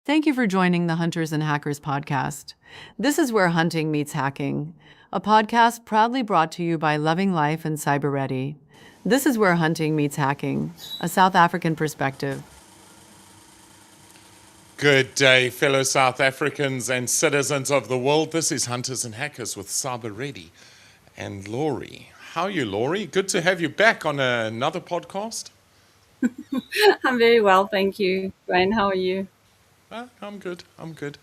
Thank you for joining the Hunters and Hackers podcast. This is where hunting meets hacking, a podcast proudly brought to you by Loving Life and Cyber Ready. This is where hunting meets hacking, a South African perspective. Good day, fellow South Africans and citizens of the world. This is Hunters and Hackers with Cyber Ready and Laurie. How are you, Laurie? Good to have you back on another podcast. I'm very well, thank you. Wayne, how are you? I'm good.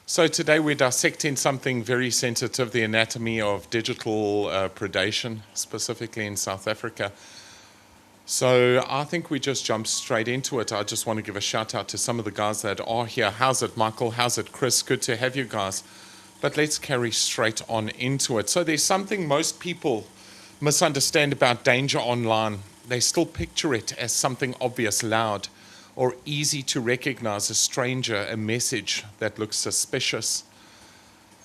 So today we're dissecting something very sensitive, the anatomy of digital predation, specifically in South Africa. So I think we just jump straight into it. I just want to give a shout out to some of the guys that are here. How's it, Michael? How's it, Chris? Good to have you guys. But let's carry straight on into it. So there's something most people misunderstand about danger online. They still picture it as something obvious, loud, or easy to recognize a stranger, a message that looks suspicious,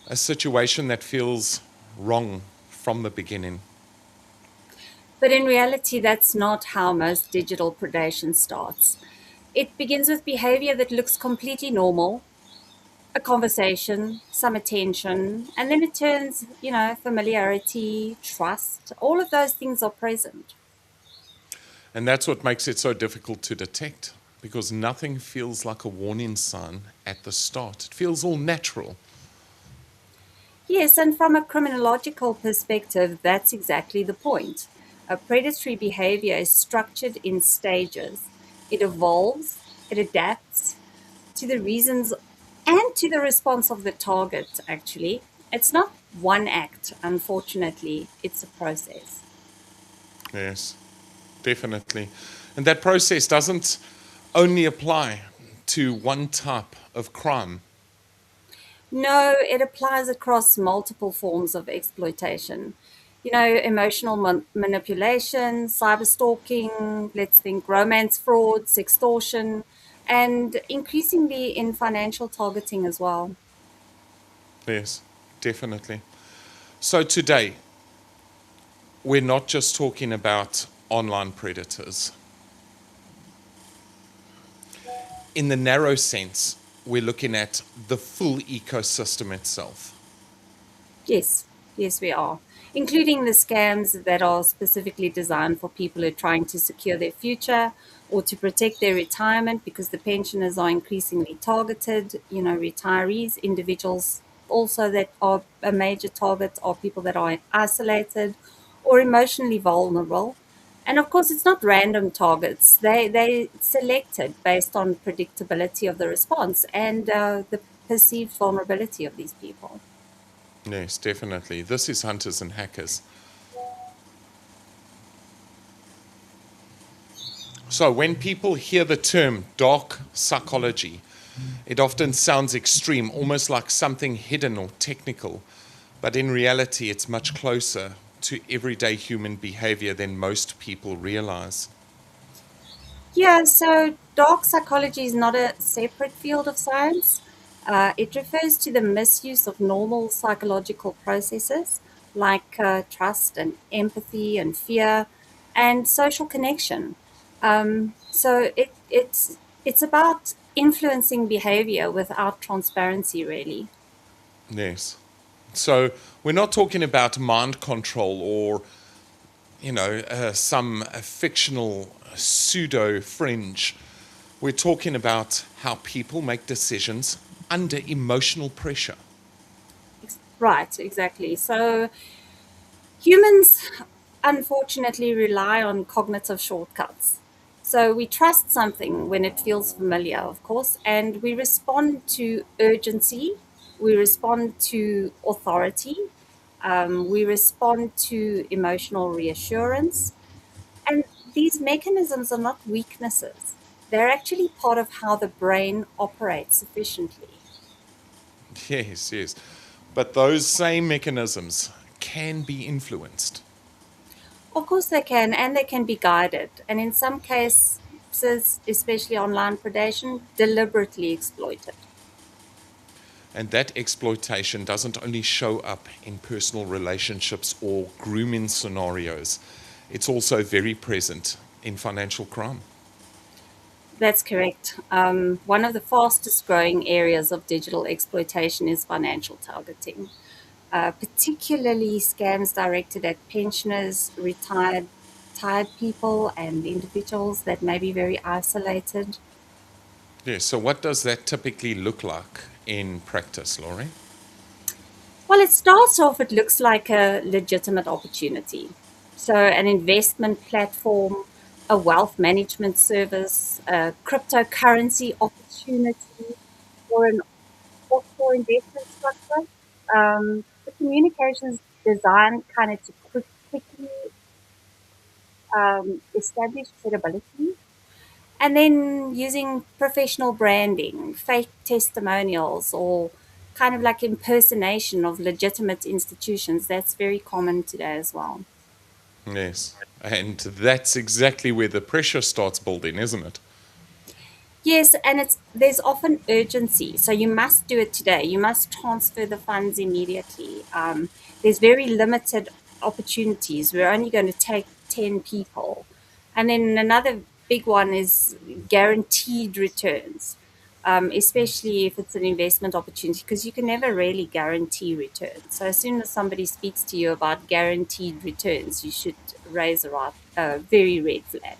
a situation that feels wrong from the beginning. But in reality, that's not how most digital predation starts. It begins with behavior that looks completely normal, a conversation, some attention, and then it turns, familiarity, trust, all of those things are present. And that's what makes it so difficult to detect, because nothing feels like a warning sign at the start. It feels all natural. Yes, and from a criminological perspective, that's exactly the point. A predatory behavior is structured in stages. It evolves, it adapts to the reasons and to the response of the target, actually. It's not one act, unfortunately, it's a process. Yes, definitely. And that process doesn't only apply to one type of crime. No, it applies across multiple forms of exploitation. Emotional manipulation, cyber stalking, let's think romance fraud, sextortion, and increasingly in financial targeting as well. Yes, definitely. So today, we're not just talking about online predators. In the narrow sense, we're looking at the full ecosystem itself. Yes, we are, including the scams that are specifically designed for people who are trying to secure their future or to protect their retirement because the pensioners are increasingly targeted, retirees, individuals also that are a major target are people that are isolated or emotionally vulnerable. And of course, it's not random targets. They selected based on predictability of the response and the perceived vulnerability of these people. Yes, definitely. This is Hunters and Hackers. So when people hear the term dark psychology, it often sounds extreme, almost like something hidden or technical. But in reality, it's much closer to everyday human behavior than most people realize. Yeah, so dark psychology is not a separate field of science. It refers to the misuse of normal psychological processes like trust and empathy and fear and social connection. So it's about influencing behavior without transparency, really. Yes. So we're not talking about mind control or, some fictional pseudo fringe. We're talking about how people make decisions under emotional pressure. Right, exactly. So humans unfortunately rely on cognitive shortcuts. So we trust something when it feels familiar, of course, and we respond to urgency, we respond to authority, we respond to emotional reassurance. And these mechanisms are not weaknesses, they're actually part of how the brain operates efficiently. Yes. But those same mechanisms can be influenced. Of course, they can, and they can be guided, and in some cases, especially online predation, deliberately exploited. And that exploitation doesn't only show up in personal relationships or grooming scenarios, it's also very present in financial crime. That's correct. One of the fastest growing areas of digital exploitation is financial targeting, particularly scams directed at pensioners, tired people, and individuals that may be very isolated. Yeah, so what does that typically look like in practice, Laurie? Well, it starts off, it looks like a legitimate opportunity. So, an investment platform, a wealth management service, a cryptocurrency opportunity, or an offshore investment structure. The communications designed kind of to quickly establish credibility, and then using professional branding, fake testimonials, or kind of like impersonation of legitimate institutions. That's very common today as well. Yes. And that's exactly where the pressure starts building, isn't it? Yes, and there's often urgency, so you must do it today. You must transfer the funds immediately. There's very limited opportunities. We're only going to take 10 people. And then another big one is guaranteed returns, especially if it's an investment opportunity, because you can never really guarantee returns. So as soon as somebody speaks to you about guaranteed returns, you should raise a very red flag.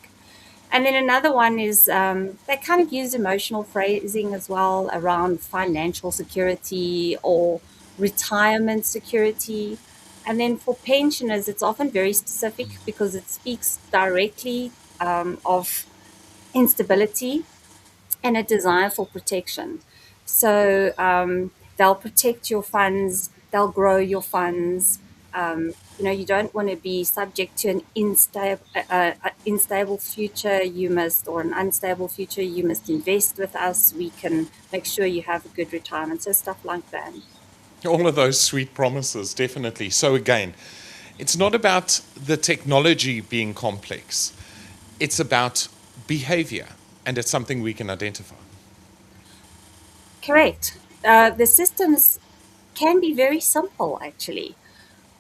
And then another one is they kind of use emotional phrasing as well around financial security or retirement security. And then for pensioners, it's often very specific because it speaks directly of instability and a desire for protection. So they'll protect your funds, they'll grow your funds. You don't want to be subject to an unstable future. You must, or an unstable future. You must invest with us. We can make sure you have a good retirement. So stuff like that. All of those sweet promises, definitely. So, again, it's not about the technology being complex, it's about behavior, and it's something we can identify. Correct. The systems can be very simple, actually.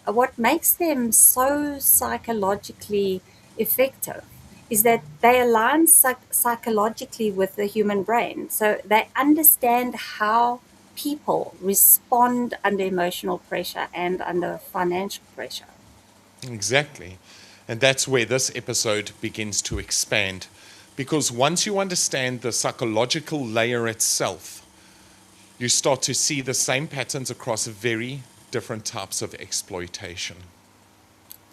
What makes them so psychologically effective is that they align psychologically with the human brain. So they understand how people respond under emotional pressure and under financial pressure. Exactly. And that's where this episode begins to expand. Because once you understand the psychological layer itself, you start to see the same patterns across very different types of exploitation.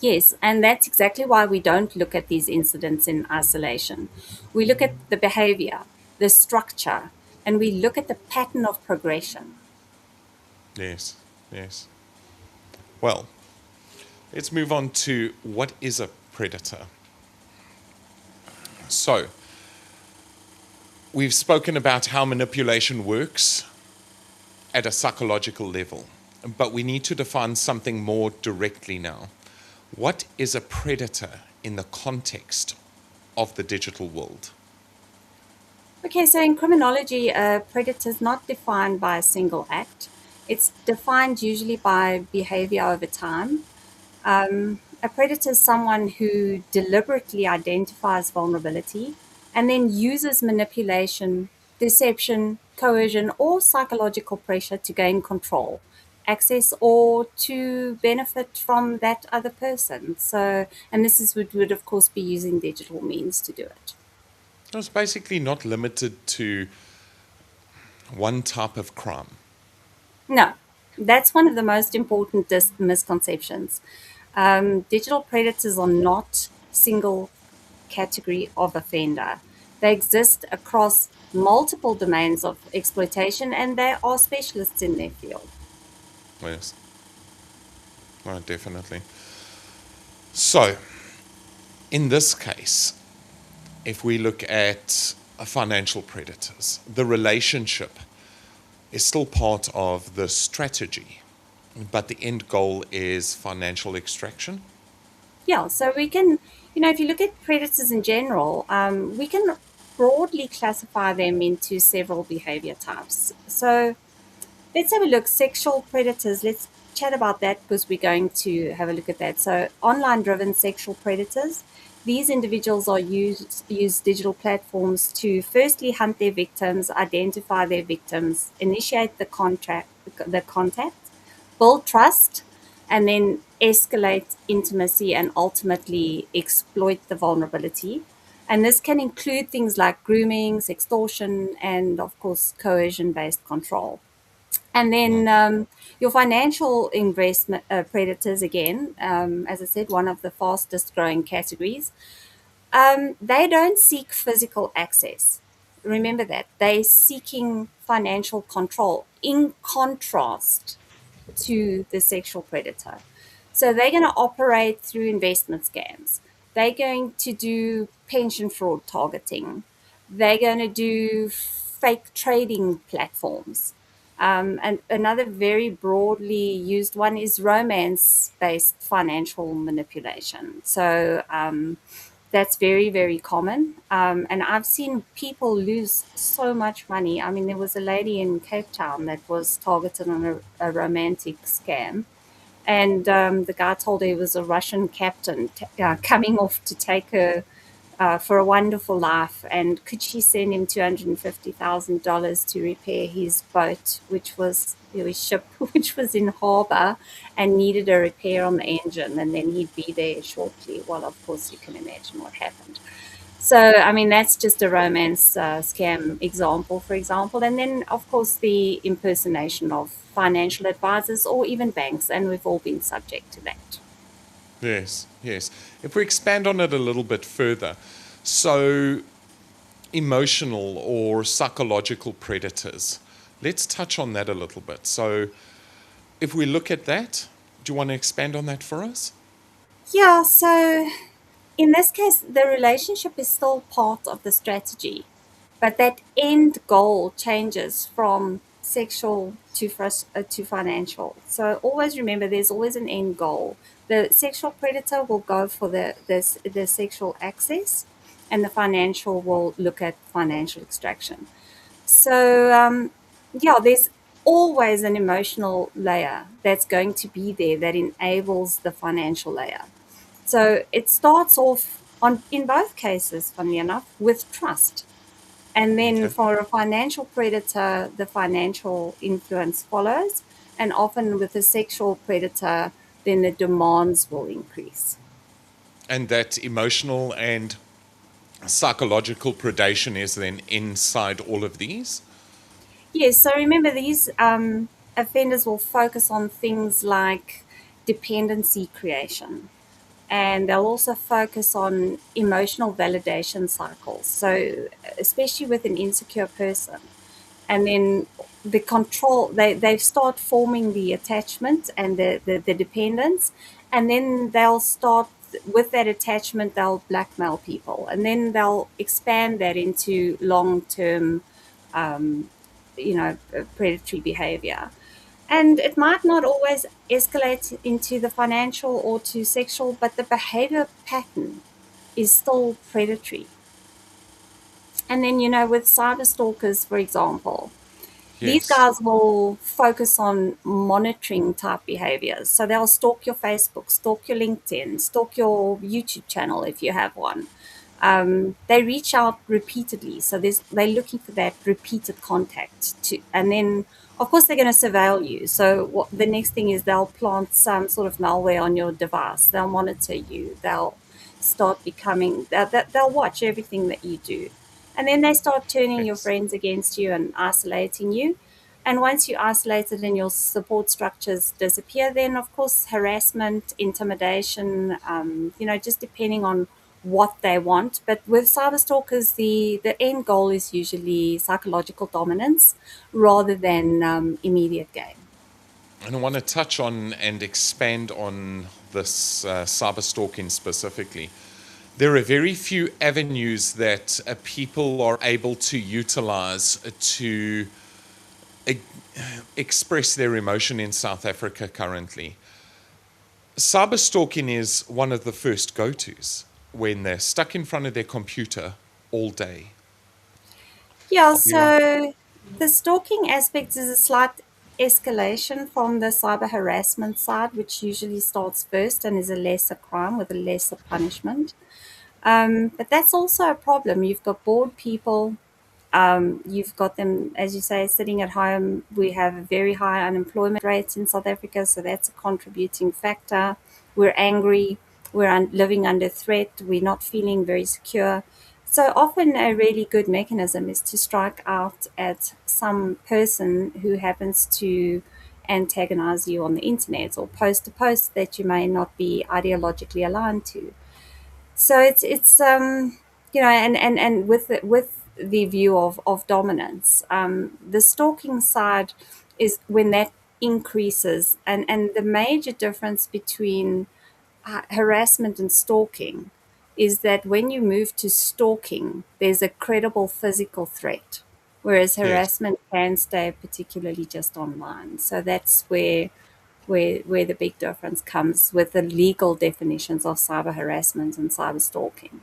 Yes, and that's exactly why we don't look at these incidents in isolation. We look at the behavior, the structure, and we look at the pattern of progression. Yes, yes. Well, let's move on to what is a predator. So, we've spoken about how manipulation works at a psychological level, but we need to define something more directly now. What is a predator in the context of the digital world? Okay, so in criminology, a predator is not defined by a single act. It's defined usually by behavior over time. A predator is someone who deliberately identifies vulnerability and then uses manipulation, deception, coercion, or psychological pressure to gain control, access, or to benefit from that other person. So, and this is would of course be using digital means to do it. It's basically not limited to one type of crime. No, that's one of the most important misconceptions. Digital predators are not single category of offender. They exist across multiple domains of exploitation and they are specialists in their field. Yes, oh, definitely. So, in this case, if we look at financial predators, the relationship is still part of the strategy, but the end goal is financial extraction. Yeah, so we can, if you look at predators in general, we can broadly classify them into several behavior types. So let's have a look. Sexual predators, let's chat about that because we're going to have a look at that. So, online driven sexual predators, These individuals are use digital platforms to firstly hunt their victims, identify their victims, initiate the contact, build trust, and then escalate intimacy and ultimately exploit the vulnerability. And this can include things like grooming, sextortion, and of course, coercion based control. And then your financial investment predators, again, as I said, one of the fastest growing categories, they don't seek physical access. Remember that. They're seeking financial control in contrast to the sexual predator. So they're going to operate through investment scams. They're going to do pension fraud targeting. They're going to do fake trading platforms. And another very broadly used one is romance based financial manipulation. So that's very, very common. And I've seen people lose so much money. I mean, there was a lady in Cape Town that was targeted on a romantic scam. And the guy told her he was a Russian captain coming off to take her for a wonderful life. And could she send him $250,000 to repair his boat, which was his ship, which was in harbour and needed a repair on the engine, and then he'd be there shortly. Well, of course, you can imagine what happened. So, I mean, that's just a romance scam example, for example. And then, of course, the impersonation of financial advisors or even banks, and we've all been subject to that. Yes, yes. If we expand on it a little bit further, so emotional or psychological predators, let's touch on that a little bit. So if we look at that, do you want to expand on that for us? Yeah, so in this case, the relationship is still part of the strategy, but that end goal changes from sexual to financial. So always remember, there's always an end goal. The sexual predator will go for the sexual access, and the financial will look at financial extraction. So, yeah, there's always an emotional layer that's going to be there that enables the financial layer. So it starts off on in both cases, funnily enough, with trust. And then Okay. for a financial predator, the financial influence follows. And often with a sexual predator, then the demands will increase. And that emotional and psychological predation is then inside all of these? Yes, so remember these offenders will focus on things like dependency creation, and they'll also focus on emotional validation cycles. So, especially with an insecure person, and then the control, they start forming the attachment and the dependence, and then they'll start with that attachment, they'll blackmail people, and then they'll expand that into long term predatory behavior. And it might not always escalate into the financial or to sexual, but the behavior pattern is still predatory. And then, with cyber stalkers, for example, these Yes. guys will focus on monitoring type behaviors. So they'll stalk your Facebook, stalk your LinkedIn, stalk your YouTube channel if you have one. They reach out repeatedly. So they're looking for that repeated contact and then of course they're going to surveil you. So the next thing is they'll plant some sort of malware on your device. They'll monitor you. They'll start they'll watch everything that you do. And then they start turning your Yes. friends against you and isolating you. And once you're isolated and your support structures disappear, then of course harassment, intimidation, just depending on what they want. But with cyber stalkers, the end goal is usually psychological dominance rather than immediate gain. And I want to touch on and expand on this cyber stalking specifically. There are very few avenues that people are able to utilize to e- express their emotion in South Africa currently. Cyber stalking is one of the first go tos when they're stuck in front of their computer all day. Yeah, I'll be right. so the stalking aspect is a slight escalation from the cyber harassment side, which usually starts first and is a lesser crime with a lesser punishment. But that's also a problem. You've got bored people. You've got them, as you say, sitting at home. We have a very high unemployment rates in South Africa, so that's a contributing factor. We're angry. We're living under threat. We're not feeling very secure. So often, a really good mechanism is to strike out at some person who happens to antagonize you on the internet or post a post that you may not be ideologically aligned to. So it's and with the view of dominance, the stalking side is when that increases, and the major difference between harassment and stalking is that when you move to stalking, there's a credible physical threat, whereas Yes. harassment can stay particularly just online. So that's where the big difference comes with the legal definitions of cyber harassment and cyber stalking.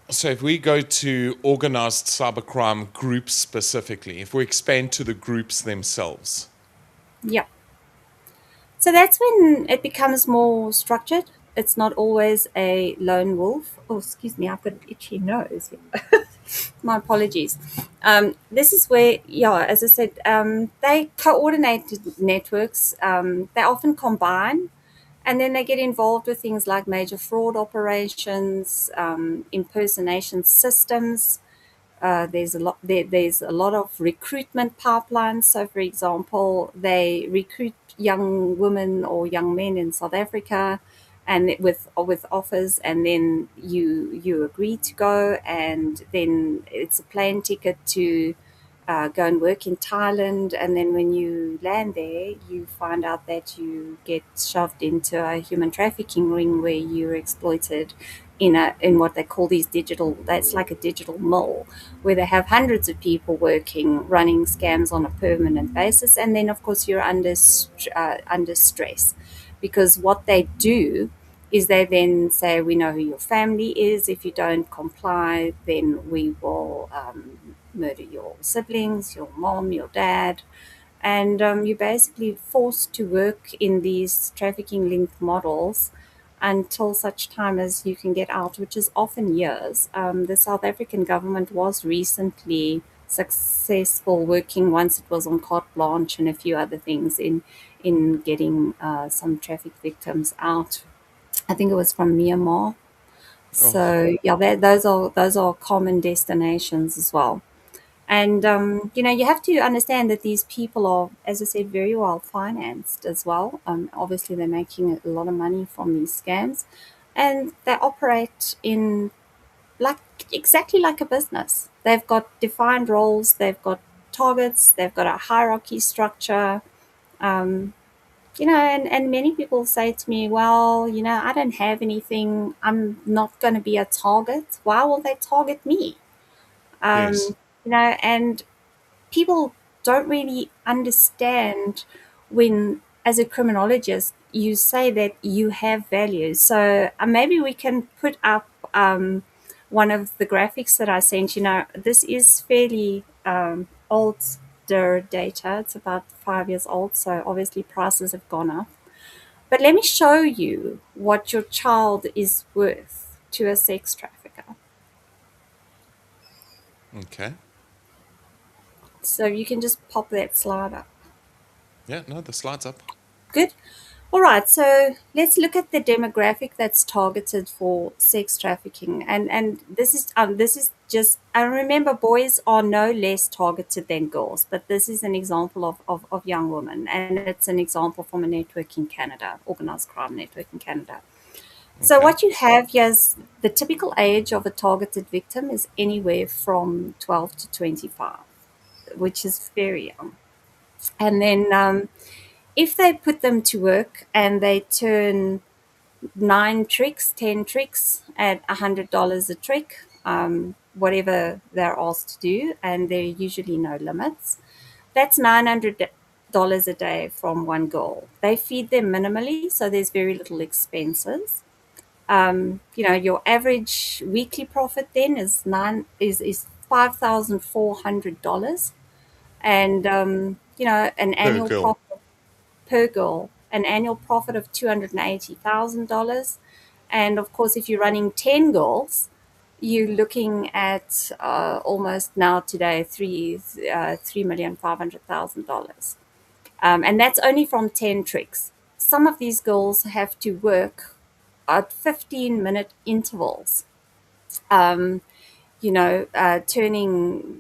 So if we go to organized cybercrime groups specifically, if we expand to the groups themselves. Yeah. So that's when it becomes more structured. It's not always a lone wolf. Oh, excuse me, I've got an itchy nose. My apologies. This is where, yeah, as I said, they coordinate networks. They often combine, and then they get involved with things like major fraud operations, impersonation systems. There's a lot of recruitment pipelines. So, for example, they recruit young women or young men in South Africa, and with offers, and then you agree to go, and then it's a plane ticket to go and work in Thailand, and then when you land there, you find out that you get shoved into a human trafficking ring where you're exploited in what they call these digital. That's like a digital mill, where they have hundreds of people working, running scams on a permanent basis, and then of course you're under stress, because what they do is they then say, we know who your family is. If you don't comply, then we will murder your siblings, your mom, your dad. And you're basically forced to work in these trafficking linked models until such time as you can get out, which is often years. The South African government was recently successful working, once it was on carte blanche and a few other things, in getting some traffic victims out. I think it was from Myanmar. Oh, So yeah, those are common destinations as well. And you have to understand that these people are, as I said, very well financed as well. Obviously, they're making a lot of money from these scams, and they operate in like exactly like a business. They've got defined roles, they've got targets, they've got a hierarchy structure. Um, and many people say to me, well, I don't have anything. I'm not going to be a target. Why will they target me? yes. Um, and people don't really understand when, as a criminologist, you say that you have values. So maybe we can put up one of the graphics that I sent. This is fairly older data. It's about 5 years old, so obviously prices have gone up. But let me show you what your child is worth to a sex trafficker. Okay. So you can just pop that slide up. Yeah, no, the slide's up. Good. All right, so let's look at the demographic that's targeted for sex trafficking, and this is just, I remember boys are no less targeted than girls, but this is an example of young women, and it's an example from a network in Canada, organized crime network in Canada. So Okay. what you have here is the typical age of a targeted victim is anywhere from 12 to 25, which is very young. And then if they put them to work and they turn 9 tricks, 10 tricks at $100 a trick, whatever they're asked to do, and there are usually no limits. That's $900 a day from one girl. They feed them minimally, so there's very little expenses. Your average weekly profit then is $5,400, and an Per annual girl. profit per girl, an annual profit of $280,000. And of course, if you're running 10 girls, you're looking at almost now today $3,500,000. And that's only from 10 tricks. Some of these girls have to work at 15-minute intervals, turning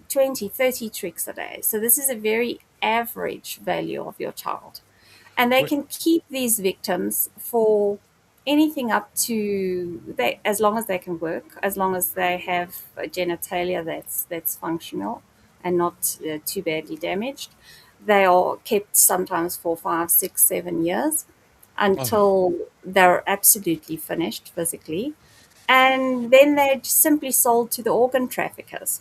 20, 30 tricks a day. So this is a very average value of your child. And they can keep these victims for anything up to as long as they can work, as long as they have a genitalia that's functional and not too badly damaged. They are kept sometimes for 5, 6, 7 years until they're absolutely finished physically. And then they're simply sold to the organ traffickers.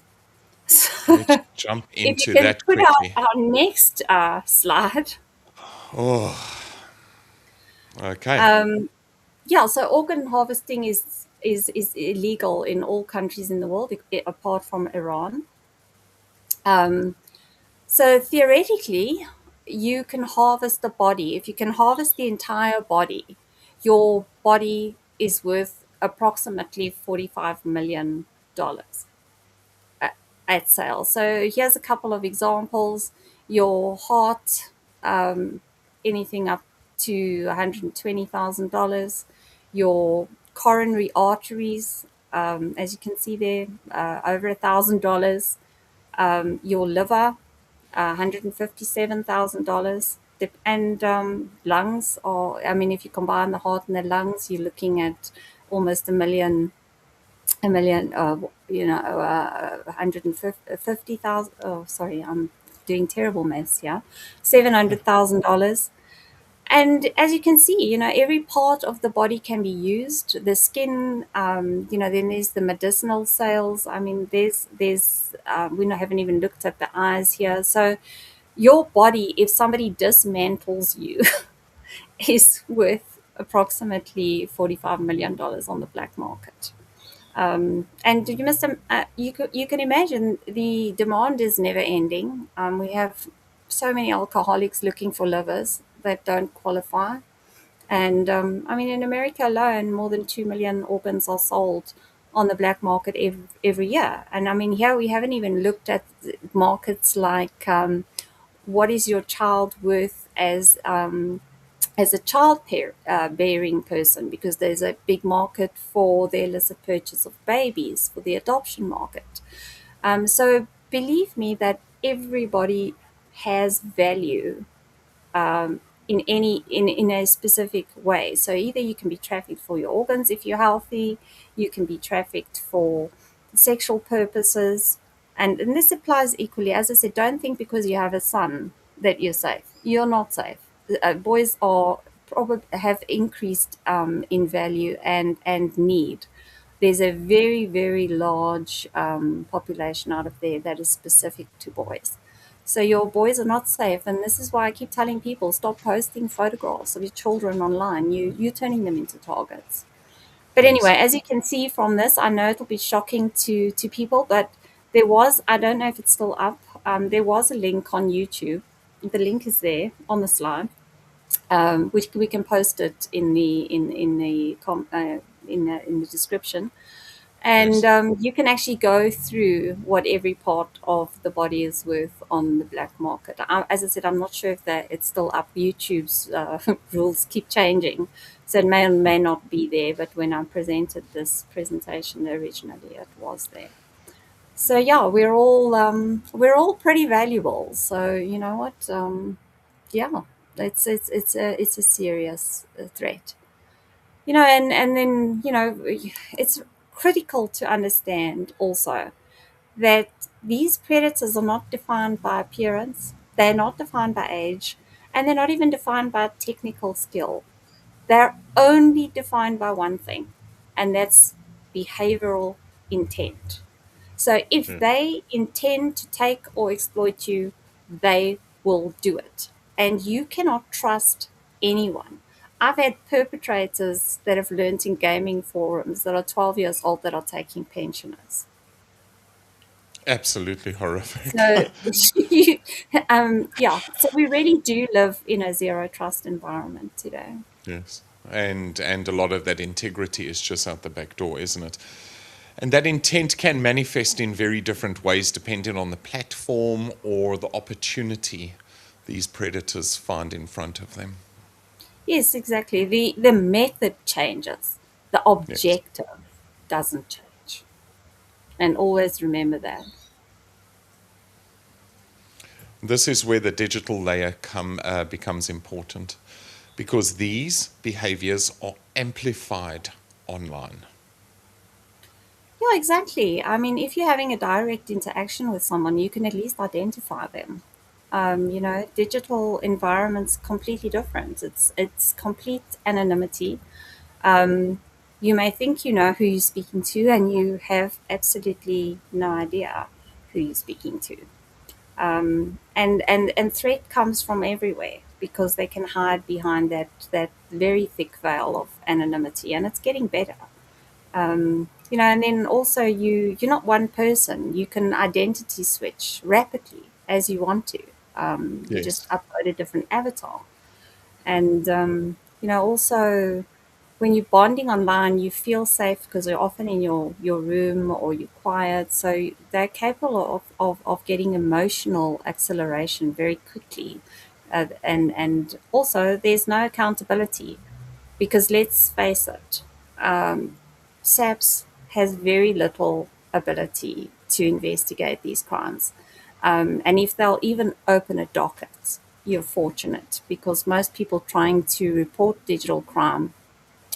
So Let's jump if you into can that put quickly. our next slide. Okay. Yeah, so organ harvesting is illegal in all countries in the world apart from Iran. So theoretically, you can harvest the body. If you can harvest the entire body, your body is worth approximately $45 million at sale. So here's a couple of examples. Your heart, anything up to $120,000. Your coronary arteries, as you can see there, over $1,000. Your liver, $157,000. And lungs, or I mean, if you combine the heart and the lungs, you're looking at almost a million, 150,000. Oh, sorry, I'm doing terrible maths here. $700,000. And as you can see, every part of the body can be used. The skin, then there's the medicinal sales. I mean, we haven't even looked at the eyes here. So your body, if somebody dismantles you, is worth approximately $45 million on the black market. And you can imagine the demand is never ending. We have so many alcoholics looking for livers that don't qualify. And I mean, in America alone, more than 2 million organs are sold on the black market every year. And I mean, here we haven't even looked at markets like what is your child worth as a bearing person, because there's a big market for the illicit purchase of babies, for the adoption market. So believe me that everybody has value in a specific way. So either you can be trafficked for your organs if you're healthy, you can be trafficked for sexual purposes, and this applies equally. As I said, don't think because you have a son that you're safe. You're not safe. Boys are probably have increased in value and need. There's a very, very large population out of there that is specific to boys. So your boys are not safe, and this is why I keep telling people, stop posting photographs of your children online. You're turning them into targets. But anyway, Yes. as you can see from this, I know it'll be shocking to people, but I don't know if it's still up. There was a link on YouTube. The link is there on the slide, which we can post it in the description. And Yes. you can actually go through what every part of the body is worth on the black market. As I said, I'm not sure if it's still up. YouTube's rules keep changing, so it may or may not be there. But when I presented this presentation originally, it was there. So yeah, we're all pretty valuable. So you know what? Yeah, it's a serious threat. And then it's critical to understand also that these predators are not defined by appearance, they're not defined by age, and they're not even defined by technical skill. They're only defined by one thing, and that's behavioral intent. So if they intend to take or exploit you, they will do it. And you cannot trust anyone. I've had perpetrators that have learned in gaming forums that are 12 years old that are taking pensioners. Absolutely horrific. So, yeah, so we really do live in a zero trust environment today. Yes. and a lot of that integrity is just out the back door, isn't it? And that intent can manifest in very different ways depending on the platform or the opportunity these predators find in front of them. Yes, exactly. The method changes. The Yes. objective doesn't change. And always remember that. This is where the digital layer becomes important, because these behaviors are amplified online. Yeah, exactly. I mean, if you're having a direct interaction with someone, you can at least identify them. Digital environment's completely different. It's complete anonymity. Um, you may think you know who you're speaking to, and you have absolutely no idea who you're speaking to. And threat comes from everywhere because they can hide behind that very thick veil of anonymity, and it's getting better. And then also you're not one person. You can identity switch rapidly as you want to. You Yes. just upload a different avatar. And also when you're bonding online, you feel safe because you're often in your room or you're quiet. So they're capable of getting emotional acceleration very quickly. And also, there's no accountability because let's face it, SAPS has very little ability to investigate these crimes. And if they'll even open a docket, you're fortunate because most people trying to report digital crime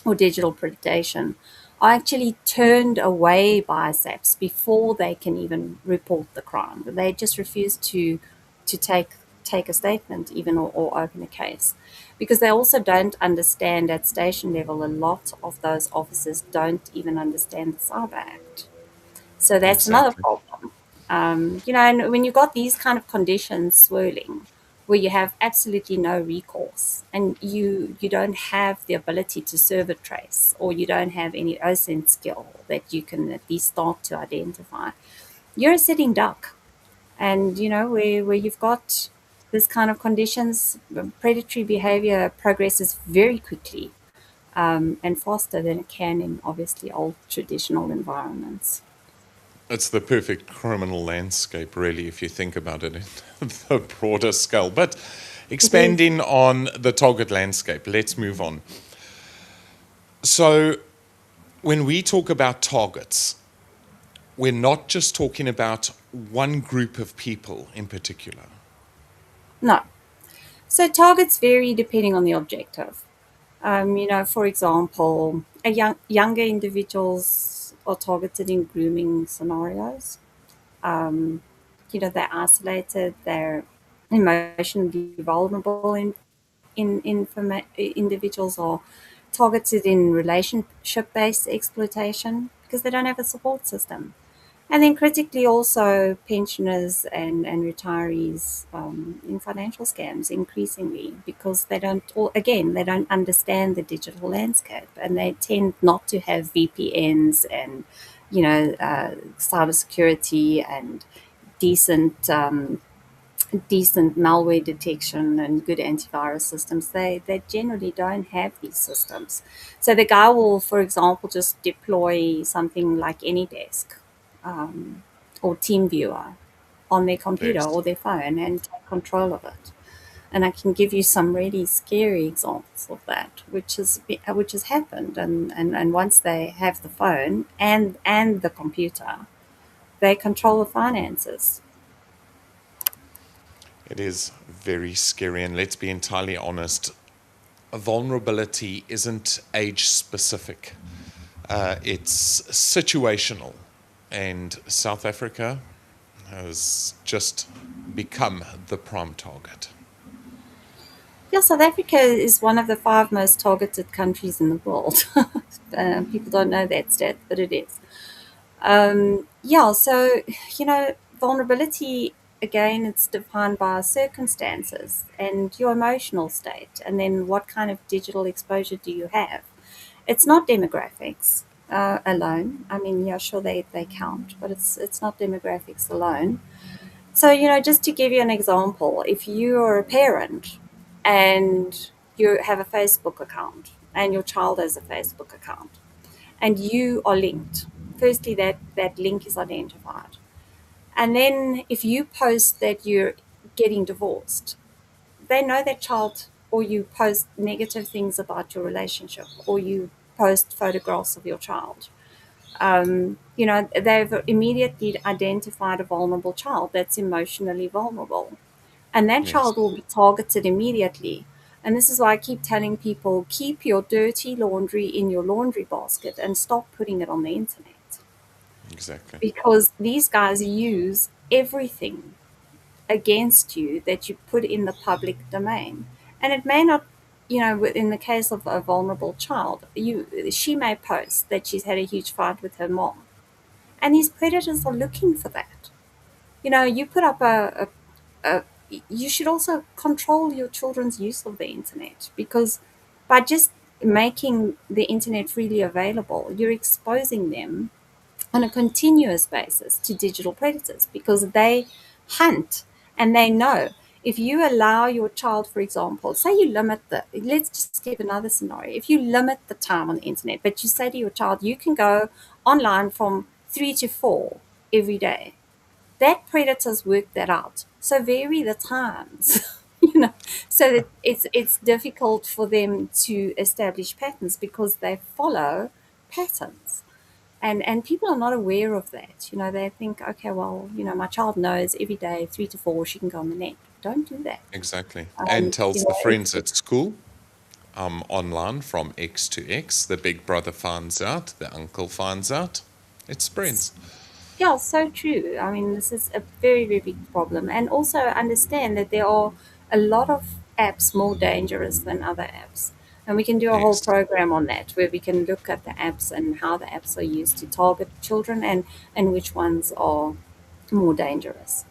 or digital predation are actually turned away by SAPs before they can even report the crime. They just refuse to take a statement even or open a case because they also don't understand at station level. A lot of those officers don't even understand the Cyber Act. So that's another Exactly. problem. And when you've got these kind of conditions swirling, where you have absolutely no recourse, and you don't have the ability to serve a trace, or you don't have any OSINT skill that you can at least start to identify, you're a sitting duck. And where you've got this kind of conditions, predatory behavior progresses very quickly and faster than it can in obviously old traditional environments. It's the perfect criminal landscape, really, if you think about it in the broader scale. But It is. expanding on the target landscape, let's move on. So, when we talk about targets, we're not just talking about one group of people in particular. No. So targets vary depending on the objective. For example, younger individuals are targeted in grooming scenarios. Um, they're isolated, they're emotionally vulnerable. Individuals are targeted in relationship-based exploitation because they don't have a support system. And then critically also pensioners and retirees in financial scams increasingly because they don't understand the digital landscape and they tend not to have VPNs and, cybersecurity and decent decent malware detection and good antivirus systems. They generally don't have these systems. So the guy will, for example, just deploy something like AnyDesk or TeamViewer on their computer Yes. or their phone and take control of it. And I can give you some really scary examples of that, which has happened. And once they have the phone and the computer, they control the finances. It is very scary, and let's be entirely honest, vulnerability isn't age specific, it's situational. And South Africa has just become the prime target. Yeah, South Africa is one of the five most targeted countries in the world. People don't know that stat, but it is. Yeah, so, vulnerability, again, it's defined by circumstances and your emotional state, and then what kind of digital exposure do you have. It's not demographics alone. I mean, yeah, sure, they count, but it's not demographics alone. So, just to give you an example, if you are a parent and you have a Facebook account and your child has a Facebook account, and you are linked. Firstly, that link is identified. And then if you post that you're getting divorced, they know that child, or you post negative things about your relationship, or you post photographs of your child. They've immediately identified a vulnerable child that's emotionally vulnerable. And that Yes, child will be targeted immediately. And this is why I keep telling people, keep your dirty laundry in your laundry basket and stop putting it on the internet. exactly. Because these guys use everything against you that you put in the public domain. And it may not, in the case of a vulnerable child, she may post that she's had a huge fight with her mom. And these predators are looking for that. You put up a you should also control your children's use of the internet, because by just making the internet freely available, you're exposing them on a continuous basis to digital predators, because they hunt and they know. If you allow your child, for example, say you limit let's just give another scenario. If you limit the time on the internet, but you say to your child, you can go online from 3 to 4 every day, that predators work that out. So vary the times, so that it's difficult for them to establish patterns, because they follow patterns. And people are not aware of that. They think, okay, well, my child knows every day 3 to 4 she can go on the net. Don't do that. Exactly. And tells the friends It's at school, online from X to X. The big brother finds out, the uncle finds out. It spreads. Yeah, so true. I mean, this is a very, very big problem. And also understand that there are a lot of apps more dangerous than other apps. And we can do a whole Yes. program on that, where we can look at the apps and how the apps are used to target children, and which ones are more dangerous.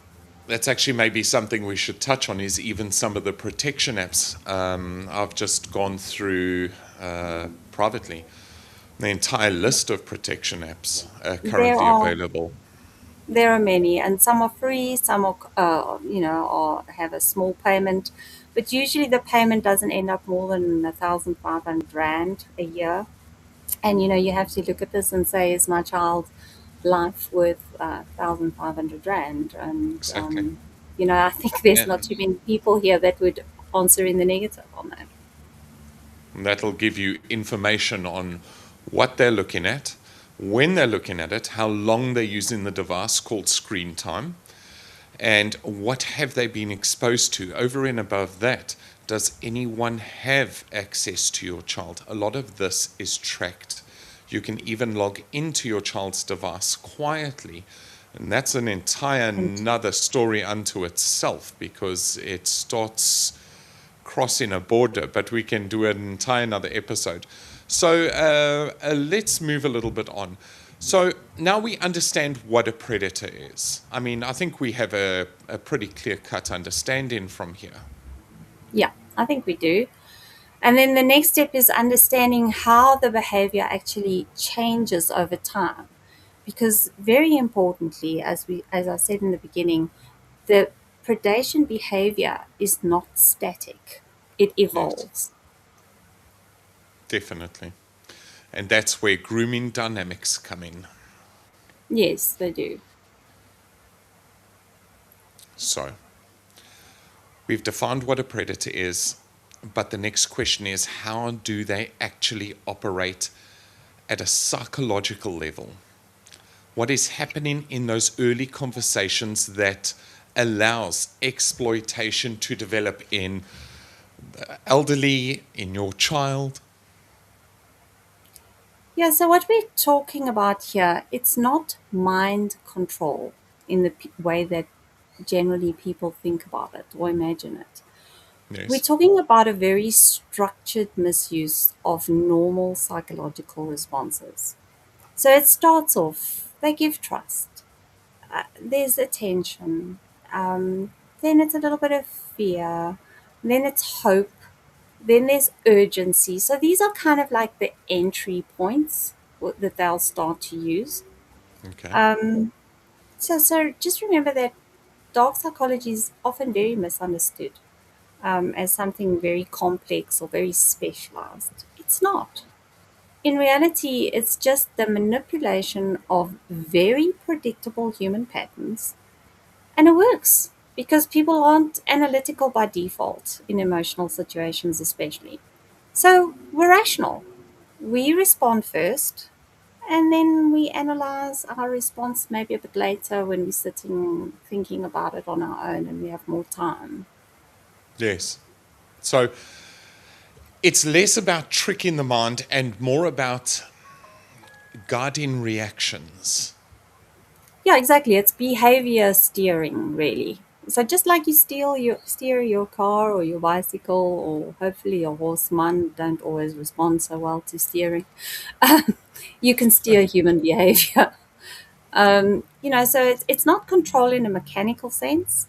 That's actually maybe something we should touch on, is even some of the protection apps. I've just gone through privately the entire list of protection apps There currently are available. There are many, and some are free, some are, or have a small payment, but usually the payment doesn't end up more than 1,500 rand a year. And you have to look at this and say, is my child's life worth 1,500 rand? And Exactly. I think there's not too And many people here that would answer in the negative on that. that'll give you information on what they're looking at, when they're looking at it, how long they're using the device, called screen time, and what have they been exposed to. Over and above that, does anyone have access to your child? A lot of this is tracked. You can even log into your child's device quietly. And that's an entire And another story unto itself, because it starts crossing a border, but we can do an entire another episode. So let's move a little bit on. So now we understand what a predator is. I mean, I think we have a pretty clear-cut understanding from here. yeah, I think we do. And then the next step is understanding how the behavior actually changes over time. Because very importantly, as I said in the beginning, the predation behavior is not static. It Yes, evolves. definitely. And that's where grooming dynamics come in. Yes, they do. So we've defined what a predator is, but the next question is, how do they actually operate at a psychological level? What is happening in those early conversations that allows exploitation to develop in the elderly, in your child? Yeah, so what we're talking about here, it's not mind control in the way that generally people think about it or imagine it. We're Yes. talking about a very structured misuse of normal psychological responses. So it starts off, they give trust, there's attention, then it's a little bit of fear, then it's hope, then there's urgency. So these are kind of like the entry points that they'll start to use. Okay. Um, so just remember that dog psychology is often very misunderstood as something very complex or very specialized. It's not. In reality, it's just the manipulation of very predictable human patterns, and it works because people aren't analytical by default in emotional situations, especially. So we're rational. We respond first, and then we analyze our response maybe a bit later when we're sitting thinking about it on our own and we have more time. Yes. So it's less about tricking the mind and more about guiding reactions. Yeah, exactly. It's behavior steering, really. So just like you steer your car or your bicycle, or hopefully your horseman don't always respond so well to steering, you can steer human behavior. So it's not control in a mechanical sense,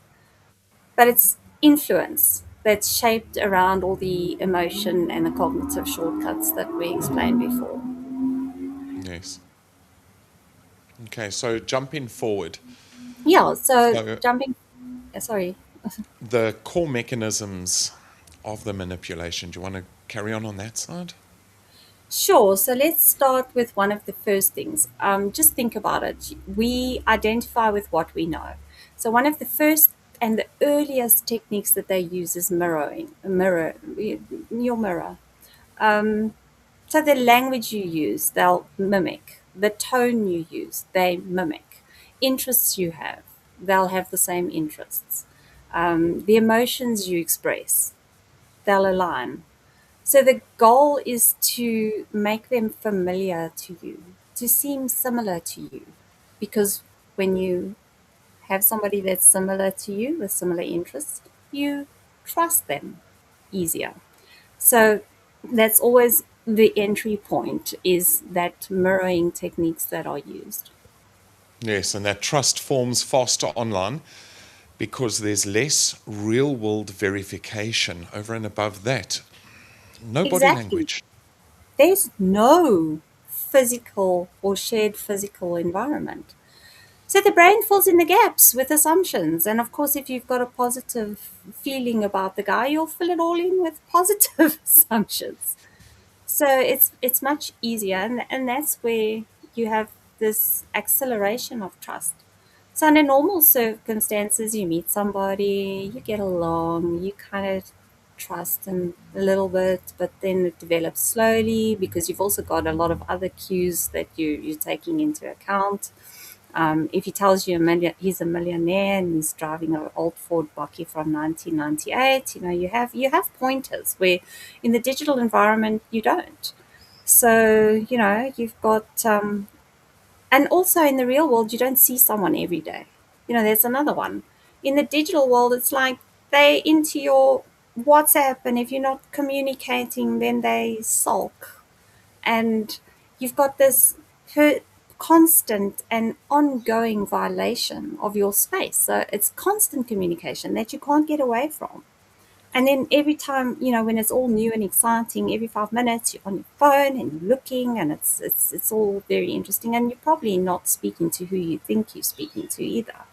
but it's influence that's shaped around all the emotion and the cognitive shortcuts that we explained before. Yes. Okay, so jumping forward. Yeah. So So jumping. Sorry. the core mechanisms of the manipulation. Do you want to carry on that side? Sure. So let's start with one of the first things. Just think about it. We identify with what we know. So one of the first and the earliest techniques that they use is mirroring. Your mirror. So the language you use, they'll mimic. The tone you use, they mimic. Interests you have, they'll have the same interests. The emotions you express, they'll align. So the goal is to make them familiar to you, to seem similar to you. Because when you have somebody that's similar to you with similar interests, you trust them easier. So that's always the entry point, is that mirroring techniques that are used. Yes, and that trust forms faster online because there's less real world verification over and above that. No body Exactly. language. There's no physical or shared physical environment. So the brain fills in the gaps with assumptions. And of course, if you've got a positive feeling about the guy, you'll fill it all in with positive assumptions. So it's much easier, and that's where you have this acceleration of trust. So under normal circumstances, you meet somebody, you get along, you kind of trust them a little bit, but then it develops slowly because you've also got a lot of other cues that you're taking into account. If he tells you he's a millionaire and he's driving an old Ford Bucky from 1998, you have pointers where in the digital environment you don't. So you've got, and also in the real world you don't see someone every day. There's another one. In the digital world, it's like they into your WhatsApp, and if you're not communicating, then they sulk, and you've got this per- constant and ongoing violation of your space. So it's constant communication that you can't get away from. And then every time, when it's all new and exciting, every 5 minutes you're on your phone and you're looking, and it's all very interesting. And you're probably not speaking to who you think you're speaking to either.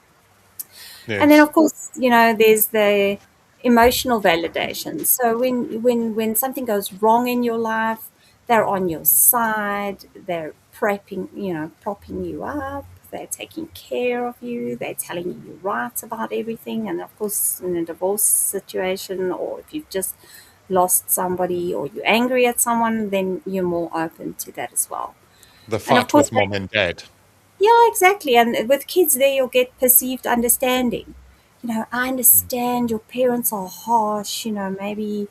And then Yes. of course, there's the emotional validation. So when something goes wrong in your life, they're on your side, they're propping you up, they're taking care of you, they're telling you you're right about everything. And of course, in a divorce situation, or if you've just lost somebody or you're angry at someone, then you're more open to that as well. The And of fight course, with mom and dad. yeah, exactly. And with kids, there you'll get perceived understanding. I understand your parents are harsh. Maybe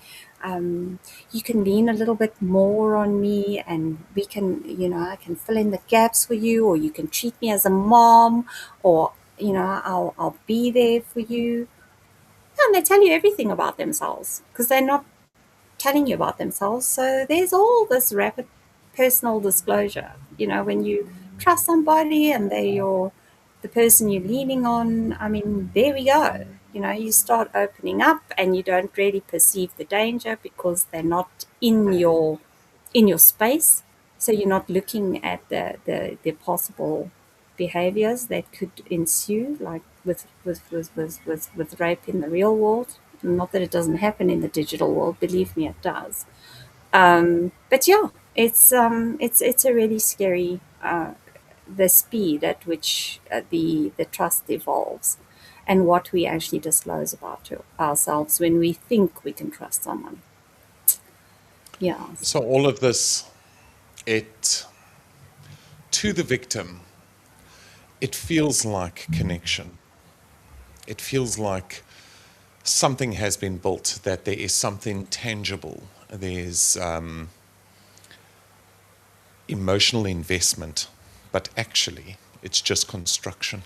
you can lean a little bit more on me, and we can, I can fill in the gaps for you, or you can treat me as a mom, or I'll be there for you. And they tell you everything about themselves because they're not telling you about themselves. So there's all this rapid personal disclosure. When you trust somebody and the person you're leaning on, I mean, there we go. You start opening up and you don't really perceive the danger because they're not in your space. So you're not looking at the possible behaviors that could ensue, like with rape in the real world. Not that it doesn't happen in the digital world, believe me, it does. But yeah, it's a really scary the speed at which the trust evolves, and what we actually disclose about ourselves when we think we can trust someone. Yeah. So all of this, it to the victim, it feels like connection. It feels like something has been built, that there is something tangible. There's emotional investment, but actually, it's just construction.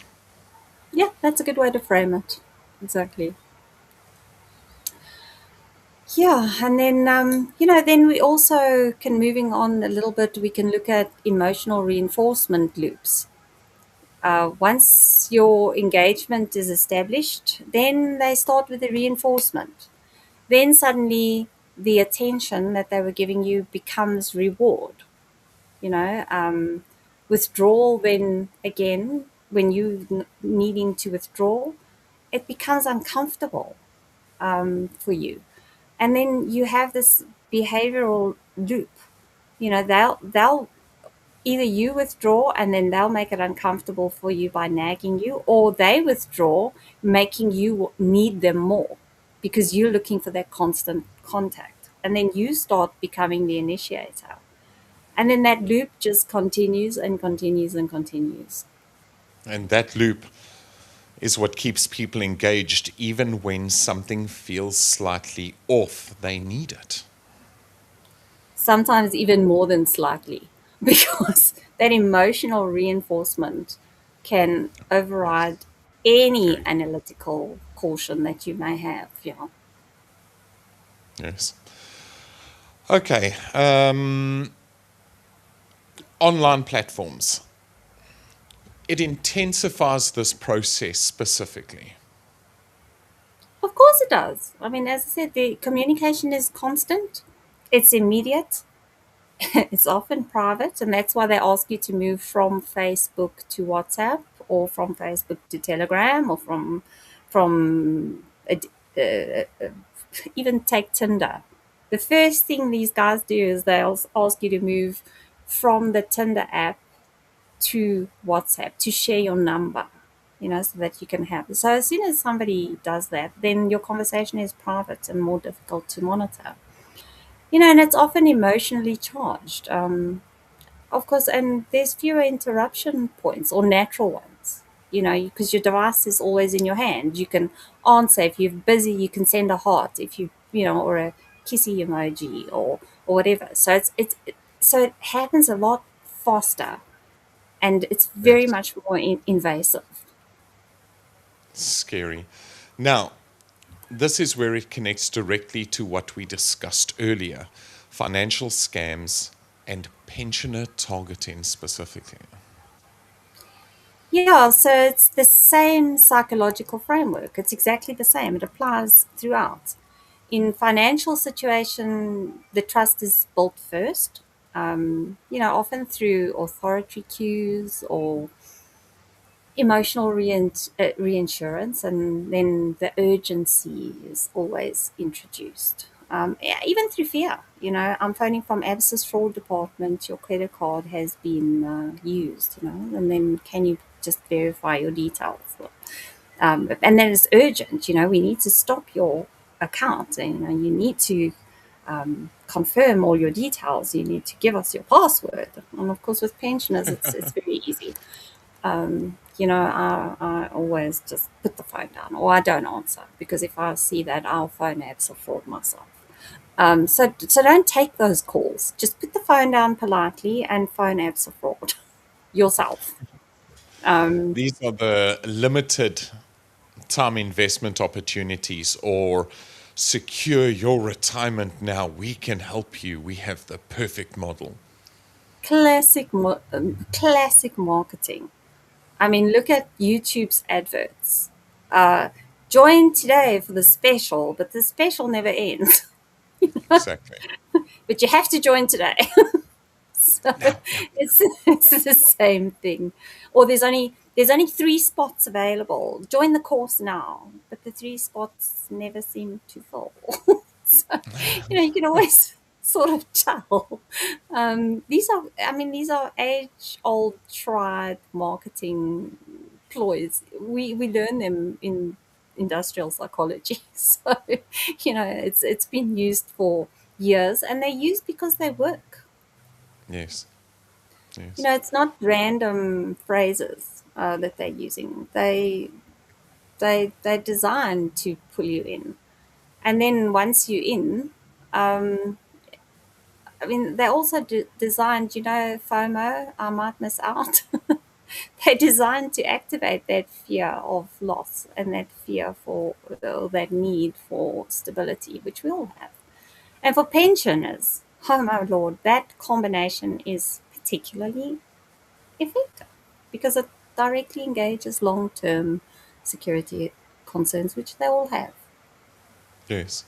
Yeah, that's a good way to frame it. Exactly. Yeah, and then then we also can, moving on a little bit, we can look at emotional reinforcement loops. Once your engagement is established, then they start with the reinforcement. Then suddenly the attention that they were giving you becomes reward. You know, withdrawal. Then again, when you needing to withdraw, it becomes uncomfortable for you, and then you have this behavioral loop. You know, they'll either you withdraw and then they'll make it uncomfortable for you by nagging you, or they withdraw, making you need them more because you're looking for that constant contact, and then you start becoming the initiator, and then that loop just continues and continues and continues. And that loop is what keeps people engaged even when something feels slightly off. They need it. Sometimes even more than slightly, because that emotional reinforcement can Yes. override any Very. analytical caution that you may have. Yeah. Yes. Okay. Online platforms. It intensifies this process specifically. Of course it does. I mean, as I said, the communication is constant, it's immediate, it's often private, and that's why they ask you to move from Facebook to WhatsApp, or from Facebook to Telegram, or from a d even take Tinder. The first thing these guys do is they'll ask you to move from the Tinder app to WhatsApp to share your number, so that you can have it. So as soon as somebody does that, then your conversation is private and more difficult to monitor. And it's often emotionally charged. Of course, and there's fewer interruption points, or natural ones, because your device is always in your hand. You can answer if you're busy, you can send a heart if or a kissy emoji, or whatever. So so it happens a lot faster, and it's very Yes. much more invasive. Scary. Now, this is where it connects directly to what we discussed earlier, financial scams and pensioner targeting specifically. Yeah, so it's the same psychological framework. It's exactly the same. It applies throughout. In financial situation, the trust is built first, often through authority cues or emotional reinsurance, and then the urgency is always introduced. Yeah, even through fear. I'm phoning from Abscess Fraud Department. Your credit card has been used. And then can you just verify your details? And then it's urgent. We need to stop your account, and you need to confirm all your details. You need to give us your password. And of course, with pensioners, it's very easy. I always just put the phone down, or I don't answer, because if I see that, I'll phone apps or fraud myself. So don't take those calls. Just put the phone down politely and phone apps of fraud yourself. These are the limited time investment opportunities, or secure your retirement now. We can help you. We have the perfect model. Classic marketing. I mean, look at YouTube's adverts. Uh, Join today for the special, but the special never ends. Exactly. But you have to join today. So Now, now. it's the same thing. Or there's only 3 spots available. Join the course now, but the 3 spots never seem to full. So you can always sort of tell. These are age-old tried marketing ploys. We learn them in industrial psychology. So, it's been used for years, and they're used because they work. Yes. Yes. It's not random phrases that they're using. They're designed to pull you in, and then once you're in, um, they're also designed. FOMO, I might miss out. They're designed to activate that fear of loss and that fear for that need for stability, which we all have. And for pensioners, oh my lord, that combination is particularly effective because it directly engages long-term security concerns, which they all have. Yes.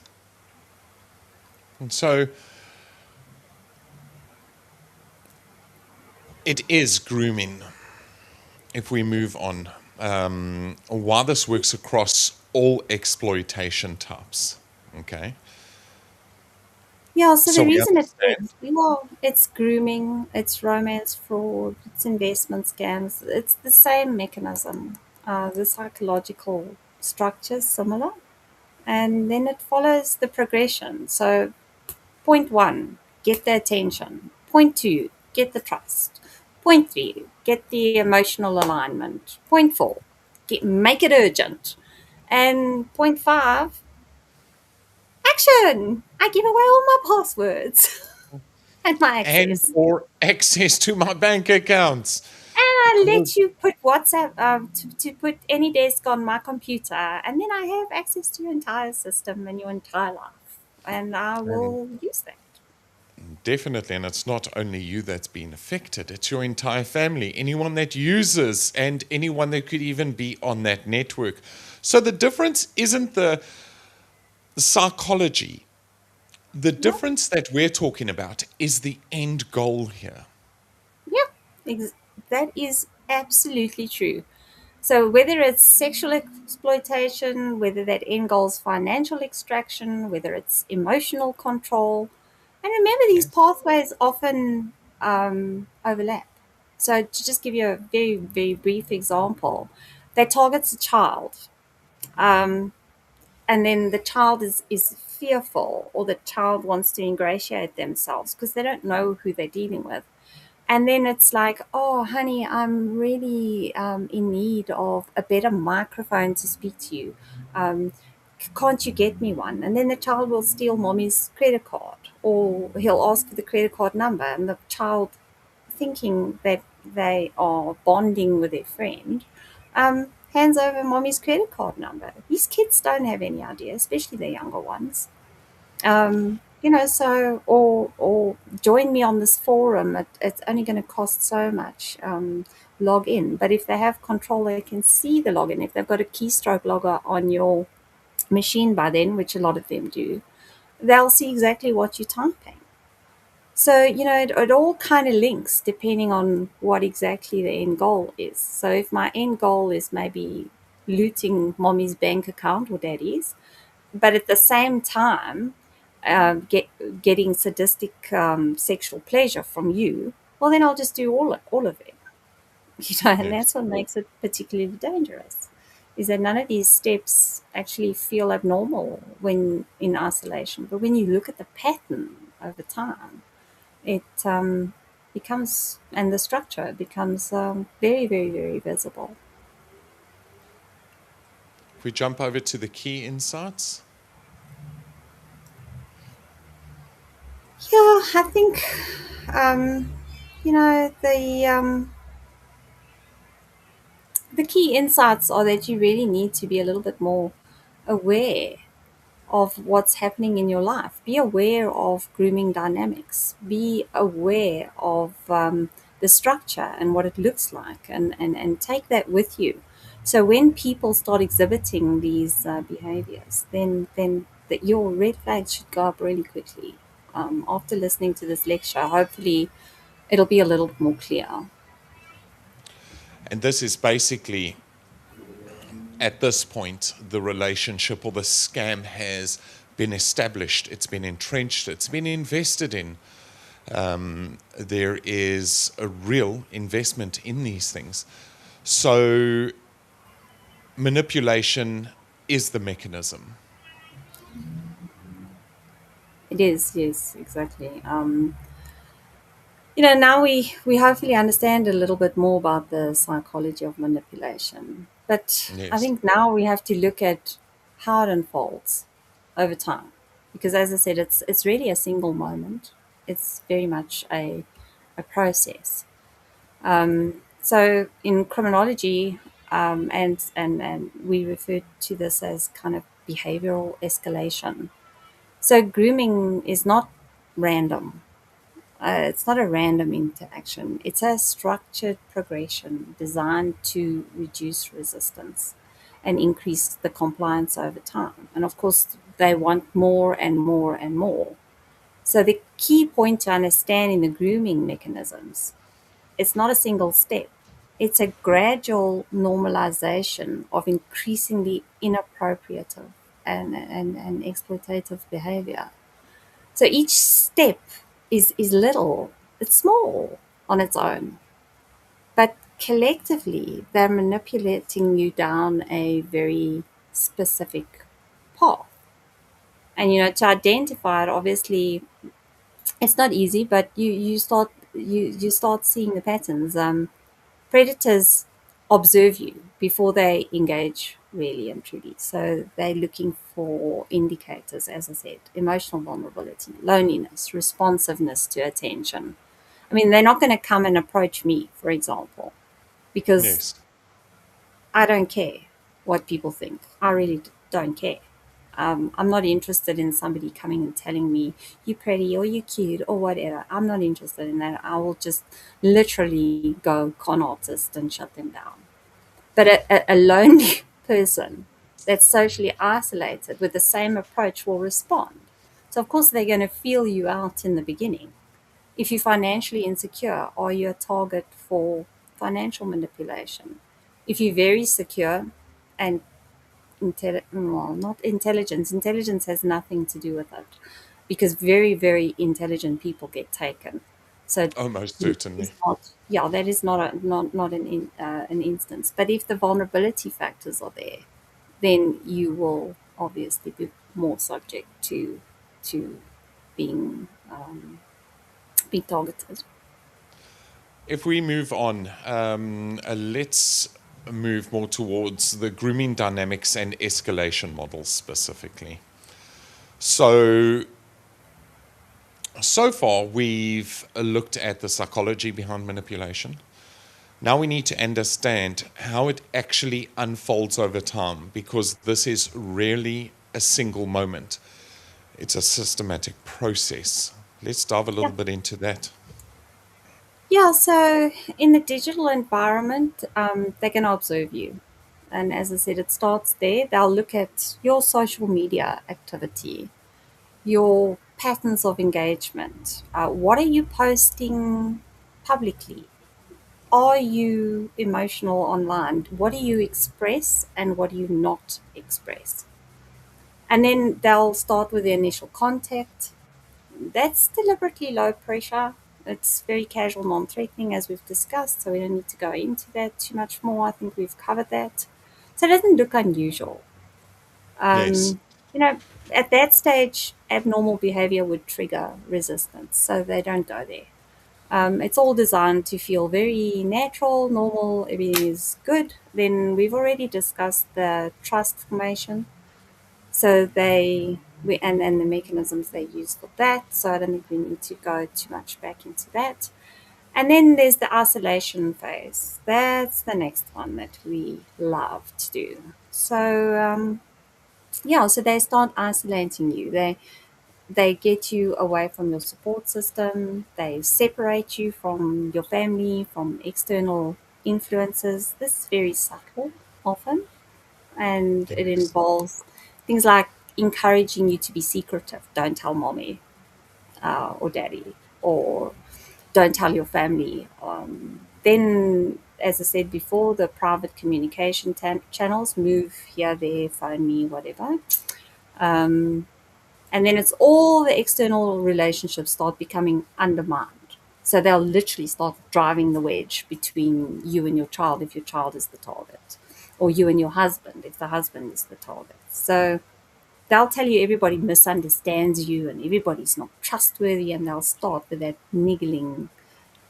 And so it is grooming, if we move on. While this works across all exploitation types, okay? Yeah, so the So we reason it understand. is, well, it's grooming, it's romance fraud, it's investment scams. It's the same mechanism. The psychological structure is similar, and then it follows the progression. So, point one, get the attention. Point two, get the trust. Point three, get the emotional alignment. Point four, make it urgent. And point five, action! I give away all my passwords and my And access. for access to my bank accounts. And I let you put WhatsApp to put any desk on my computer, and then I have access to your entire system and your entire life, and I And will use that. definitely, and it's not only you that's been affected, it's your entire family, anyone that uses, and anyone that could even be on that network. So the difference isn't the psychology. The Yeah, difference that we're talking about is the end goal here. yeah, that is absolutely true. So whether it's sexual exploitation, whether that end goal is financial extraction, whether it's emotional control, and remember these Yes. pathways often overlap. So to just give you a very, very brief example, they targets a child, um, and then the child is fearful, or the child wants to ingratiate themselves because they don't know who they're dealing with. And then it's like, oh, honey, I'm really in need of a better microphone to speak to you. Um, can't you get me one? And then the child will steal mommy's credit card, or he'll ask for the credit card number, and the child, thinking that they are bonding with their friend, hands over mommy's credit card number. These kids don't have any idea, especially the younger ones. So, or join me on this forum. It's only going to cost so much. Log in, but if they have control, they can see the login. If they've got a keystroke logger on your machine by then, which a lot of them do, they'll see exactly what you're typing. So, it all kind of links depending on what exactly the end goal is. So, if my end goal is maybe looting mommy's bank account or daddy's, but at the same time, getting sadistic sexual pleasure from you, well, then I'll just do all of it. And Yes. that's what makes it particularly dangerous, is that none of these steps actually feel abnormal when in isolation. But when you look at the pattern over time, it becomes, and the structure becomes very, very, very visible. If we jump over to the key insights, Yeah, I think, um, the key insights are that you really need to be a little bit more aware of what's happening in your life. Be aware of grooming dynamics. Be aware of the structure and what it looks like, and take that with you. So when people start exhibiting these behaviors, then that your red flags should go up really quickly. After listening to this lecture, hopefully it'll be a little more clear. and this is basically at this point the relationship or the scam has been established, it's been entrenched, it's been invested in. There is a real investment in these things. So manipulation is the mechanism. It is, yes, exactly. Now we hopefully understand a little bit more about the psychology of manipulation. But I Yes. think now we have to look at how it unfolds over time, because as I said, it's really a single moment. It's very much a process. So in criminology, and we refer to this as kind of behavioral escalation. So grooming is not random. It's not a random interaction. It's a structured progression designed to reduce resistance and increase the compliance over time. And of course, they want more and more and more. So the key point to understand in the grooming mechanisms, it's not a single step. It's a gradual normalization of increasingly inappropriate and exploitative behavior. So each step is little, it's small on its own, but collectively they're manipulating you down a very specific path. And to identify it, obviously it's not easy, but you start seeing the patterns. Predators observe you before they engage really and truly. So they're looking for indicators, as I said, emotional vulnerability, loneliness, responsiveness to attention. I mean, they're not going to come and approach me, for example, because Yes. I don't care what people think. I really don't care. I'm not interested in somebody coming and telling me you're pretty or you're cute or whatever. I'm not interested in that. I will just literally go con artist and shut them down. But a lonely person that's socially isolated with the same approach will respond. So, of course, they're going to feel you out in the beginning. If you're financially insecure, are you a target for financial manipulation? If you're very secure and well, not intelligence. Intelligence has nothing to do with it, because very, very intelligent people get taken. So Oh, most it's certainly. not, yeah, that is not an instance. But if the vulnerability factors are there, then you will obviously be more subject to being be targeted. If we move on, let's move more towards the grooming dynamics and escalation models specifically. So, so far we've looked at the psychology behind manipulation. Now we need to understand how it actually unfolds over time, because this is rarely a single moment. It's a systematic process. Let's dive a little Yeah. bit into that. Yeah, so in the digital environment, they're going to observe you. And as I said, it starts there. They'll look at your social media activity, your patterns of engagement. What are you posting publicly? Are you emotional online? What do you express and what do you not express? And then they'll start with the initial contact. That's deliberately low pressure. It's very casual, non threatening, as we've discussed. So we don't need to go into that too much more. I think we've covered that. So it doesn't look unusual. Yes. Um, you know, at that stage, abnormal behavior would trigger resistance. So they don't go there. It's all designed to feel very natural, normal, everything is good. Then we've already discussed the trust formation. So and the mechanisms they use for that. So I don't think we need to go too much back into that. And then there's the isolation phase. That's the next one that we love to do. So yeah, so they start isolating you. They get you away from your support system. They separate you from your family, from external influences. This is very subtle often, and it Yes. involves things like encouraging you to be secretive. Don't tell mommy or daddy, or don't tell your family. Then, as I said before, the private communication channels move here, there, phone me, whatever. And then it's all the external relationships start becoming undermined. So they'll literally start driving the wedge between you and your child if your child is the target, or you and your husband if the husband is the target. So they'll tell you everybody misunderstands you and everybody's not trustworthy, and they'll start with that niggling,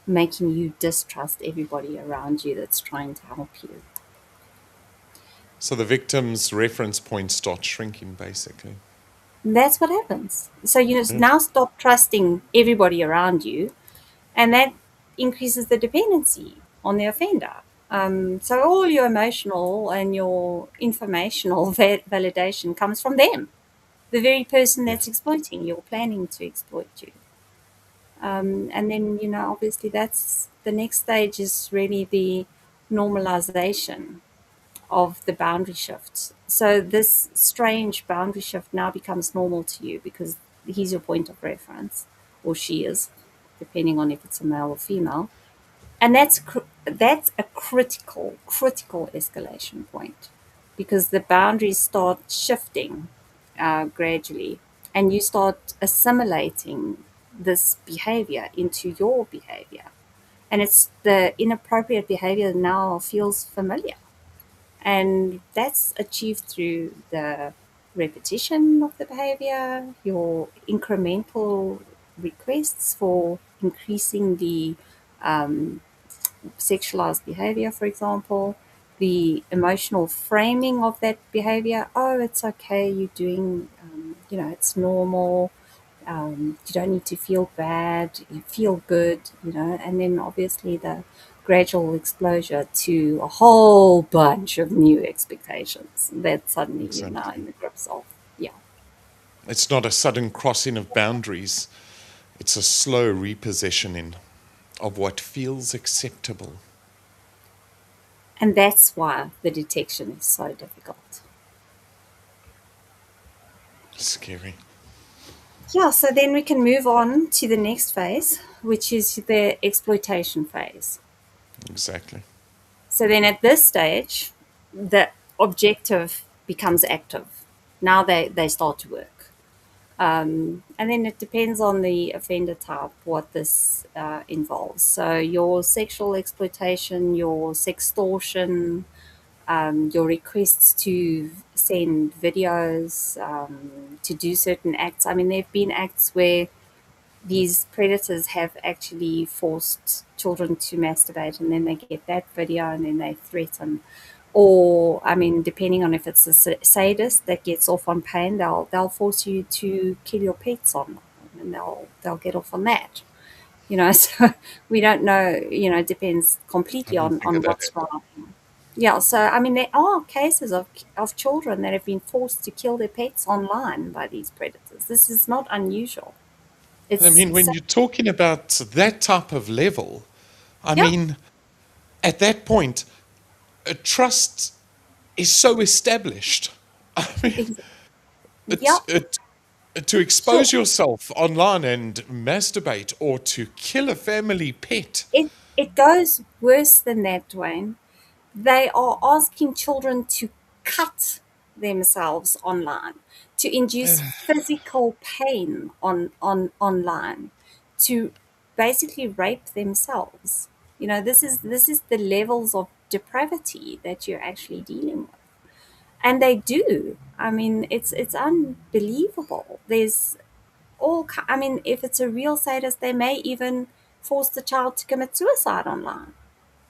making you distrust everybody around you that's trying to help you. So the victim's reference point starts shrinking, basically. That's what happens. So you just Yes. now stop trusting everybody around you, and that increases the dependency on the offender. So all your emotional and your informational validation comes from them, the very person that's Yes. exploiting you or planning to exploit you. And then, obviously that's the next stage is really the normalization of the boundary shift. So this strange boundary shift now becomes normal to you because he's your point of reference, or she is, depending on if it's a male or female. And that's a critical escalation point, because the boundaries start shifting gradually, and you start assimilating this behavior into your behavior, and it's the inappropriate behavior now feels familiar, and that's achieved through the repetition of the behavior, your incremental requests for increasing the sexualized behavior, for example, the emotional framing of that behavior. Oh, it's okay, you're doing, it's normal. You don't need to feel bad, you feel good, and then obviously the gradual exposure to a whole bunch of new expectations that suddenly you're now Exactly. in the grips of. Yeah. It's not a sudden crossing of boundaries, it's a slow repositioning of what feels acceptable. And that's why the detection is so difficult. Scary. Yeah, so then we can move on to the next phase, which is the exploitation phase. Exactly. So then at this stage, the objective becomes active. Now they start to work. And then it depends on the offender type what this involves. So your sexual exploitation, your sextortion, your requests to send videos, to do certain acts. I mean, there have been acts where these predators have actually forced children to masturbate, and then they get that video and then they threaten. Or, I mean, depending on if it's a sadist that gets off on pain, they'll force you to kill your pets on, and they'll get off on that. So we don't know. It depends I completely didn't think of on that. what's wrong. Yeah, so I mean, there are cases of children that have been forced to kill their pets online by these predators. This is not unusual. I It's mean, when so, you're talking about that type of level, I yeah, mean, at that point, a trust is so established. I mean, ex- yeah, it's it to sure. expose yourself online and masturbate or to kill a family pet. It goes worse than that, Dwayne. They are asking children to cut themselves online, to induce physical pain online, to basically rape themselves. This is the levels of depravity that you're actually dealing with. And they do. I mean, it's unbelievable. There's I mean, if it's a real sadist, they may even force the child to commit suicide online.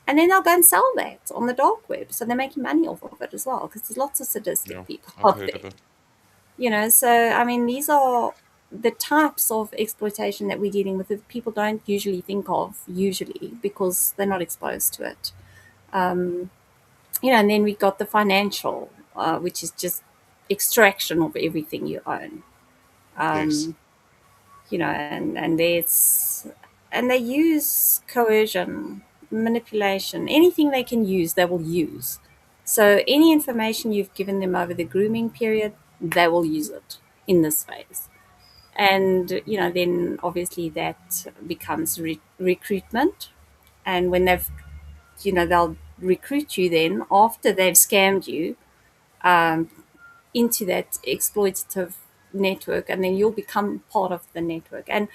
And then they'll go and sell that on the dark web. So they're making money off of it as well, because there's lots of sadistic Yeah, people I've out heard there. of it. So I mean, these are the types of exploitation that we're dealing with that people don't usually think of, usually, because they're not exposed to it. And then we got the financial, which is just extraction of everything you own. Yes. And they use coercion, manipulation, anything they can use, they will use. So any information you've given them over the grooming period, they will use it in this phase. And then obviously that becomes recruitment. And when they'll recruit you then after they've scammed you into that exploitative network, and then you'll become part of the network. And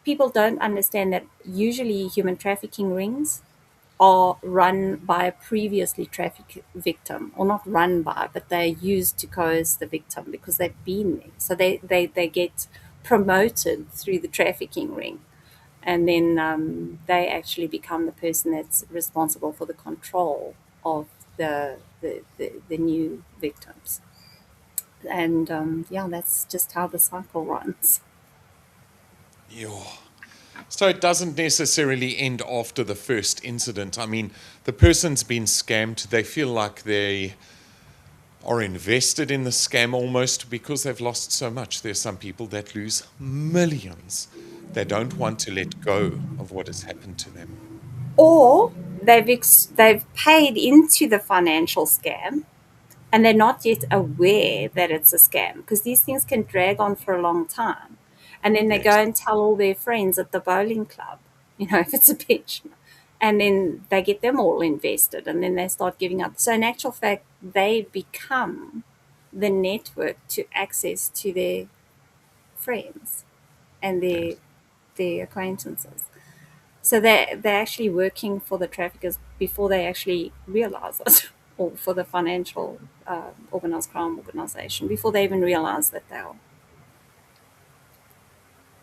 people don't understand that usually human trafficking rings are run by a previously trafficked victim, or not run by, but they're used to coerce the victim because they've been there. So they get promoted through the trafficking ring. And then they actually become the person that's responsible for the control of the new victims. And yeah, that's just how the cycle runs. Yeah. So it doesn't necessarily end after the first incident. I mean, the person's been scammed. They feel like they are invested in the scam almost because they've lost so much. There's some people that lose millions. They don't want to let go of what has happened to them. Or they've paid into the financial scam, and they're not yet aware that it's a scam, because these things can drag on for a long time. And then they go Yes. and tell all their friends at the bowling club, if it's a pensioner. And then they get them all invested, and then they start giving up. So, in actual fact, they become the network to access to their friends and Yes. their acquaintances. So they're actually working for the traffickers before they actually realize it, or for the financial organized crime organization before they even realize that they are.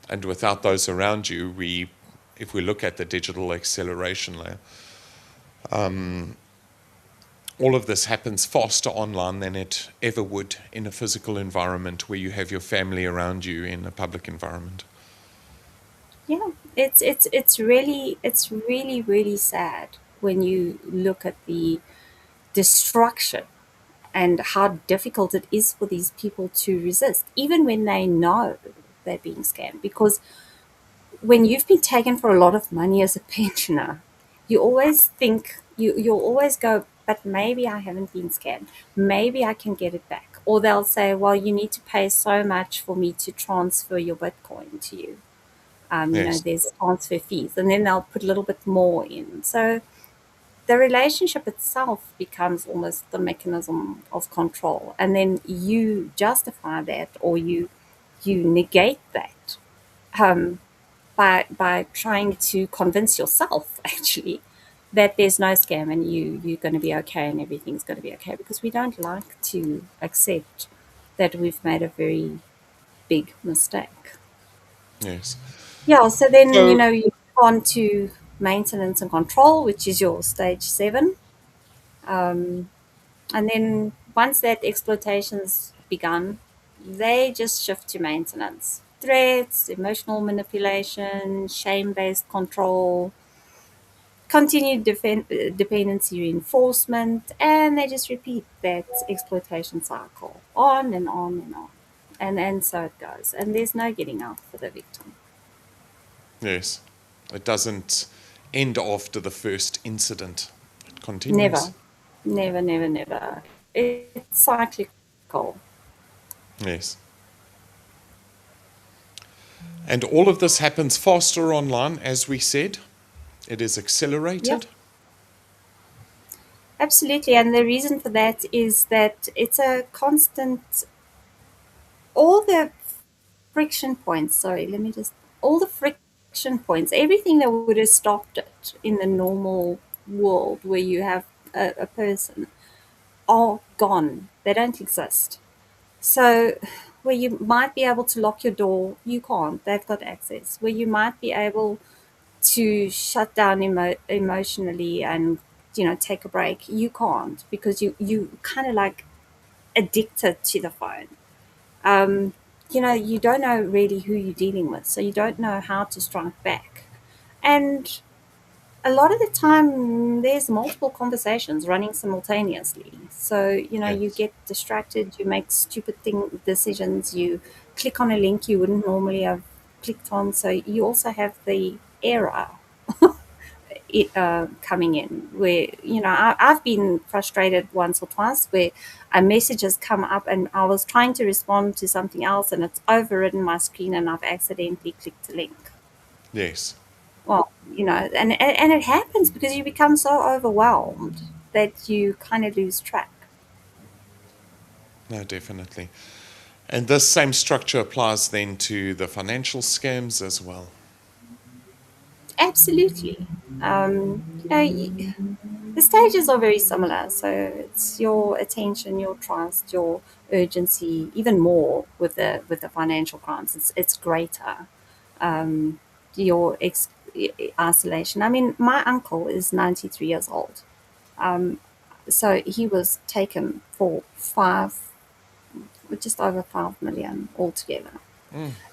And without those around you, if we look at the digital acceleration layer, all of this happens faster online than it ever would in a physical environment where you have your family around you in a public environment. Yeah, it's really really sad when you look at the destruction and how difficult it is for these people to resist, even when they know they're being scammed. Because when you've been taken for a lot of money as a pensioner, you always think you'll always go, but maybe I haven't been scammed. Maybe I can get it back. Or they'll say, well, you need to pay so much for me to transfer your Bitcoin to you. Yes. There's transfer fees, and then they'll put a little bit more in. So the relationship itself becomes almost the mechanism of control, and then you justify that, or you negate that, um, by trying to convince yourself actually that there's no scam, and you're going to be okay and everything's going to be okay, because we don't like to accept that we've made a very big mistake. Yes. Yeah, so then So, you move on to maintenance and control, which is your stage 7. um, and then once that exploitation's begun, they just shift to maintenance: threats, emotional manipulation, shame-based control, continued dependency reinforcement, and they just repeat that exploitation cycle on and on and on. And so it goes. And there's no getting out for the victim. yes, it doesn't end after the first incident, it continues. Never, never, never, never. It's cyclical. Yes. And all of this happens faster online, as we said. It is Yep, accelerated. absolutely. And the reason for that is that it's a constant, all the friction points, sorry, let me just, all the friction points, everything that would have stopped it in the normal world where you have a person, are gone. They don't exist. So, where you might be able to lock your door, you can't. They've got access. Where you might be able to shut down emotionally and take a break, you can't, because you kind of like addicted to the phone. um, you don't know really who you're dealing with, so you don't know how to strike back. And a lot of the time, there's multiple conversations running simultaneously. So, you Yes. get distracted, you make stupid decisions, you click on a link you wouldn't normally have clicked on. So, you also have the error coming in, where I've been frustrated once or twice where a message has come up and I was trying to respond to something else and it's overridden my screen and I've accidentally clicked a link. Yes. Well, and it happens because you become so overwhelmed that you kind of lose track. No, definitely. And this same structure applies then to the financial scams as well. Absolutely. The stages are very similar. So it's your attention, your trust, your urgency, even more with the financial crimes. It's greater. Your isolation. I mean, my uncle is 93 years old. So he was taken for just over 5 million altogether.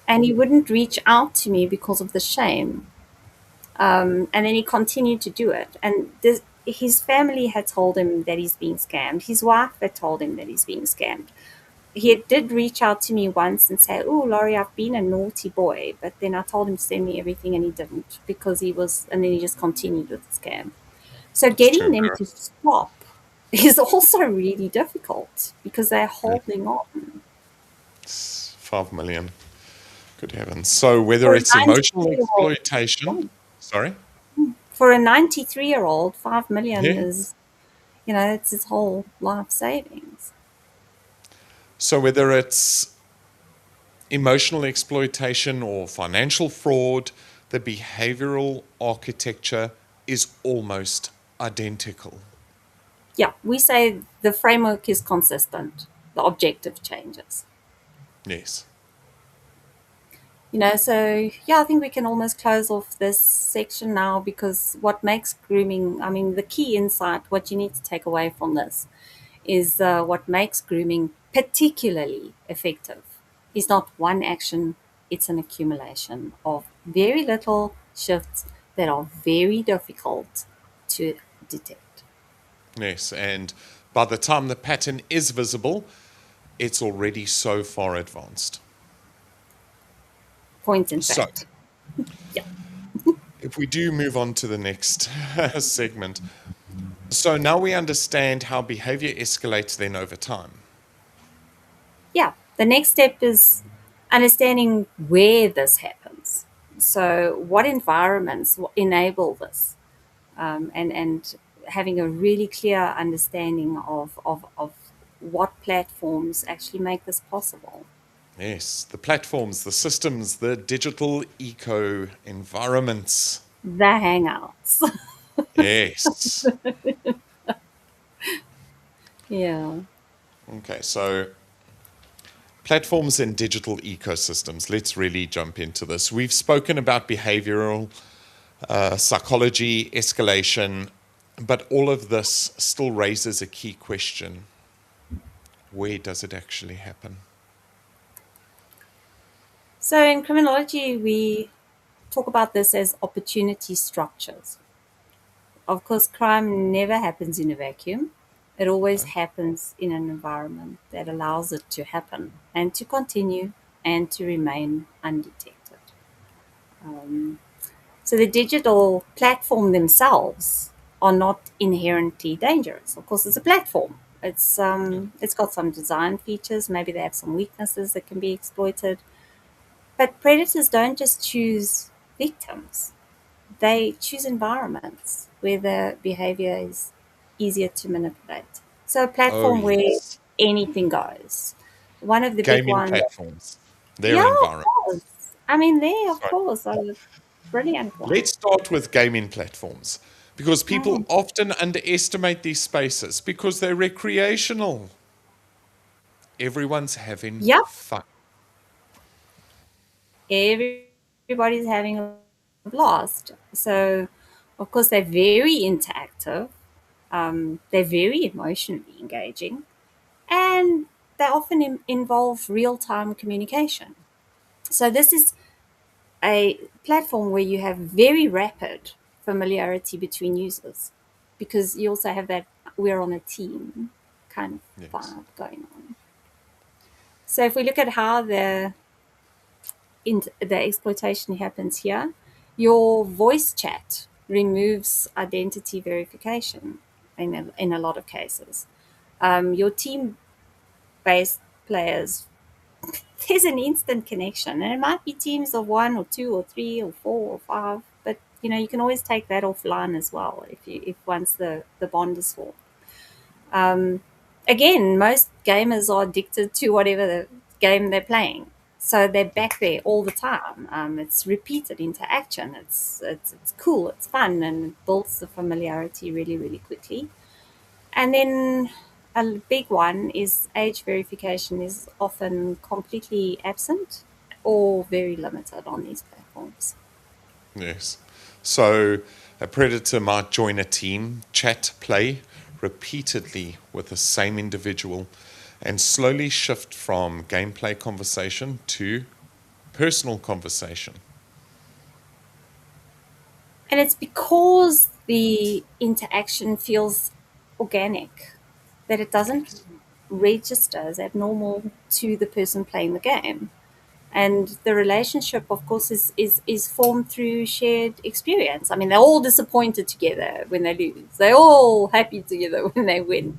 And he wouldn't reach out to me because of the shame. And then he continued to do it. And his family had told him that he's being scammed. His wife had told him that he's being scammed. He did reach out to me once and say, "Oh, Laurie, I've been a naughty boy." But then I told him to send me everything and he didn't, because and then he just continued with the scam. So It's too getting them to embarrassing. stop is also really difficult because they're holding on. It's 5 million. Good heavens. So whether For a it's emotional 93-year-old, exploitation, sorry? for a 93-year-old, 5 million Yeah. is, it's his whole life savings. So whether it's emotional exploitation or financial fraud, the behavioral architecture is almost identical. Yeah, we say the framework is consistent, the objective changes. Yes. So yeah, I think we can almost close off this section now, because what makes grooming, I mean, the key insight, what you need to take away from this is what makes grooming particularly effective is not one action, it's an accumulation of very little shifts that are very difficult to detect. Yes. And by the time the pattern is visible, it's already so far advanced. Point in So fact. Yeah. if we do move on to the next segment, so now we understand how behavior escalates then over time. Yeah. The next step is understanding where this happens. So, what environments enable this, and having a really clear understanding of what platforms actually make this possible. Yes, the platforms, the systems, the digital eco environments. The hangouts. Yes. Yeah. Okay, so platforms and digital ecosystems. Let's really jump into this. We've spoken about behavioral psychology, escalation, but all of this still raises a key question. Where does it actually happen? So, in criminology, we talk about this as opportunity structures. Of course, crime never happens in a vacuum. It always happens in an environment that allows it to happen and to continue and to remain undetected. So the digital platform themselves are not inherently dangerous. Of course, it's a platform. It's got some design features. Maybe they have some weaknesses that can be exploited. But predators don't just choose victims; they choose environments where the behavior is easier to manipulate. So a Oh, platform where yes. anything goes. One of the big Gaming ones. platforms, Yeah, their of environments. course. I mean, they, of Sorry. course, are the brilliant Let's ones. start with gaming platforms because people Mm. often underestimate these spaces because they're recreational. Everyone's having Yep. fun. Everybody's having a blast. So, of course, they're very interactive. They're very emotionally engaging, and they often involve real-time communication. So, this is a platform where you have very rapid familiarity between users, because you also have that we're on a team kind of Yes. vibe going on. So, if we look at how the exploitation happens here, your voice chat removes identity verification in a lot of cases. Your team based players, there's an instant connection, and it might be teams of one or two or three or four or five, but you can always take that offline as well if once the bond is formed. Again, most gamers are addicted to whatever game they're playing. So they're back there all the time. It's repeated interaction. It's cool. It's fun, and it builds the familiarity really, really quickly. And then a big one is age verification is often completely absent or very limited on these platforms. Yes. So a predator might join a team, chat, play repeatedly with the same individual, and slowly shift from gameplay conversation to personal conversation. And it's because the interaction feels organic that it doesn't Yes. register as abnormal to the person playing the game. And the relationship, of course, is formed through shared experience. I mean, they're all disappointed together when they lose. They're all happy together when they win.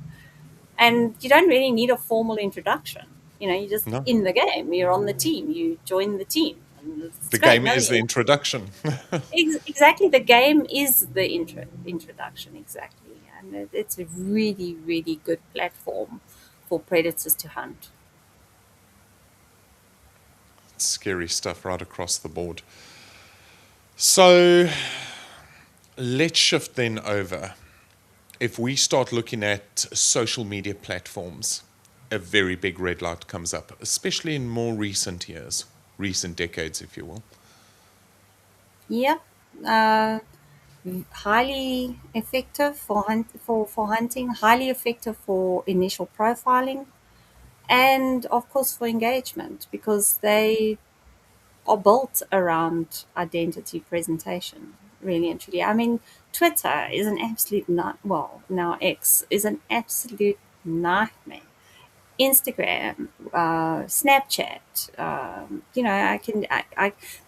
And you don't really need a formal introduction. You're just No. in the game. You're on the team. You join the team. And it's The great. game No, is the introduction. exactly. The game is the introduction. Exactly. And it's a really, really good platform for predators to hunt. Scary stuff right across the board. So let's shift then over. If we start looking at social media platforms, a very big red light comes up, especially in more recent years, recent decades, if you will. Yeah. Uh, Highly effective for hunting, highly effective for initial profiling, and of course for engagement because they are built around identity presentation, really and truly. I mean, Twitter is an absolute well, now X is an absolute nightmare. Instagram, Snapchat.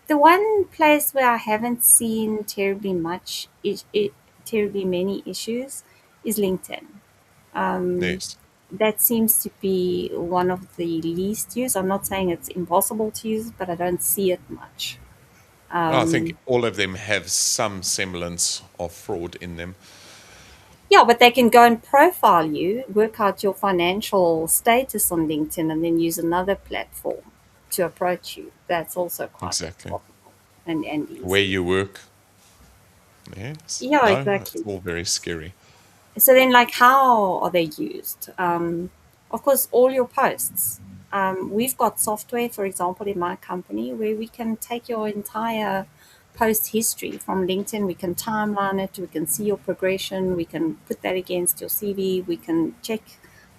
The one place where I haven't seen terribly many issues is LinkedIn. Yes. That seems to be one of the least used. I'm not saying it's impossible to use, but I don't see it much. I think all of them have some semblance of fraud in them. Yeah, but they can go and profile you, work out your financial status on LinkedIn, and then use another platform to approach you. That's also quite Exactly. possible and Where easy. you work. Yes. Yeah, No, it's exactly. all very scary. So then, like, how are they used? Of course, all your posts. We've got software, for example, in my company where we can take your entire post history from LinkedIn. We can timeline it. We can see your progression. We can put that against your CV. We can check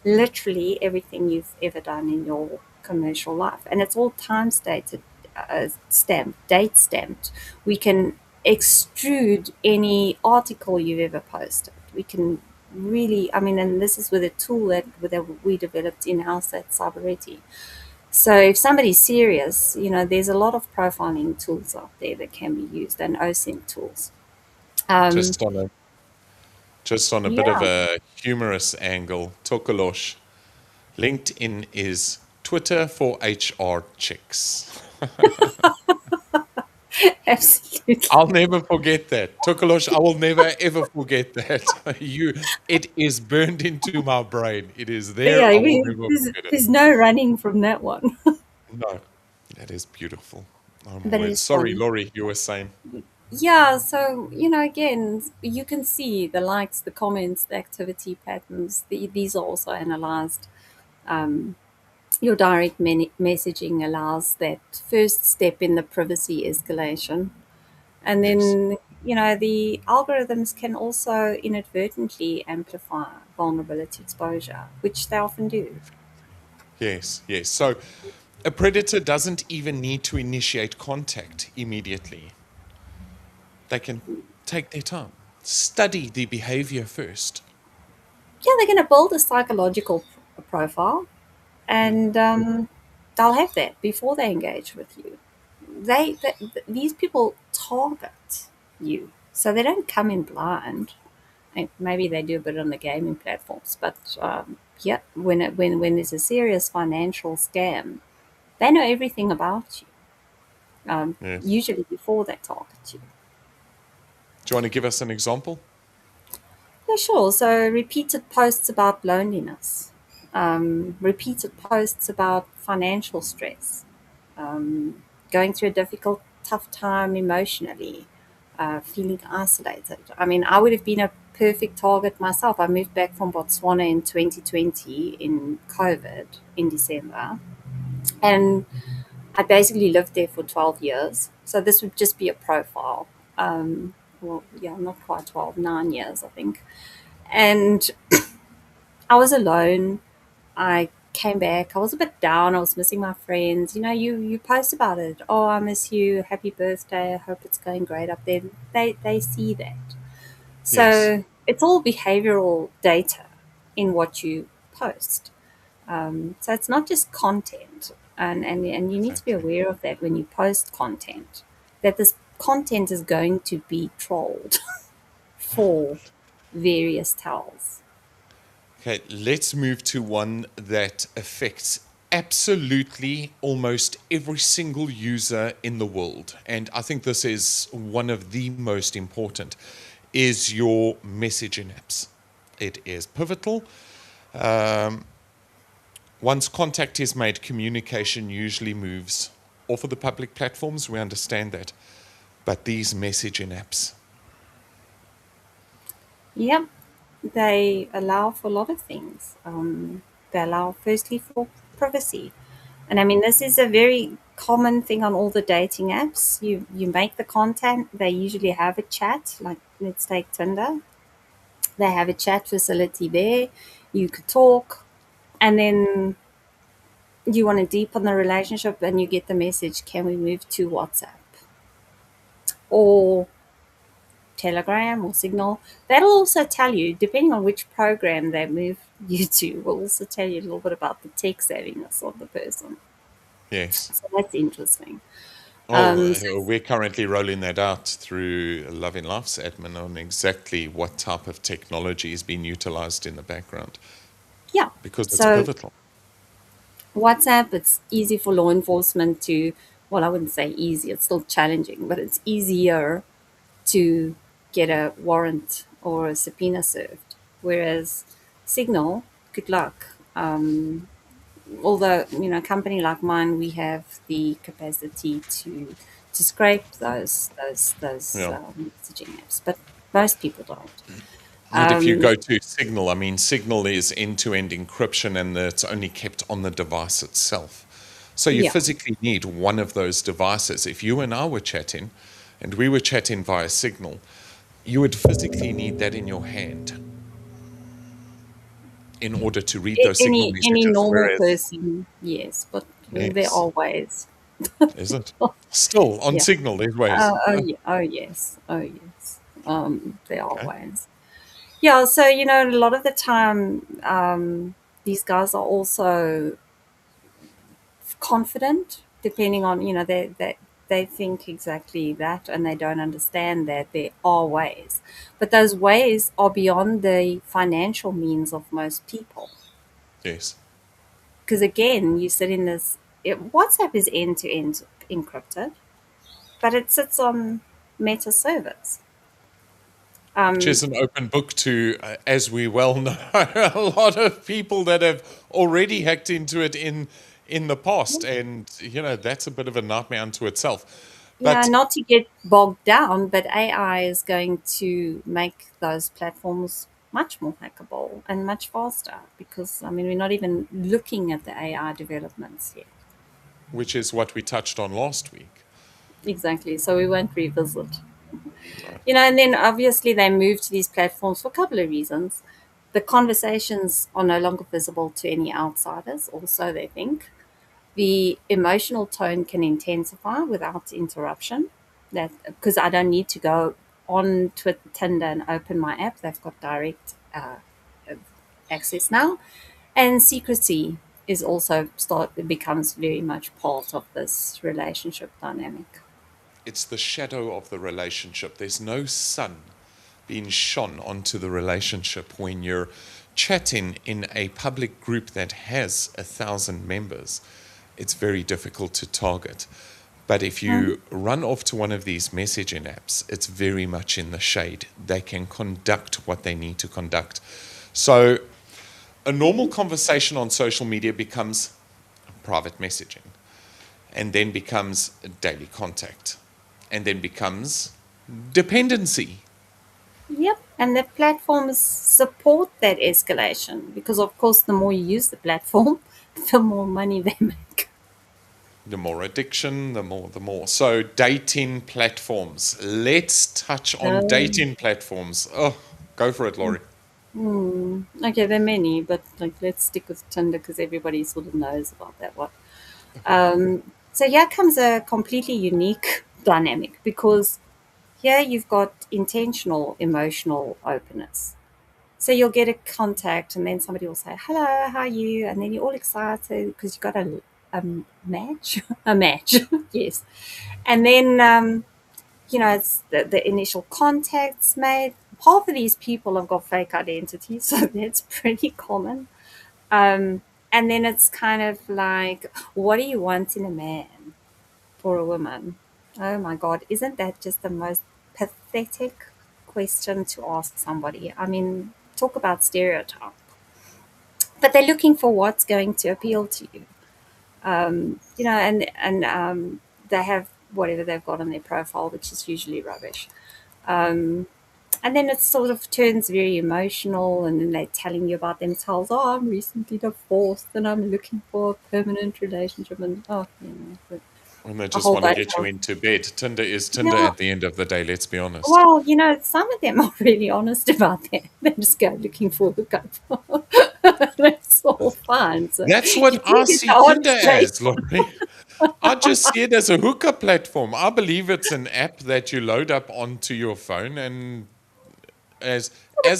literally everything you've ever done in your commercial life, and it's all time stated, stamped, date stamped. We can extrude any article you've ever posted. We can really, I mean, and this is with a tool that we developed in house at Cyberetti. So if somebody's serious, there's a lot of profiling tools out there that can be used and OSINT tools. Um, Just on a just on a bit of yeah, a humorous angle, Tokolosh, LinkedIn is Twitter for HR chicks. I'll absolutely. never forget that. Tokolosh, I will never ever forget that. It is burned into my brain. It is there. Yeah, I I will mean, never there's, forget it. there's no running from that one, No, that is beautiful. Oh my but it word. is Sorry, fun. Laurie, you were saying. Yeah, so again, you can see the likes, the comments, the activity patterns. These are also analyzed. Um, your direct messaging allows that first step in the privacy escalation, and Yes, then the algorithms can also inadvertently amplify vulnerability exposure, which they often do. yes, yes. So a predator doesn't even need to initiate contact immediately. They can take their time, study the behavior first. Yeah, they're going to build a psychological profile, and they'll have that before they engage with you. These people target you, so they don't come in blind. And maybe they do a bit on the gaming platforms, but yeah, when there's a serious financial scam, they know everything about you. Yes. Usually before they target you. Do you want to give us an example? Yeah, sure. So repeated posts about loneliness. repeated posts about financial stress, going through a difficult, tough time emotionally, feeling isolated. I mean, I would have been a perfect target myself. I moved back from Botswana in 2020 in COVID in December, and I basically lived there for 12 years. So this would just be a profile. Well, yeah, not quite 12, 9 years, I think. And I was alone. I came back. I was a bit down. I was missing my friends. You post about it. Oh, I miss you. Happy birthday. I hope it's going great up there. They see that. Yes, So it's all behavioral data in what you post. So it's not just content, and you need to be exactly. aware of that when you post content, that this content is going to be trolled for various tells. Okay, let's move to one that affects absolutely almost every single user in the world. And I think this is one of the most important, is your messaging apps. It is pivotal. Once contact is made, communication usually moves off of the public platforms. We understand that. But these messaging apps, Yep, they allow for a lot of things. They allow, firstly, for privacy. And I mean, this is a very common thing on all the dating apps. You make the content, they usually have a chat, like let's take Tinder. They have a chat facility there. You could talk, and then you want to deepen the relationship, and you get the message, can we move to WhatsApp or Telegram or Signal? That'll also tell you, depending on which program they move you to, will also tell you a little bit about the tech savviness of the person. yes. So that's interesting. So We're currently rolling that out through Loving Life's admin on exactly what type of technology is being utilized in the background yeah, because it's so pivotal. WhatsApp, it's easy for law enforcement to, well, I wouldn't say easy, it's still challenging, but it's easier to get a warrant or a subpoena served. Whereas Signal, good luck. Although, a company like mine, we have the capacity to scrape those Yeah. messaging apps, but most people don't. And if you Um, go to Signal, I mean, Signal is end-to-end encryption and it's only kept on the device itself. So you yeah, physically need one of those devices. If you and I were chatting and we were chatting via Signal, you would physically need that in your hand in order to read those Signal any messages. normal Whereas, person, yes, but there yes, are ways. is it? Still on Yeah. Signal, there's ways. Yeah. Oh, yes. Oh, yes. There are Okay. ways. Yeah. So, a lot of the time, these guys are also confident, depending on, they think exactly that, and they don't understand that there are ways. But those ways are beyond the financial means of most people. Yes. Because again, you sit in this, WhatsApp is end to end encrypted, but it sits on meta servers. Which is an open book to, as we well know, a lot of people that have already hacked into it in the past, and that's a bit of a nightmare unto itself. Yeah, But not to get bogged down, but AI is going to make those platforms much more hackable and much faster because, I mean, we're not even looking at the AI developments yet. which is what we touched on last week. Exactly. So we won't revisit. Right. And then obviously they move to these platforms for a couple of reasons. The conversations are no longer visible to any outsiders, also, they think. The emotional tone can intensify without interruption. That because I don't need to go on Tinder and open my app; they've got direct access now. And secrecy is also it becomes very much part of this relationship dynamic. It's the shadow of the relationship. There's no sun being shone onto the relationship when you're chatting in a public group that has 1,000 members. It's very difficult to target. But if Mhm. you run off to one of these messaging apps, it's very much in the shade. They can conduct what they need to conduct. So A normal conversation on social media becomes private messaging, and then becomes daily contact, and then becomes dependency. Yep. And the platforms support that escalation because, of course, the more you use the platform, the more money they make. The more addiction, the more. So dating platforms. Let's touch on Um, dating platforms. Oh, go for it, Laurie. okay, there are many, but like let's stick with Tinder because everybody sort of knows about that one. So here comes a completely unique dynamic because here you've got intentional emotional openness. So you'll get a contact, and then somebody will say, "Hello, how are you?" And then you're all excited because you got a match, a match, yes. And then it's the initial contacts made. Half of these people have got fake identities, so that's pretty common. Um, and then it's kind of like, what do you want in a man for a woman? Oh my God, isn't that just the most pathetic question to ask somebody? I mean, talk about stereotype. But they're looking for what's going to appeal to you. And they have whatever they've got on their profile, which is usually rubbish. And then it sort of turns very emotional, and then they're telling you about themselves. Oh, I'm recently divorced, and I'm looking for a permanent relationship, and And they a just whole want to bunch get you of into bed. Tinder is Tinder yeah. at the end of the day, let's be honest. Well, some of them are really honest about that. They just go looking for a hookup. That's all fine. So That's you what do I get the see odd Tinder date. as, Laurie. I just see it as a hookup platform. I believe it's an app that you load up onto your phone, and as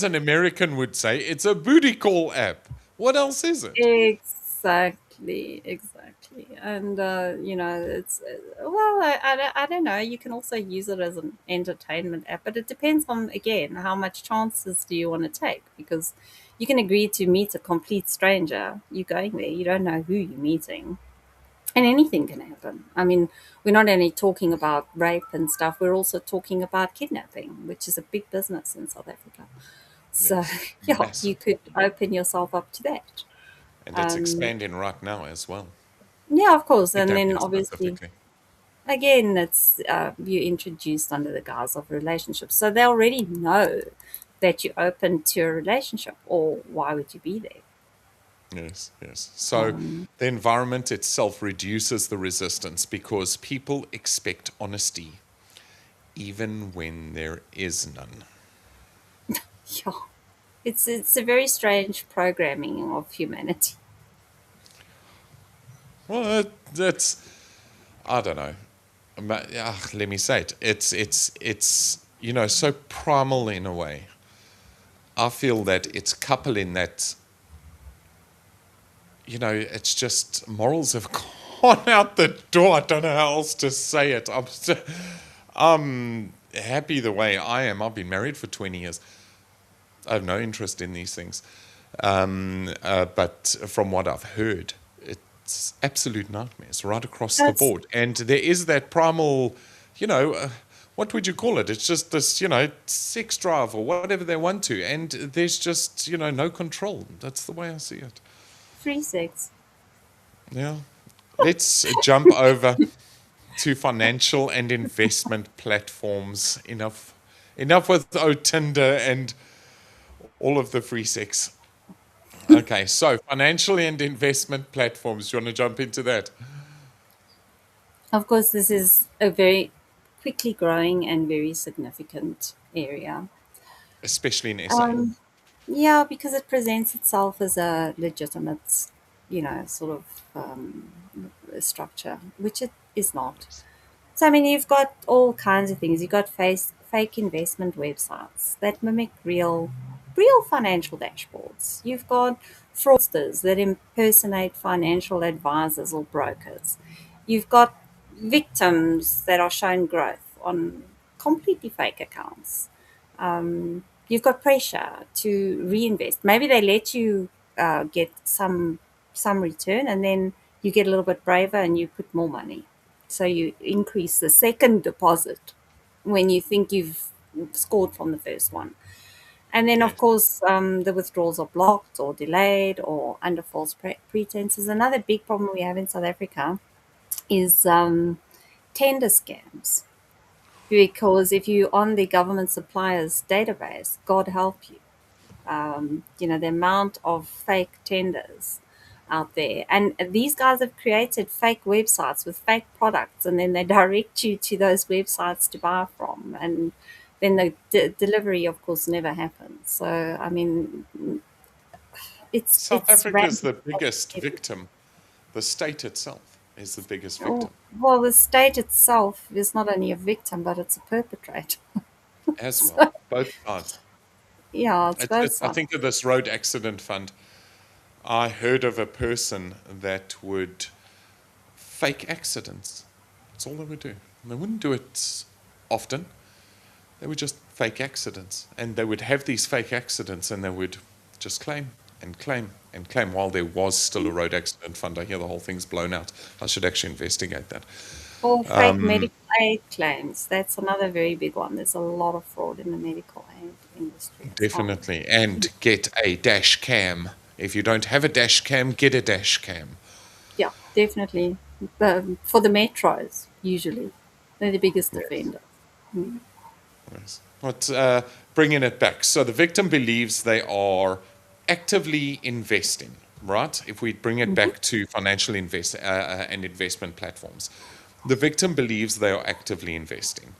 an American would say, it's a booty call app. What else is it? Exactly, exactly. And, it's, I don't know. You can also use it as an entertainment app, but it depends on, again, how much chances do you want to take? Because you can agree to meet a complete stranger. You're going there, you don't know who you're meeting, and anything can happen. I mean, we're not only talking about rape and stuff, we're also talking about kidnapping, which is a big business in South Africa. So, Yes, yeah, you massive. could open yourself up to that. And it's Um, expanding right now as well. yeah, of course. And then Kidnapping obviously, specifically. again, it's you introduced under the guise of relationships. So they already know that you're open to a relationship, or why would you be there? Yes, yes. So Um, the environment itself reduces the resistance because people expect honesty even when there is none. yeah, it's a very strange programming of humanity. Well, that's, I don't know. Let me say it. It's so primal in a way. I feel that it's coupling that, it's just morals have gone out the door. I don't know how else to say it. I'm happy the way I am. I've been married for 20 years. I have no interest in these things. But from what I've heard, it's absolute nightmares right across the That's board. And there is that primal, you know, uh, what would you call it? It's just this, sex drive or whatever they want to. And there's just, no control. That's the way I see it. free sex. Yeah. Let's jump over to financial and investment platforms. Enough with Tinder and all of the free sex. Okay, so financial and investment platforms. Do you want to jump into that? Of course, this is a very quickly growing and very significant area. Especially in SA. Um, yeah, because it presents itself as a legitimate, sort of structure, which it is not. So, I mean, you've got all kinds of things. You've got fake investment websites that mimic real financial dashboards. You've got fraudsters that impersonate financial advisors or brokers. You've got victims that are shown growth on completely fake accounts. You've got pressure to reinvest. Maybe they let you get some return, and then you get a little bit braver and you put more money. So you increase the second deposit when you think you've scored from the first one. And then, of Yes. course, the withdrawals are blocked or delayed or under false pretenses. Another big problem we have in South Africa is tender scams. Because if you're on the government suppliers database, God help you. The amount of fake tenders out there. And these guys have created fake websites with fake products, and then they direct you to those websites to buy from. And then the delivery, of course, never happens. So, I mean, South it's Africa is the rampant. biggest victim. The state itself is the biggest Oh, victim well, the state itself is not only a victim, but it's a perpetrator. as well. So, Both sides. yeah, it's both I sides. think of this road accident fund. I heard of a person that would fake accidents. That's all they would do. And they wouldn't do it often. They would just fake accidents. And they would have these fake accidents and they would just claim and claim and claim while there was still a road accident fund. I hear the whole thing's blown out. I should actually investigate that. Or fake medical aid claims. That's another very big one. There's a lot of fraud in the medical aid industry as well. Definitely. And get a dash cam. If you don't have a dash cam, get a dash cam. Yeah, definitely. For the metros, usually, they're the biggest Yes. offender. Mm. Yes. But bringing it back. So the victim believes they are actively investing, right? If we bring it Mhm. back to financial and investment platforms, the victim believes they are actively investing,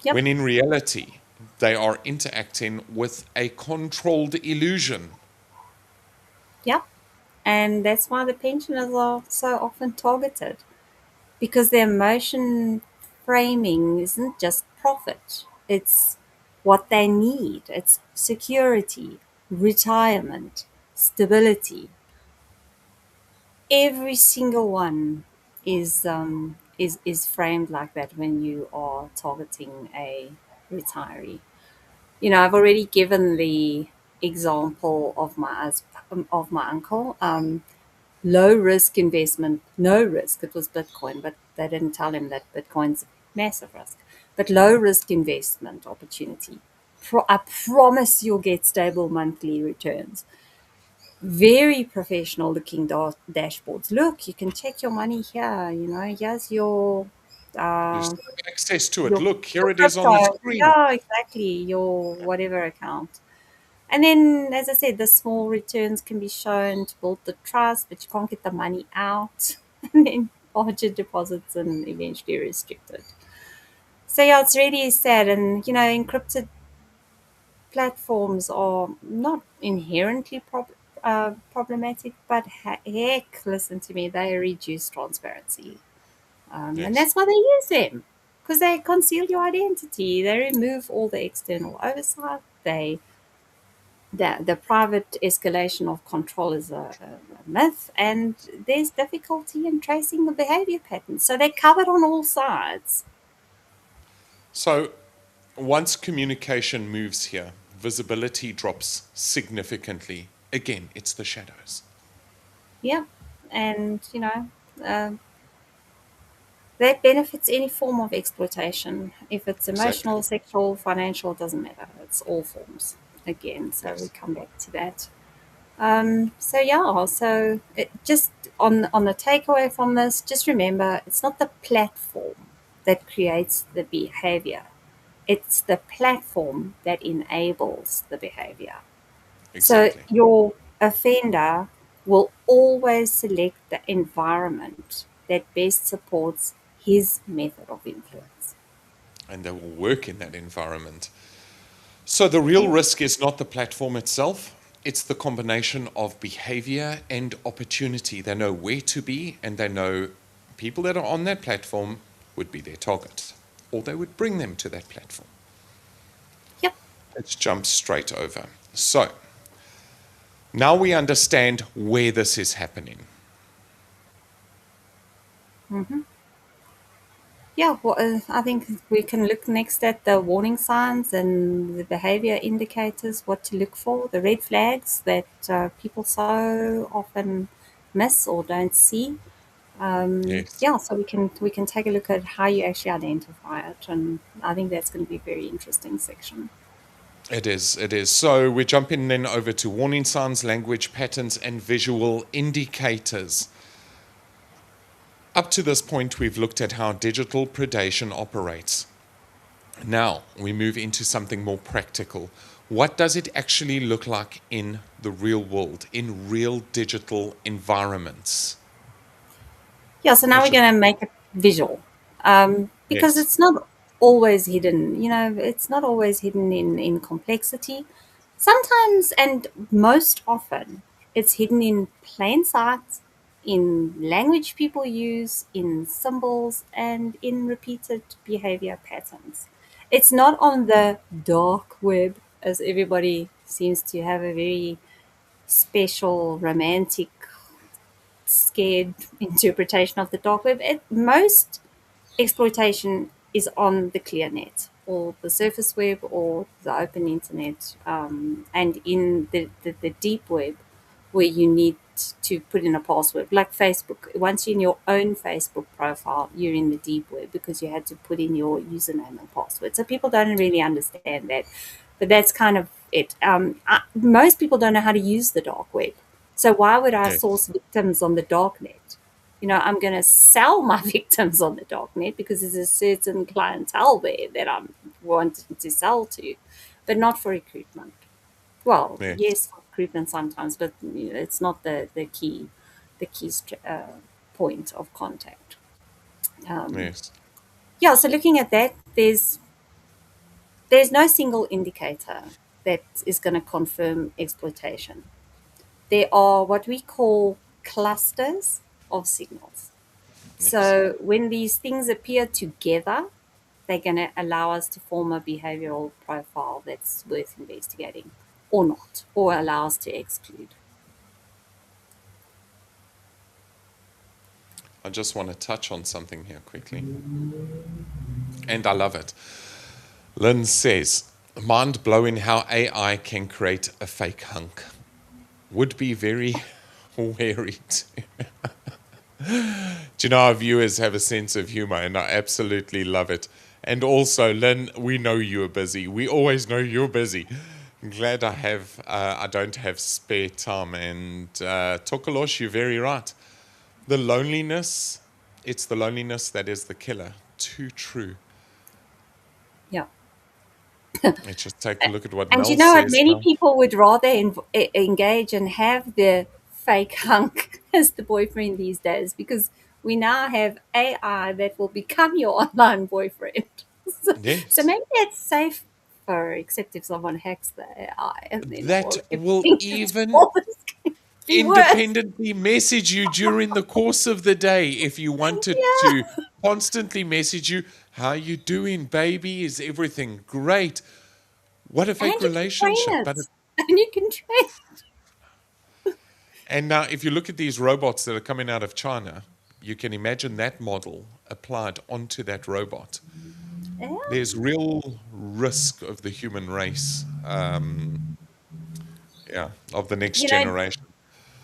Yep, when in reality, they are interacting with a controlled illusion. yep. And that's why the pensioners are so often targeted, because their emotion framing isn't just profit, it's what they need. It's security, retirement, stability. Every single one is framed like that when you are targeting a retiree. I've already given the example of my uncle. Low risk investment, no risk. It was Bitcoin, but they didn't tell him that Bitcoin's massive risk. But low risk investment opportunity. I promise you'll get stable monthly returns. Very professional looking dashboards. Look, you can check your money here. Here's You uh, still have access to it. your Look, here your it is on the crypto. screen. Yeah, exactly. Your whatever account. And then, as I said, the small returns can be shown to build the trust, but you can't get the money out. And then larger deposits and eventually restricted. So yeah, it's really sad. And encrypted platforms are not inherently problematic, but heck, listen to me, they reduce transparency. And Yes. that's why they use them, because they conceal your identity. They remove all the external oversight. The private escalation of control is a myth, and there's difficulty in tracing the behavior patterns. So they're covered on all sides. So once communication moves here, visibility drops significantly. Again, it's the shadows. Yeah. And, um, that benefits any form of exploitation. If it's Exactly. emotional, sexual, financial, it doesn't matter. It's all forms again. So we Yes. come back to that. So yeah, so just on the takeaway from this, just remember it's not the platform that creates the behavior. It's the platform that enables the behavior. So Exactly. your offender will always select the environment that best supports his method of influence. And they will work in that environment. So the real risk is not the platform itself. It's the combination of behavior and opportunity. They know where to be and they know people that are on that platform would be their target or they would bring them to that platform. Yep. Let's jump straight over. So now we understand where this is happening. Hmm. Yeah, well, I think we can look next at the warning signs and the behavior indicators, what to look for, the red flags that people so often miss or don't see. Yes. Yeah, so we can take a look at how you actually identify it, and I think that's going to be a very interesting section. It is, it is. So we're jumping then over to warning signs, language patterns, and visual indicators. Up to this point, we've looked at how digital predation operates. Now we move into something more practical. What does it actually look like in the real world, in real digital environments? Yeah, so now we're Let's going to make it visual, because Yes. it's not always hidden. It's not always hidden in complexity. Sometimes, and most often, it's hidden in plain sight, in language people use, in symbols, and in repeated behavior patterns. It's not on the dark web, as everybody seems to have a very special, romantic, scared interpretation of the dark web. Most exploitation is on the clear net or the surface web or the open internet, and in the deep web where you need to put in a password, like Facebook. Once you're in your own Facebook profile, you're in the deep web because you had to put in your username and password. So people don't really understand that, but that's kind of it. Most people don't know how to use the dark web. So why would I Yes. source victims on the dark net? I'm going to sell my victims on the dark net because there's a certain clientele there that I'm wanting to sell to, but not for recruitment. Well, Yes. yes, for recruitment sometimes, but it's not the key point of contact. Um, Yes. yeah, so looking at that, there's no single indicator that is going to confirm exploitation. There are what we call clusters of signals. Yes. So when these things appear together, they're going to allow us to form a behavioral profile that's worth investigating or not, or allow us to exclude. I just want to touch on something here quickly. And I love it. Lynn says, mind blowing how AI can create a fake hunk. Would be very wary. Do you know our viewers have a sense of humor, and I absolutely love it. And also, Lynn, we know you're busy. We always know you're busy. I'm glad I don't have spare time. And Tokolosh, you're very right. The loneliness, it's the loneliness that is the killer. Too true. Yeah. Let's just take a look at what And you Mel know what? says Many now. people would rather engage and have the fake hunk as the boyfriend these days because we now have AI that will become your online boyfriend. So Yes. maybe it's safer, except if someone hacks the AI and then That all will everything is even all this can be worse. independently message you during the course of the day if you wanted to Yeah. constantly message you, how you doing, baby? Is everything great? What a And fake you can train relationship. it. And you can train. And now if you look at these robots that are coming out of China, you can imagine that model applied onto that robot. Yeah. There's real risk of the human race, yeah, of the next You know, generation.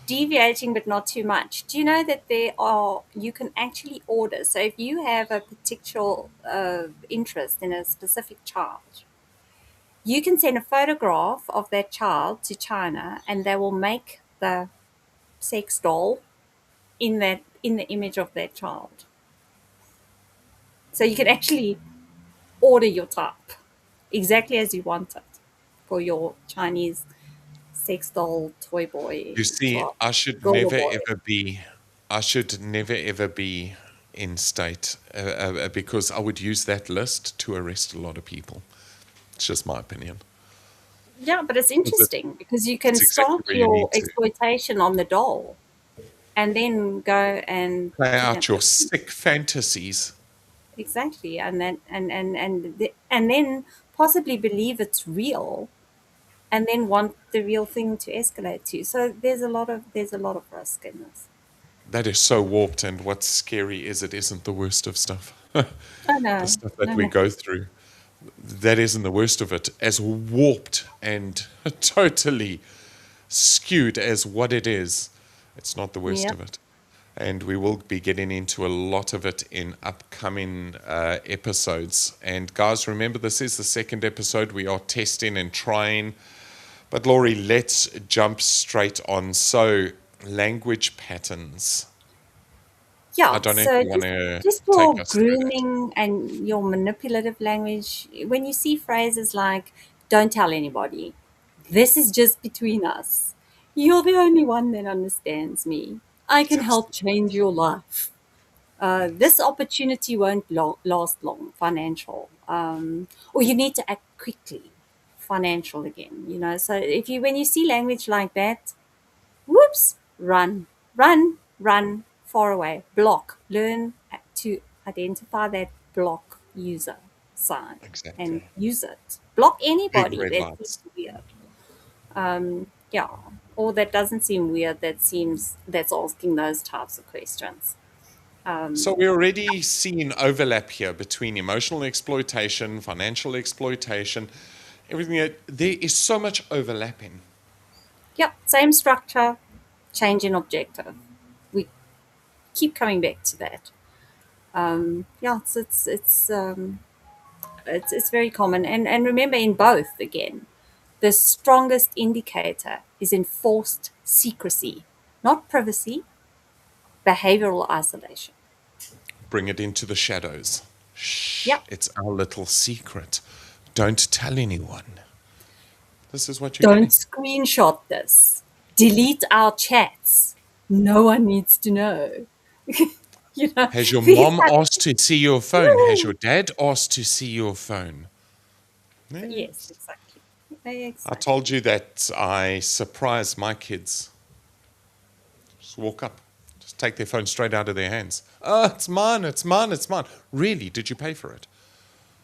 deviating but not too much. Do you know that you can actually order? So if you have a particular interest in a specific child, you can send a photograph of that child to China and they will make the sex doll in the image of that child. So you can actually order your type exactly as you want it for your Chinese sex doll toy boy You see, or girl boy. I should never ever be in state because I would use that list to arrest a lot of people. It's just my opinion. Yeah, but it's 'Cause interesting because you can it's exactly start where you your need to exploitation on the doll and then go and play kidnap out your the sick fantasies. exactly, and then and then possibly believe it's real, and then want the real thing to escalate to. So there's a lot of risk in this. That is so warped, and what's scary is it isn't the worst of stuff. Oh The no, stuff that no, we no. go through, that isn't the worst of it. As warped and totally skewed as what it is, it's not the worst Yeah. of it. And we will be getting into a lot of it in upcoming episodes. And guys, remember, this is the second episode. We are testing and trying. But Laurie, let's jump straight on. So, language patterns. Yeah, I don't know if so you want to just take for us through that. grooming and your manipulative language, when you see phrases like, don't tell anybody, this is just between us. You're the only one that understands me. I can Just help change your life. This opportunity won't last long, financial. Or you need to act quickly, financial again, you know. So if you, when you see language like that, whoops, run, run, run, far away, block, learn to identify that block user sign and exactly. use it. Block Big anybody red that seems lights. weird. Yeah, or that doesn't seem weird, that's asking those types of questions. So we're already seeing overlap here between emotional exploitation, financial exploitation, everything. There is so much overlapping. Yep, same structure, change in objective. We keep coming back to that. Yeah, it's very common, and remember, in both again, the strongest indicator is enforced secrecy, not privacy, behavioral isolation. Bring it into the shadows. Shh, Yep. it's our little secret. Don't tell anyone. This is what you're Don't getting. screenshot this. Delete our chats. No one needs to know. You know, Has your these mom are, asked to see your phone? Has your dad asked to see your phone? yes, Yes. exactly. I Exactly. told you that I surprise my kids. Just walk up, just take their phone straight out of their hands. Oh, it's mine, it's mine, it's mine. Really? Did you pay for it?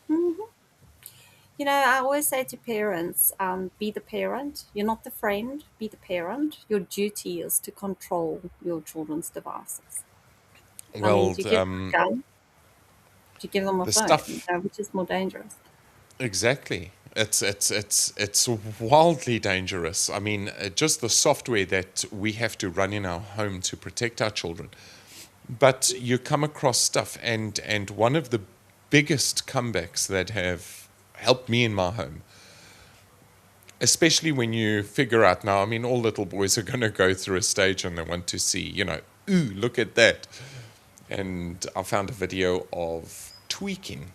You know, I always say to parents, be the parent. You're not the friend, be the parent. Your duty is to control your children's devices. I mean, Well, do you give them a gun? Do you give them a the phone? stuff Which is more dangerous? exactly. It's wildly dangerous. I mean, just the software that we have to run in our home to protect our children. But you come across stuff, and one of the biggest comebacks that have helped me in my home, especially when you figure out now, I mean, all little boys are going to go through a stage and they want to see, ooh, look at that. And I found a video of tweaking.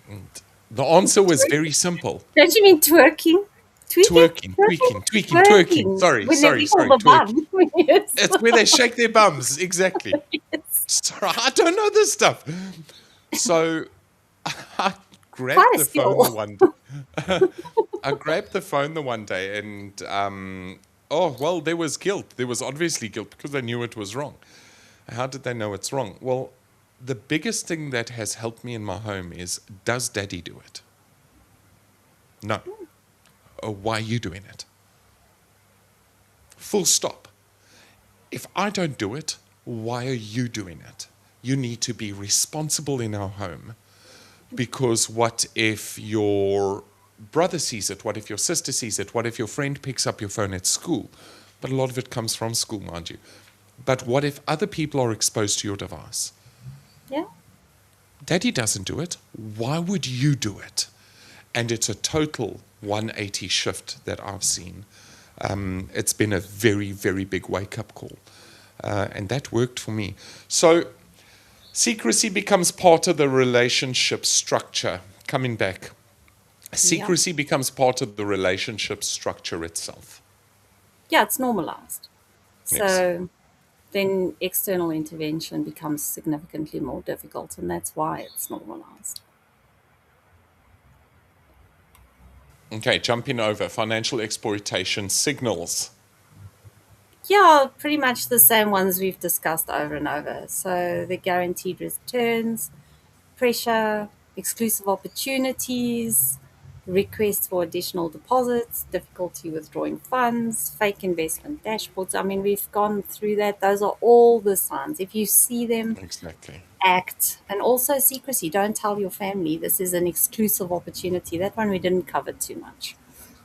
And the answer was very simple. Don't you mean twerking? Tweaking? Twerking, Twerking? tweaking, tweaking, twerking. Twerking. Sorry, When they sorry, wiggle sorry, the twerking. bum. Yes. It's where they shake their bums, exactly. Yes. Sorry, I don't know this stuff. So I Quite grabbed a the phone the skill. one I grabbed the phone the one day and oh well, there was guilt. There was obviously guilt because they knew it was wrong. How did they know it's wrong? Well, the biggest thing that has helped me in my home is, does daddy do it? No. Oh, why are you doing it? Full stop. If I don't do it, why are you doing it? You need to be responsible in our home. Because what if your brother sees it? What if your sister sees it? What if your friend picks up your phone at school? But a lot of it comes from school, mind you. But what if other people are exposed to your device? Yeah. Daddy doesn't do it. Why would you do it? And it's a total 180 shift that I've seen. It's been a very, very big wake-up call. And that worked for me. So secrecy becomes part of the relationship structure. Coming back. Yeah. Secrecy becomes part of the relationship structure itself. Yeah, it's normalized. Yes. So then external intervention becomes significantly more difficult, and that's why it's normalized. Okay, jumping over. Financial exploitation signals. Yeah, pretty much the same ones we've discussed over and over. So the guaranteed returns, pressure, exclusive opportunities, requests for additional deposits, difficulty withdrawing funds, fake investment dashboards. I mean, we've gone through that. Those are all the signs. If you see them, Exactly. act. And also secrecy. Don't tell your family this is an exclusive opportunity. That one we didn't cover too much.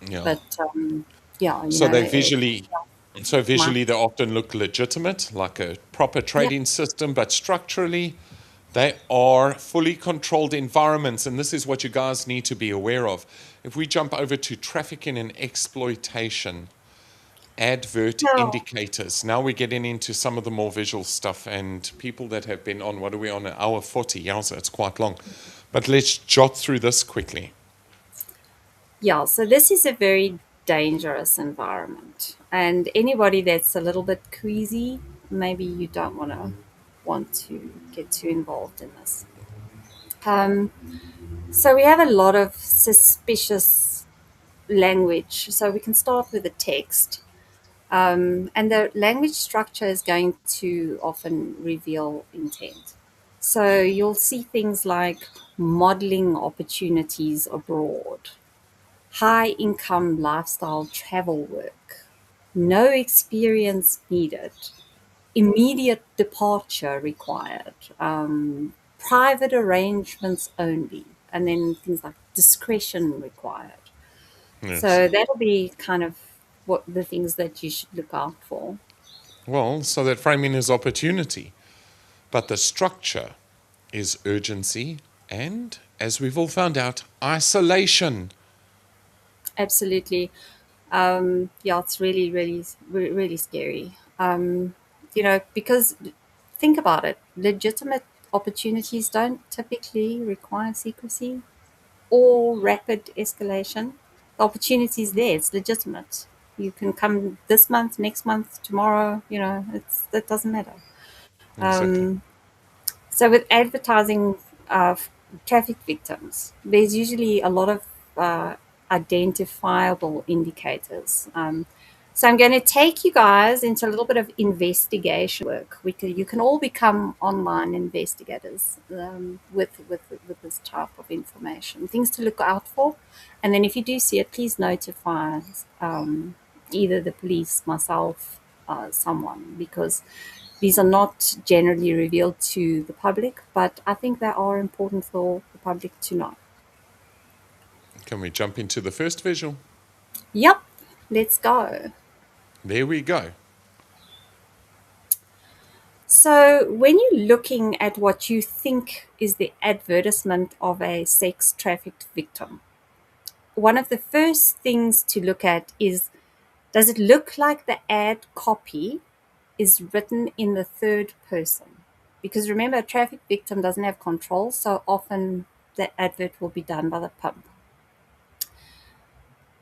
Yeah. But yeah, So they visually So My, visually, they often look legitimate, like a proper yeah. trading system, but structurally, they are fully controlled environments. And this is what you guys need to be aware of. If we jump over to trafficking and exploitation, advert No. indicators. Now we're getting into some of the more visual stuff, and people that have been on, what are we on, an hour 40? Yeah, so it's quite long. But let's jot through this quickly. Yeah, so this is a very dangerous environment. And anybody that's a little bit queasy, maybe you don't want to get too involved in this. Um, so we have a lot of suspicious language. So we can start with the text. And the language structure is going to often reveal intent. So you'll see things like modeling opportunities abroad, high income lifestyle travel work, no experience needed, immediate departure required, private arrangements only, and then things like discretion required. Yes. So that'll be kind of what the things that you should look out for. Well, so that framing is opportunity, but the structure is urgency and, as we've all found out, isolation. Absolutely. Yeah, it's really, really, really scary. Because think about it, legitimate opportunities don't typically require secrecy or rapid escalation. The opportunity is there; it's legitimate. You can come this month, next month, tomorrow. That doesn't matter. Exactly. So with advertising traffic victims, there's usually a lot of uh, identifiable indicators. So I'm going to take you guys into a little bit of investigation work. You can all become online investigators with this type of information. Things to look out for, and then if you do see it, please notify either the police, myself, someone, because these are not generally revealed to the public, but I think they are important for the public to know. Can we jump into the first visual? Yep, let's go. There we go. So, when you're looking at what you think is the advertisement of a sex trafficked victim, one of the first things to look at is, does it look like the ad copy is written in the third person? Because remember, a traffic victim doesn't have control, so often the advert will be done by the pump.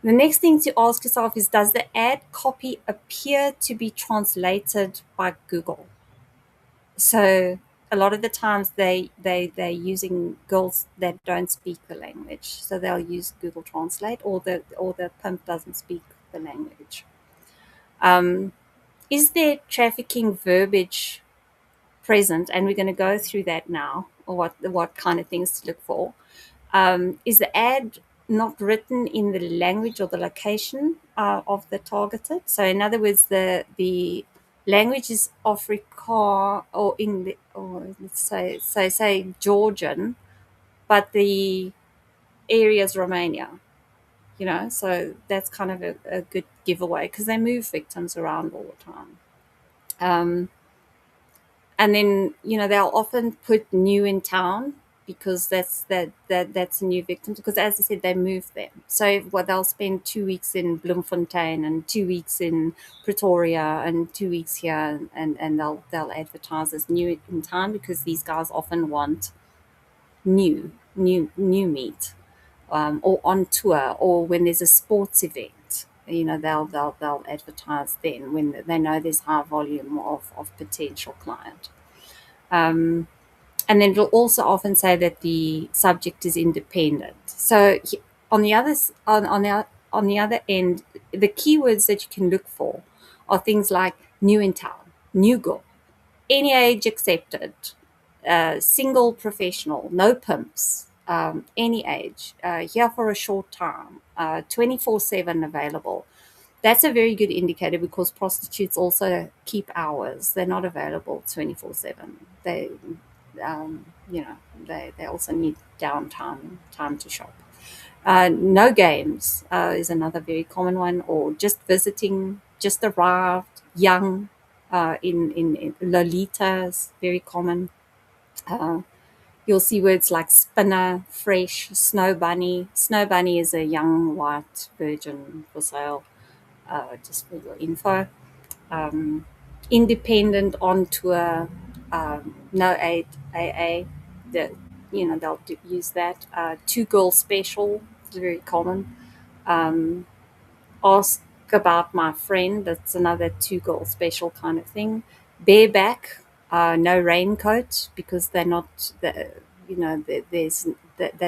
The next thing to ask yourself is, does the ad copy appear to be translated by Google? So a lot of the times they're using girls that don't speak the language, so they'll use Google Translate, or the pimp doesn't speak the language. Um, is there trafficking verbiage present? And we're going to go through that now, or what kind of things to look for. Is the ad not written in the language or the location of the targeted? So, in other words, the language is Afrikaans or English, or let's say Georgian, but the area is Romania. So that's kind of a good giveaway because they move victims around all the time. Um, and then they'll often put new in town because that's a new victim, because as I said, they move them. So they'll spend 2 weeks in Bloemfontein and 2 weeks in Pretoria and 2 weeks here, and they'll advertise as new in town because these guys often want new meat, or on tour, or when there's a sports event. They'll advertise then when they know there's high volume of potential client. Um, and then it'll also often say that the subject is independent. So on the on the other end, the keywords that you can look for are things like new in town, new girl, any age accepted, single professional, no pimps, any age, here for a short time, 24/7 available. That's a very good indicator because prostitutes also keep hours. They're not available 24/7. Um, you know, they also need downtime, time to shop. No games is another very common one, or just visiting just arrived, young. In Lolita is very common. You'll see words like spinner, fresh, snow bunny. Snow bunny is a young white virgin for sale, just for your info. Independent, on tour, no aid, AA. The, they'll use that. Two girl special is very common. Ask about my friend. That's another two girl special kind of thing. Bareback, no raincoat because they're not. They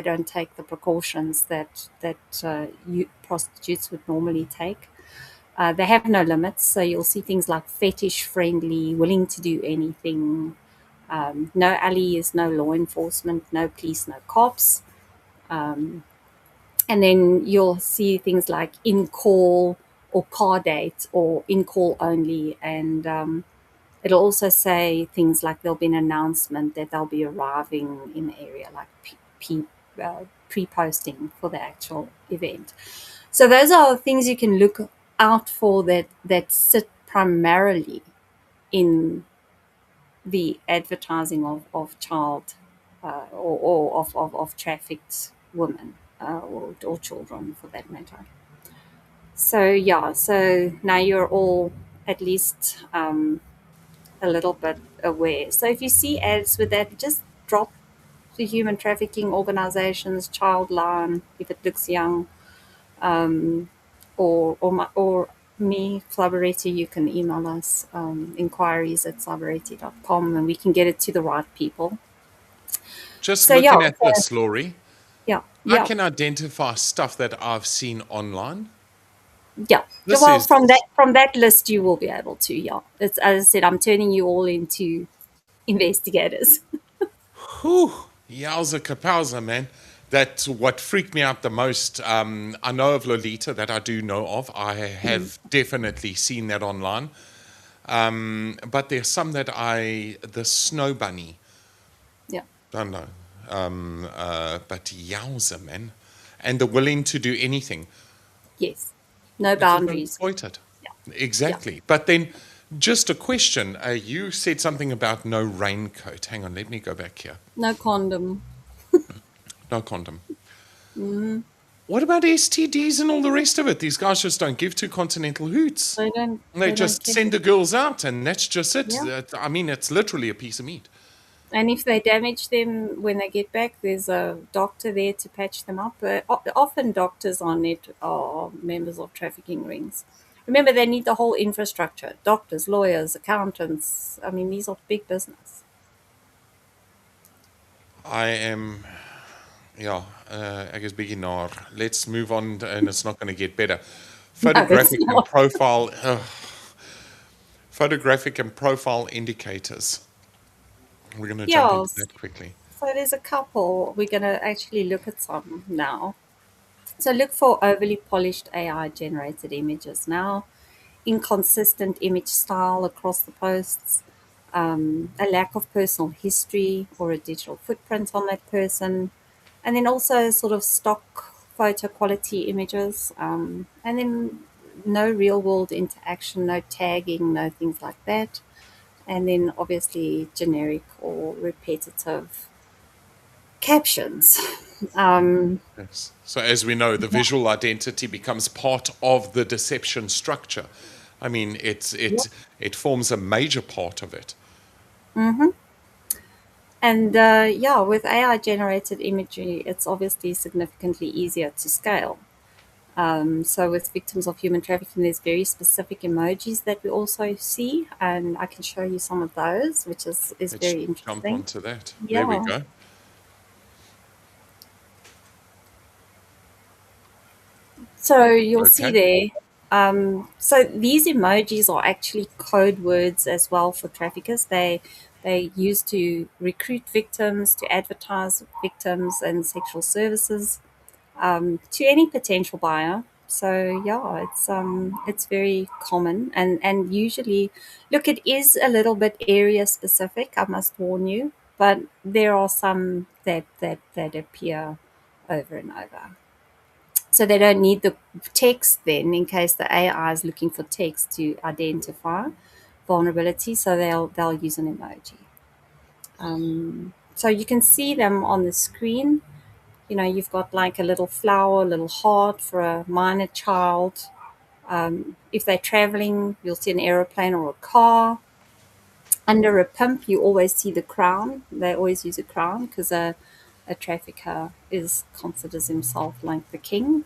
don't take the precautions that prostitutes would normally take. They have no limits, so you'll see things like fetish friendly, willing to do anything. No allies, no law enforcement, no police, no cops. And then you'll see things like in call or car date or in call only. And it'll also say things like there'll be an announcement that they'll be arriving in the area, like pre-posting for the actual event. So those are things you can look out for that sit primarily in the advertising of child or of trafficked women or children for that matter. So yeah, so now you're all at least a little bit aware. So if you see ads with that, just drop the human trafficking organizations, child line, if it looks young, or me, Collaborator, you can email us inquiries@collaborator.com and we can get it to the right people. Just So yeah, looking at this, Laurie, yeah, I yeah, can identify stuff that I've seen online. yeah. This Well, is, from that list, you will be able to. Yeah, it's, as I said, I'm turning you all into investigators. whew, yowza kapowza, man. That's what freaked me out the most. I know of Lolita, that I do know of. I have definitely seen that online. But there's some that the snow bunny, Yeah. don't know. But yowza, man. And the willing to do anything Yes. No because they're boundaries. exploited. Yeah. Yeah. Exactly. But then, just a question. You said something about no raincoat. Hang on, let me go back here. No condom. No condom. What about STDs and all the rest of it? These guys just don't give two continental hoots. They don't. They They don't just care. send the girls out, and that's just it. Yeah. I mean, it's literally a piece of meat. And if they damage them when they get back, there's a doctor there to patch them up. Often doctors on it are members of trafficking rings. Remember, they need the whole infrastructure: doctors, lawyers, accountants. I mean, these are big business. I am, yeah, I guess beginner. Let's move on, and it's not going to get better. No, it's Photographic and not. profile, photographic and profile indicators. We're going to jump Yeah. into that quickly. So there's a couple. We're going to actually look at some now. So look for overly polished AI generated images now, inconsistent image style across the posts, a lack of personal history or a digital footprint on that person, and then also sort of stock photo quality images, and then no real world interaction, no tagging, no things like that, and then obviously generic or repetitive captions. Yes. So as we know, the visual identity becomes part of the deception structure. I mean, it forms a major part of it. And yeah, with AI generated imagery, it's obviously significantly easier to scale. So with victims of human trafficking, there's very specific emojis that we also see, and I can show you some of those, which is Let's very jump interesting. onto that. There we Yeah. go. So you'll see Okay. there. So these emojis are actually code words as well for traffickers. They use to recruit victims, to advertise victims and sexual services, to any potential buyer. So yeah, it's very common, and usually, look, it is a little bit area specific. I must warn you, but there are some that appear over and over. So they don't need the text then in case the AI is looking for text to identify vulnerability. So they'll use an emoji. So you can see them on the screen. You know, you've got like a little flower, a little heart for a minor child. If they're traveling, you'll see an aeroplane or a car. Under a pimp, you always see the crown. They always use a crown because a trafficker is considers himself like the king.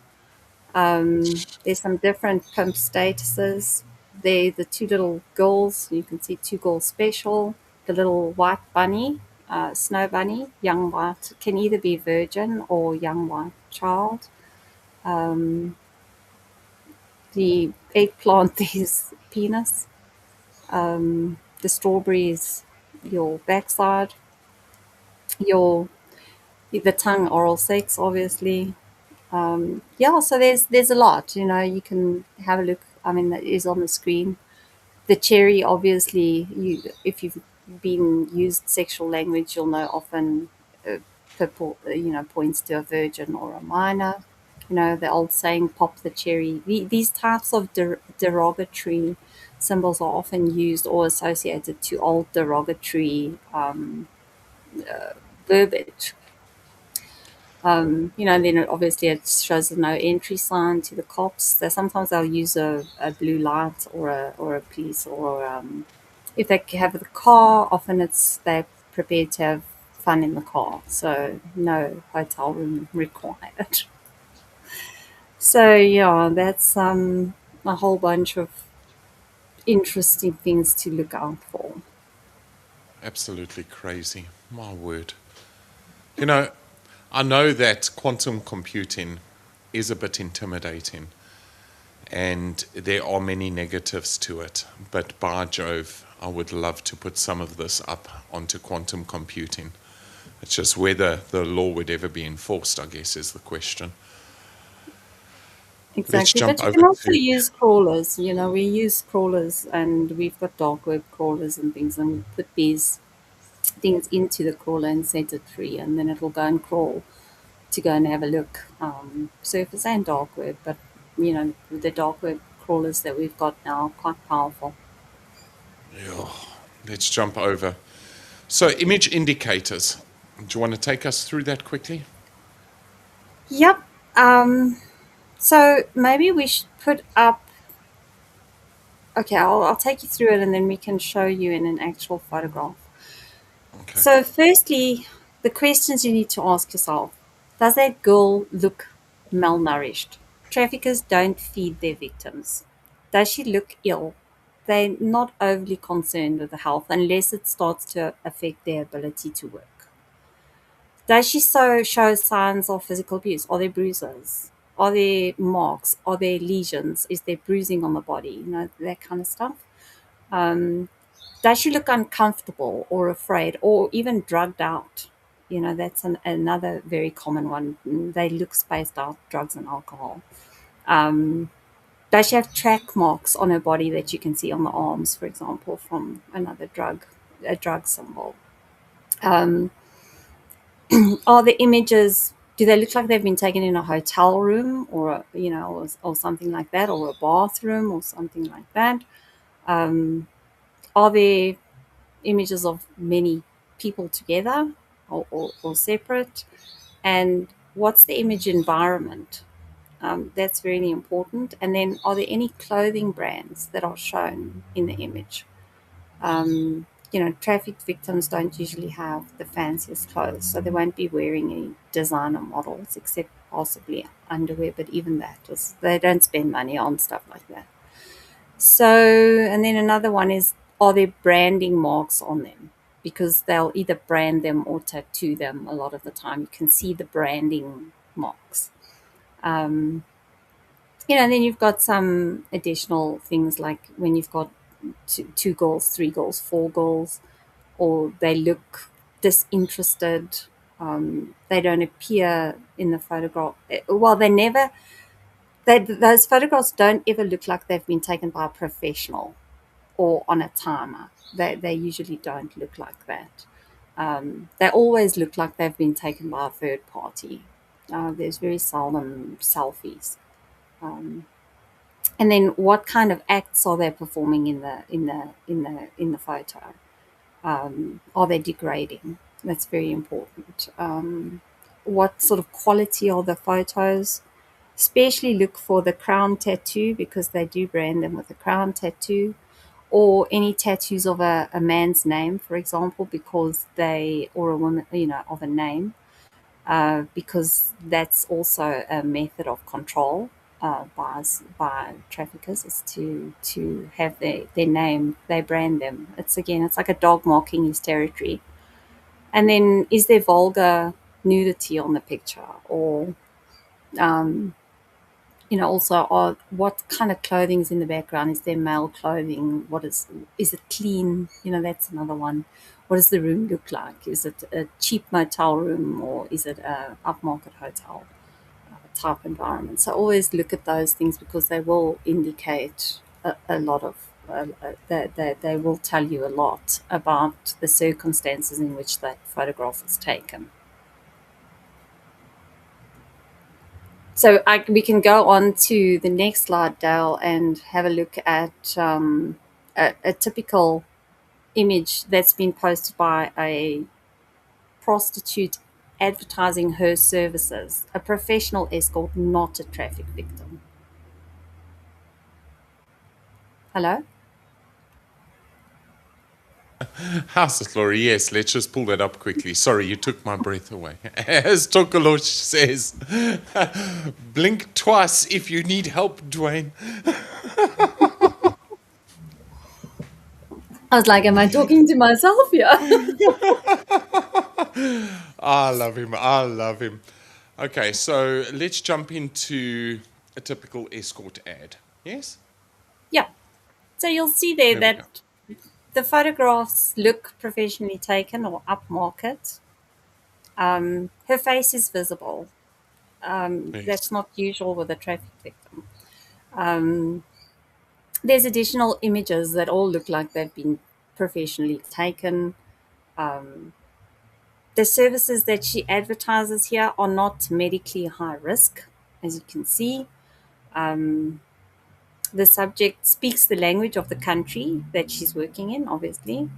There's some different pimp statuses. The two little girls, you can see two girls special. The little white bunny, snow bunny, young white, can either be virgin or young white child. The eggplant is penis. The strawberry is your backside. Your the tongue, oral sex, obviously. Yeah, so there's a lot. You know, you can have a look. I mean, that is on the screen. The cherry, obviously, you if you've been used sexual language, you'll know often points to a virgin or a minor. You know, the old saying, "Pop the cherry." These types of derogatory symbols are often used or associated to old derogatory verbiage. Then obviously it shows a no entry sign to the cops. Sometimes they'll use a blue light or a police or if they have the car, often they're prepared to have fun in the car. So no hotel room required. So yeah, that's a whole bunch of interesting things to look out for. Absolutely crazy. My word. You know, I know that quantum computing is a bit intimidating and there are many negatives to it, but by Jove, I would love to put some of this up onto quantum computing. It's just whether the law would ever be enforced, I guess, is the question. Let's Exactly, jump but you over can also to. use crawlers. You know, we use crawlers, and we've got dark web crawlers and things, and we put these things into the crawler and set it free, and then it will go and crawl to go and have a look, surface and dark web. But you know, the dark web crawlers that we've got now are quite powerful. Yeah, let's jump over. So, image indicators. Do you want to take us through that quickly? Yep. So maybe we should put up. Okay, I'll take you through it, and then we can show you in an actual photograph. Okay. So, firstly, the questions you need to ask yourself: does that girl look malnourished? Traffickers don't feed their victims. Does she look ill? They're not overly concerned with the health unless it starts to affect their ability to work. Does she show signs of physical abuse? Are there bruises? Are there marks? Are there lesions? Is there bruising on the body? You know, that kind of stuff. Does she look uncomfortable or afraid or even drugged out? You know, that's another very common one. They look spaced out, drugs and alcohol. Does she have track marks on her body that you can see on the arms, for example, from a drug symbol? Are the images, do they look like they've been taken in a hotel room or something like that, or a bathroom or something like that? Are there images of many people together or separate? And what's the image environment? That's really important. And then, are there any clothing brands that are shown in the image? Trafficked victims don't usually have the fanciest clothes, so they won't be wearing any designer models except possibly underwear, but even that is, they don't spend money on stuff like that. So, and then another one is, are there branding marks on them? Because they'll either brand them or tattoo them a lot of the time. You can see the branding marks. And then you've got some additional things like when you've got two goals, three goals, four goals, or they look disinterested. They don't appear in the photograph. Well, those photographs don't ever look like they've been taken by a professional or on a timer. They usually don't look like that. They always look like they've been taken by a third party. There's very seldom selfies. And then, what kind of acts are they performing in the photo? Are they degrading? That's very important. What sort of quality are the photos? Especially look for the crown tattoo, because they do brand them with a crown tattoo, or any tattoos of a man's name, for example, because they, or a woman, of a name, because that's also a method of control by traffickers, is to have their name, they brand them. It's like a dog marking his territory. And then, is there vulgar nudity on the picture, or also, what kind of clothing is in the background? Is there male clothing? Is it clean? That's another one. What does the room look like? Is it a cheap motel room, or is it a upmarket hotel type environment? So always look at those things, because they will indicate a lot of, they will tell you a lot about the circumstances in which that photograph was taken. So we can go on to the next slide, Dale, and have a look at a typical image that's been posted by a prostitute advertising her services, a professional escort, not a traffic victim. Hello? How's it, Laurie? Yes, let's just pull that up quickly. Sorry, you took my breath away. As Tokolosh says, blink twice if you need help, Dwayne. I was like, am I talking to myself here? I love him. I love him. Okay, so let's jump into a typical escort ad. Yes? Yeah. So you'll see there There we go. that the photographs look professionally taken or upmarket. Her face is visible. That's Yes. not usual with a traffic victim. There's additional images that all look like they've been professionally taken. The services that she advertises here are not medically high risk, as you can see. The subject speaks the language of the country that she's working in, obviously.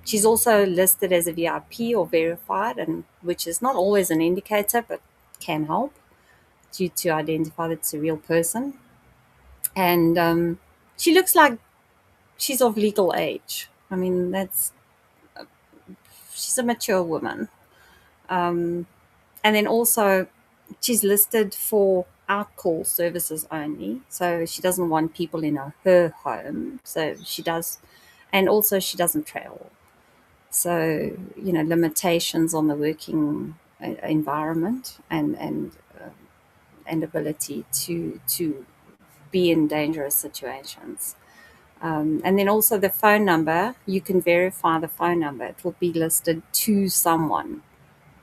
She's also listed as a VIP or verified, and which is not always an indicator, but can help due to identify that it's a real person. And she looks like she's of legal age. I mean, she's a mature woman. And then also, she's listed for outcall services only. So she doesn't want people in her home. So she does, and also she doesn't travel. So, limitations on the working environment, and ability to be in dangerous situations. And then also the phone number, you can verify the phone number. It will be listed to someone.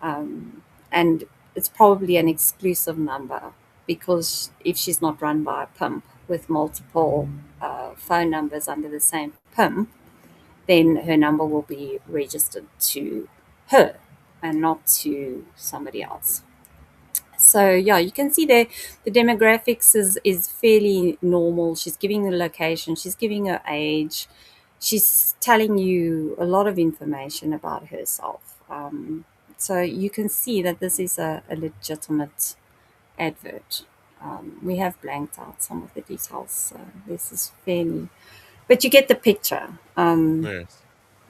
And it's probably an exclusive number, because if she's not run by a pimp with multiple phone numbers under the same pimp, then her number will be registered to her and not to somebody else. So yeah, you can see the demographics is fairly normal. She's giving the location, she's giving her age, she's telling you a lot of information about herself. So you can see that this is a legitimate advert. We have blanked out some of the details, so this is fairly, but you get the picture. Yes.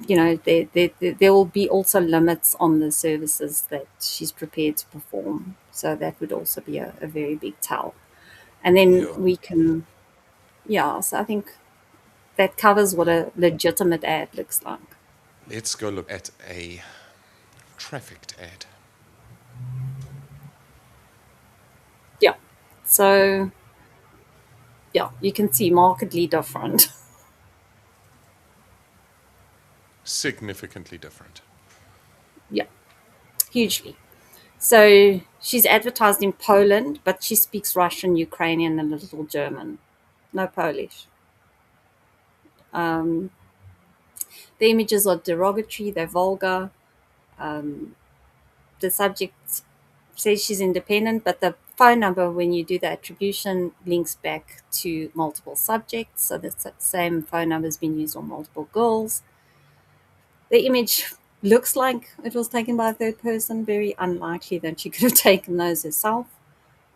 There will be also limits on the services that she's prepared to perform. So that would also be a very big tell. And then Yeah. we can, yeah, so I think that covers what a legitimate ad looks like. Let's go look at a trafficked ad. Yeah. So, yeah, you can see markedly different. Significantly different. Yeah, hugely. So she's advertised in Poland, but she speaks Russian, Ukrainian, and a little German. No Polish. The images are derogatory, they're vulgar. The subject says she's independent, but the phone number, when you do the attribution, links back to multiple subjects. So the same phone number has been used on multiple girls. The image looks like it was taken by a third person, very unlikely that she could have taken those herself.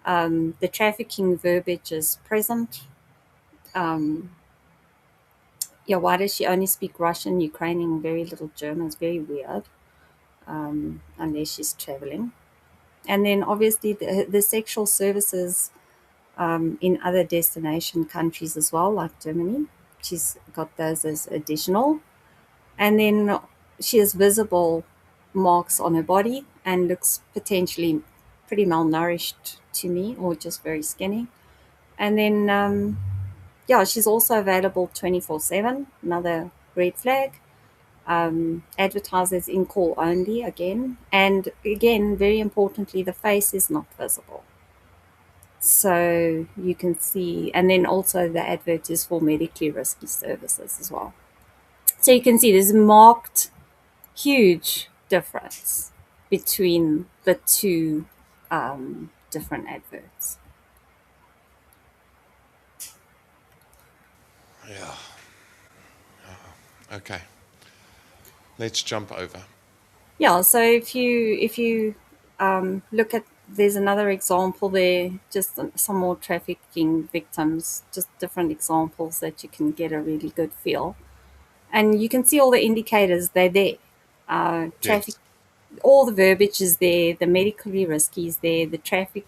The trafficking verbiage is present. Yeah, why does she only speak Russian, Ukrainian, very little German? It's very weird, unless she's traveling. And then obviously the sexual services in other destination countries as well, like Germany. She's got those as additional. And then she has visible marks on her body and looks potentially pretty malnourished to me, or just very skinny. And then, yeah, she's also available 24/7, another red flag. Advertisers in call only again. And again, very importantly, the face is not visible. So you can see, and then also the advert is for medically risky services as well. So you can see there's a marked, huge difference between the two different adverts. Yeah. Okay. Let's jump over. Yeah, so if you look at, there's another example there, just some more trafficking victims, just different examples that you can get a really good feel. And you can see all the indicators, they're there. Traffic, Yes. all the verbiage is there, the medically risky is there, the traffic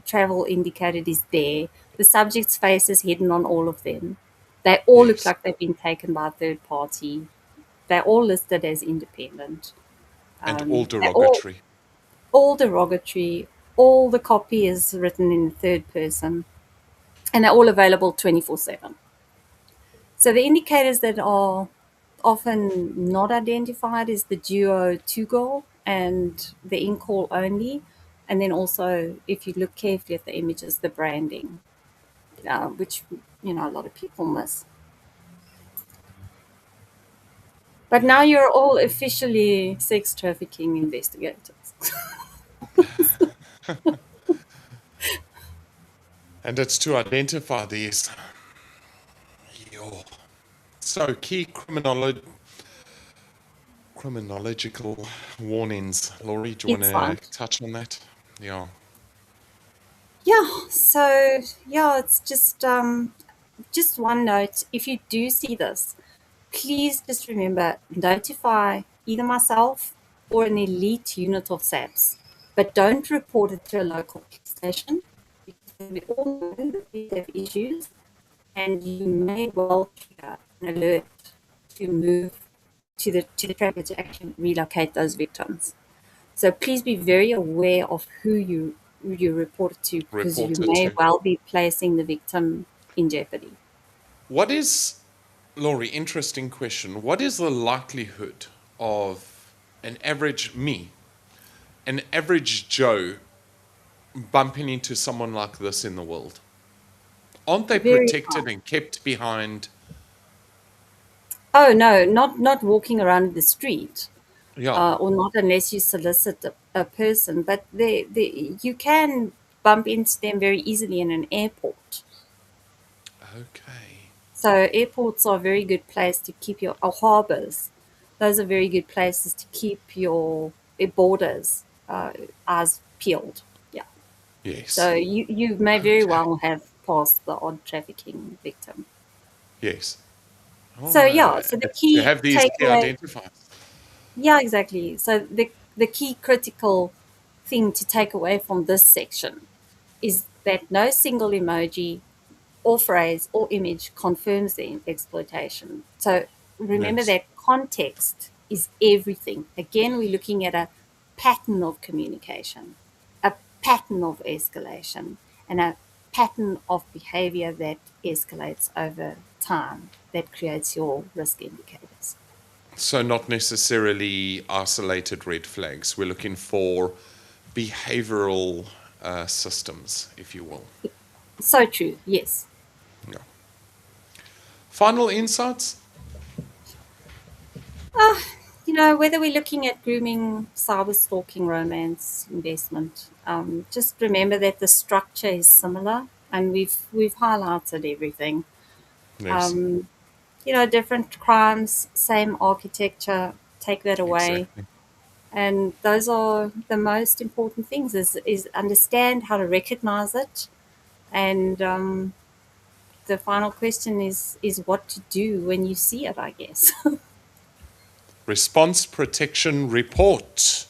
travel indicated is there, the subject's face is hidden on all of them. They all look Yes. like they've been taken by a third party. They're all listed as independent. And all They're derogatory. all derogatory. All the copy is written in the third person, and they're all available 24/7. So the indicators that are often not identified is the duo two goal and the in call only, and then also if you look carefully at the images, the branding, which a lot of people miss. But now you're all officially sex trafficking investigators. And it's to identify these. Yo. So, key criminological warnings. Laurie, do you want It's fine. to touch on that? Yeah. Yeah, so yeah, it's just one note. If you do see this, please just remember, notify either myself or an elite unit of SAPS, but don't report it to a local police station, because we all know that these have issues, and you may well trigger an alert to move to the tracker to actually relocate those victims. So please be very aware of who you report it to, because you Reported may to. well be placing the victim in jeopardy. What is, Laurie, interesting question. What is the likelihood of an average Joe, bumping into someone like this in the world? Aren't they Very protected high. and kept behind? Oh no, not walking around the street, Yeah. or not unless you solicit a person. But you can bump into them very easily in an airport. Okay. So airports are a very good place to keep your harbors. Those are very good places to keep your borders eyes peeled. Yeah. Yes. So you may very Okay. well have passed the odd trafficking victim. Yes. Oh, So yeah. So the to key have these key takeaway. identifiers. Yeah, exactly. So the key critical thing to take away from this section is that no single emoji or phrase or image confirms the exploitation. So remember Yes. that context is everything. Again, we're looking at a pattern of communication, a pattern of escalation, and a pattern of behavior that escalates over time that creates your risk indicators. So not necessarily isolated red flags. We're looking for behavioral systems, if you will. So true, yes. Yeah. Final insights? whether we're looking at grooming, cyber stalking, romance, investment, just remember that the structure is similar, and we've highlighted everything. Yes, Different crimes, same architecture. Take that away, exactly. and those are the most important things: is understand how to recognize it, and the final question is what to do when you see it, I guess. Response protection report.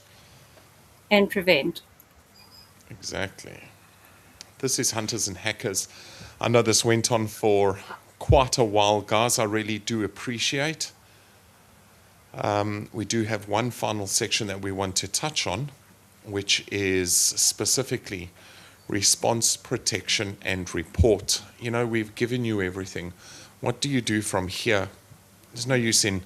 And prevent. Exactly. This is Hunters and Hackers. I know this went on for quite a while, guys. I really do appreciate. We do have one final section that we want to touch on, which is specifically response protection and report. We've given you everything. What do you do from here? There's no use in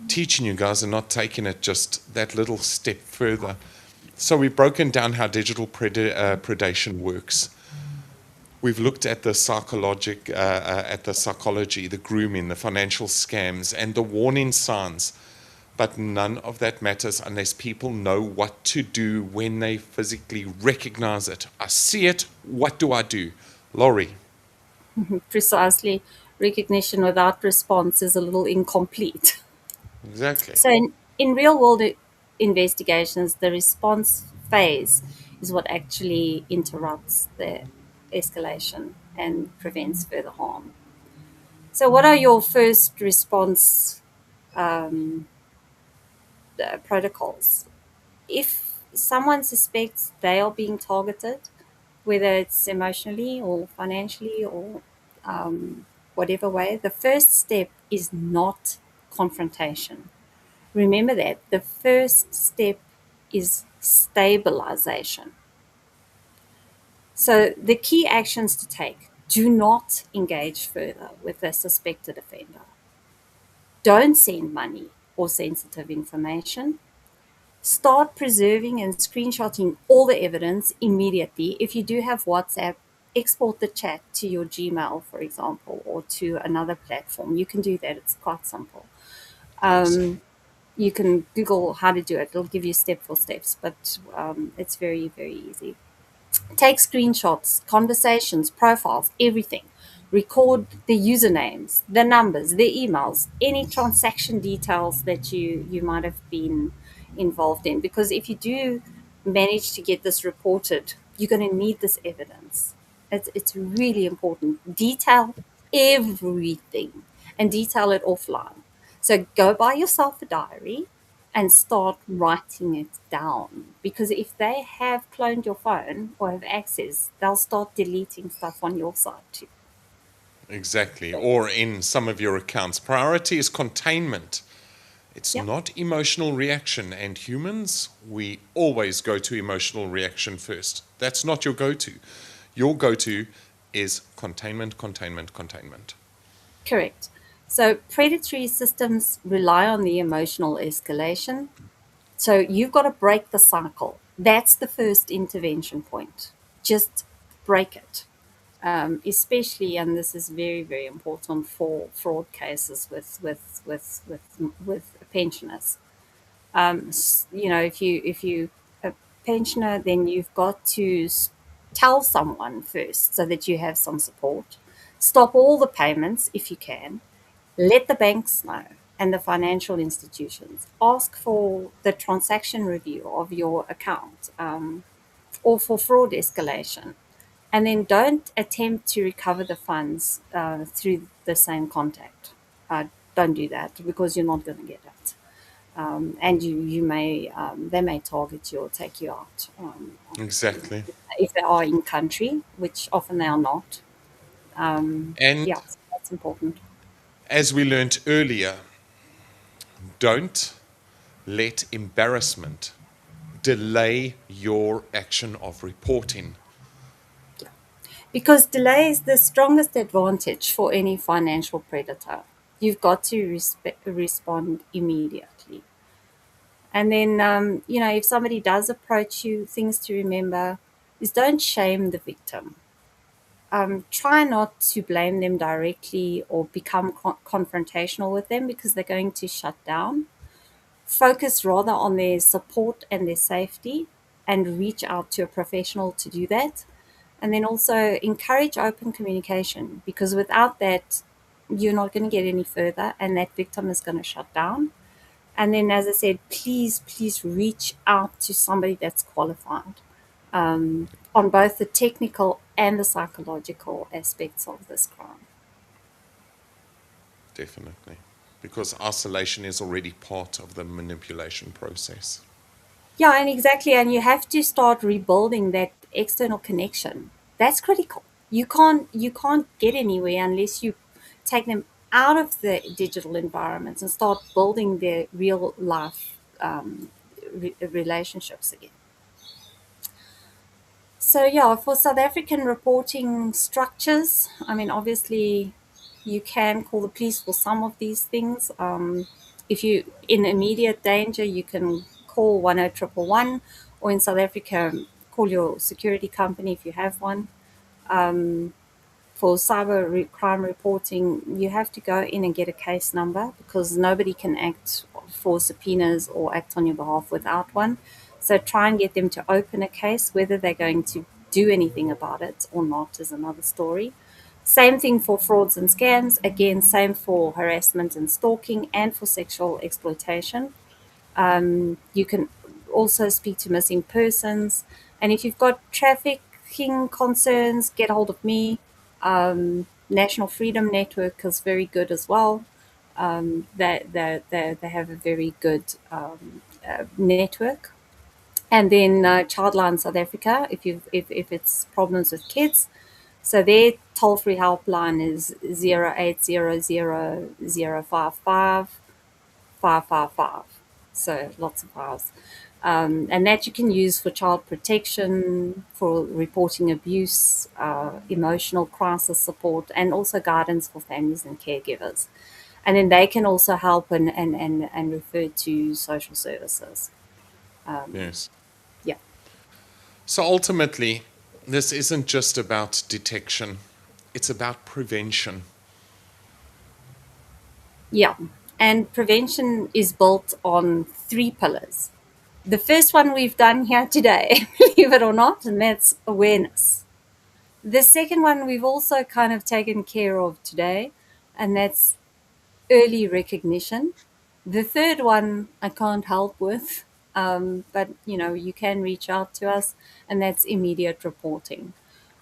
teaching you guys and not taking it just that little step further. So we've broken down how digital predation works. We've looked at the psychology, the grooming, the financial scams, and the warning signs. But none of that matters unless people know what to do when they physically recognize it. I see it. What do I do? Laurie. Precisely. Recognition without response is a little incomplete. Exactly. So, in real world investigations, the response phase is what actually interrupts the escalation and prevents further harm. So, what are your first response um, protocols? If someone suspects they are being targeted, whether it's emotionally or financially or whatever way, the first step is not confrontation. Remember that the first step is stabilization. So, the key actions to take: do not engage further with a suspected offender, don't send money or sensitive information, start preserving and screenshotting all the evidence immediately. If you do have WhatsApp, export the chat to your Gmail, for example, or to another platform. You can do that, it's quite simple. Yes. You can Google how to do it, it'll give you step for steps, but it's very, very easy. Take screenshots, conversations, profiles, everything. Record the usernames, the numbers, the emails, any transaction details that you might have been involved in. Because if you do manage to get this reported, you're going to need this evidence. It's really important. Detail everything and detail it offline. So go buy yourself a diary and start writing it down. Because if they have cloned your phone or have access, they'll start deleting stuff on your side too. Exactly. Or in some of your accounts. Priority is containment. It's Yeah, not emotional reaction. And humans, we always go to emotional reaction first. That's not your go to. Your go to is containment, containment, containment. correct. So predatory systems rely on the emotional escalation. So you've got to break the cycle. That's the first intervention point. Just break it. Especially, and this is very, very important for fraud cases with pensioners. If you a pensioner, then you've got to tell someone first so that you have some support. Stop all the payments if you can. Let the banks know and the financial institutions. Ask for the transaction review of your account, or for fraud escalation. And then don't attempt to recover the funds through the same contact. Don't do that because you're not going to get it. And you may they may target you or take you out, Exactly. if they are in country, which often they are not. And Yeah, so that's important. as we learnt earlier, don't let embarrassment delay your action of reporting. Because delay is the strongest advantage for any financial predator. You've got to respond immediately. And then, if somebody does approach you, things to remember is don't shame the victim. Try not to blame them directly or become confrontational with them because they're going to shut down. focus rather on their support and their safety and reach out to a professional to do that. And then also encourage open communication, because without that, you're not going to get any further and that victim is going to shut down. And then, as I said, please reach out to somebody that's qualified on both the technical and the psychological aspects of this crime. Definitely. Because isolation is already part of the manipulation process. Yeah, and exactly. And you have to start rebuilding that external connection. That's critical. You can't get anywhere unless you take them out of the digital environments and start building their real life relationships again. So yeah, for South African reporting structures, I mean, obviously, you can call the police for some of these things. If you in immediate danger, you can call 10111, or in South Africa, call your security company if you have one. For crime reporting, you have to go in and get a case number, because nobody can act for subpoenas or act on your behalf without one. So try and get them to open a case. Whether they're going to do anything about it or not is another story. Same thing for frauds and scams. Again, same for harassment and stalking and for sexual exploitation. You can also speak to missing persons. And if you've got trafficking concerns, get hold of me. National Freedom Network is very good as well. They have a very good network. And then Childline South Africa, if it's problems with kids. So their toll-free helpline is 0800 055 555. So lots of files. And that you can use for child protection, for reporting abuse, emotional crisis support, and also guidance for families and caregivers. And then they can also help and refer to social services. Yes. Yeah. So ultimately, this isn't just about detection, it's about prevention. Yeah. And prevention is built on 3 pillars. The first one we've done here today, believe it or not, and that's awareness. The second one we've also kind of taken care of today, and that's early recognition. The third one I can't help with, but you can reach out to us, and that's immediate reporting.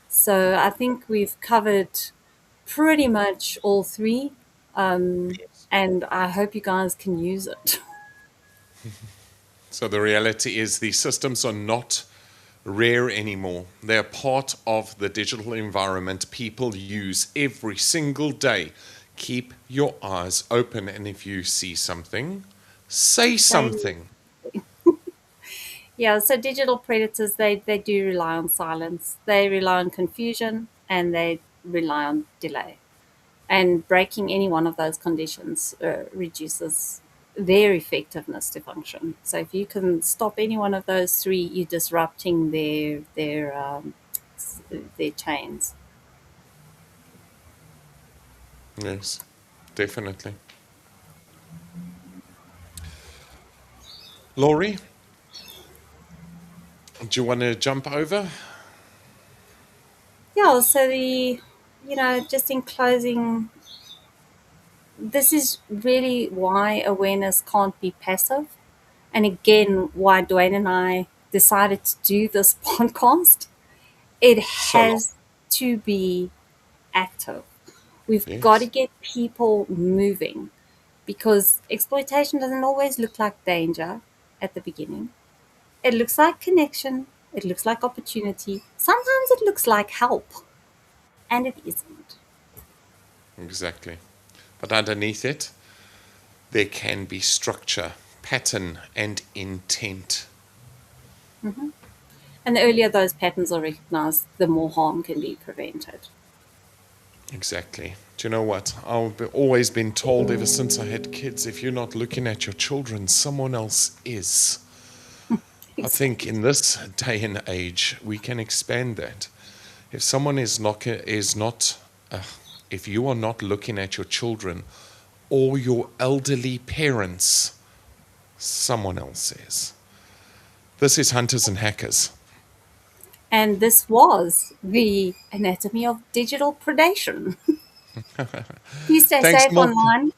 So I think we've covered pretty much all 3, and I hope you guys can use it. So the reality is these systems are not rare anymore. They're part of the digital environment people use every single day. Keep your eyes open, and if you see something, say something. Yeah, so digital predators, they do rely on silence. They rely on confusion and they rely on delay. And breaking any one of those conditions reduces their effectiveness to function. So if you can stop any one of those 3, you're disrupting their chains. Yes, definitely. Laurie, do you want to jump over? Yeah, so just in closing, this is really why awareness can't be passive. And again, why Dwayne and I decided to do this podcast. It So long. has to be active. We've got to Yes, get people moving, because exploitation doesn't always look like danger at the beginning. It looks like connection, it looks like opportunity. Sometimes it looks like help, and it isn't. exactly. But underneath it, there can be structure, pattern, and intent. And the earlier those patterns are recognized, the more harm can be prevented. Exactly. Do you know what? I've always been told ever since I had kids, if you're not looking at your children, someone else is. I think in this day and age, we can expand that. If someone if you are not looking at your children or your elderly parents, someone else says. This is Hunters and Hackers. And this was the anatomy of digital predation. Please stay Thanks, safe Milk. online.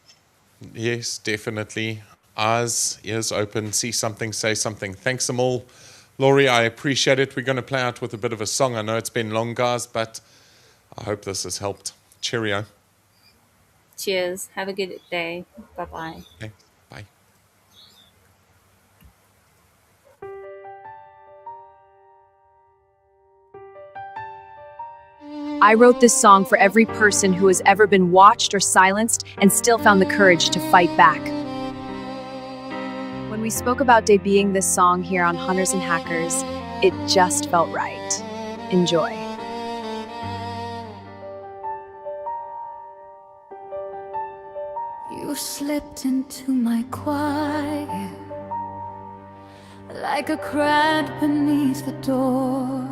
Yes, definitely. Eyes, ears open, see something, say something. Thanks them all. Laurie, I appreciate it. We're going to play out with a bit of a song. I know it's been long, guys, but I hope this has helped. Cheerio. Cheers. Have a good day. Bye-bye. Thanks. Bye. I wrote this song for every person who has ever been watched or silenced and still found the courage to fight back. When we spoke about debuting this song here on Hunters and Hackers, it just felt right. Enjoy. You slipped into my quiet like a crack beneath the door.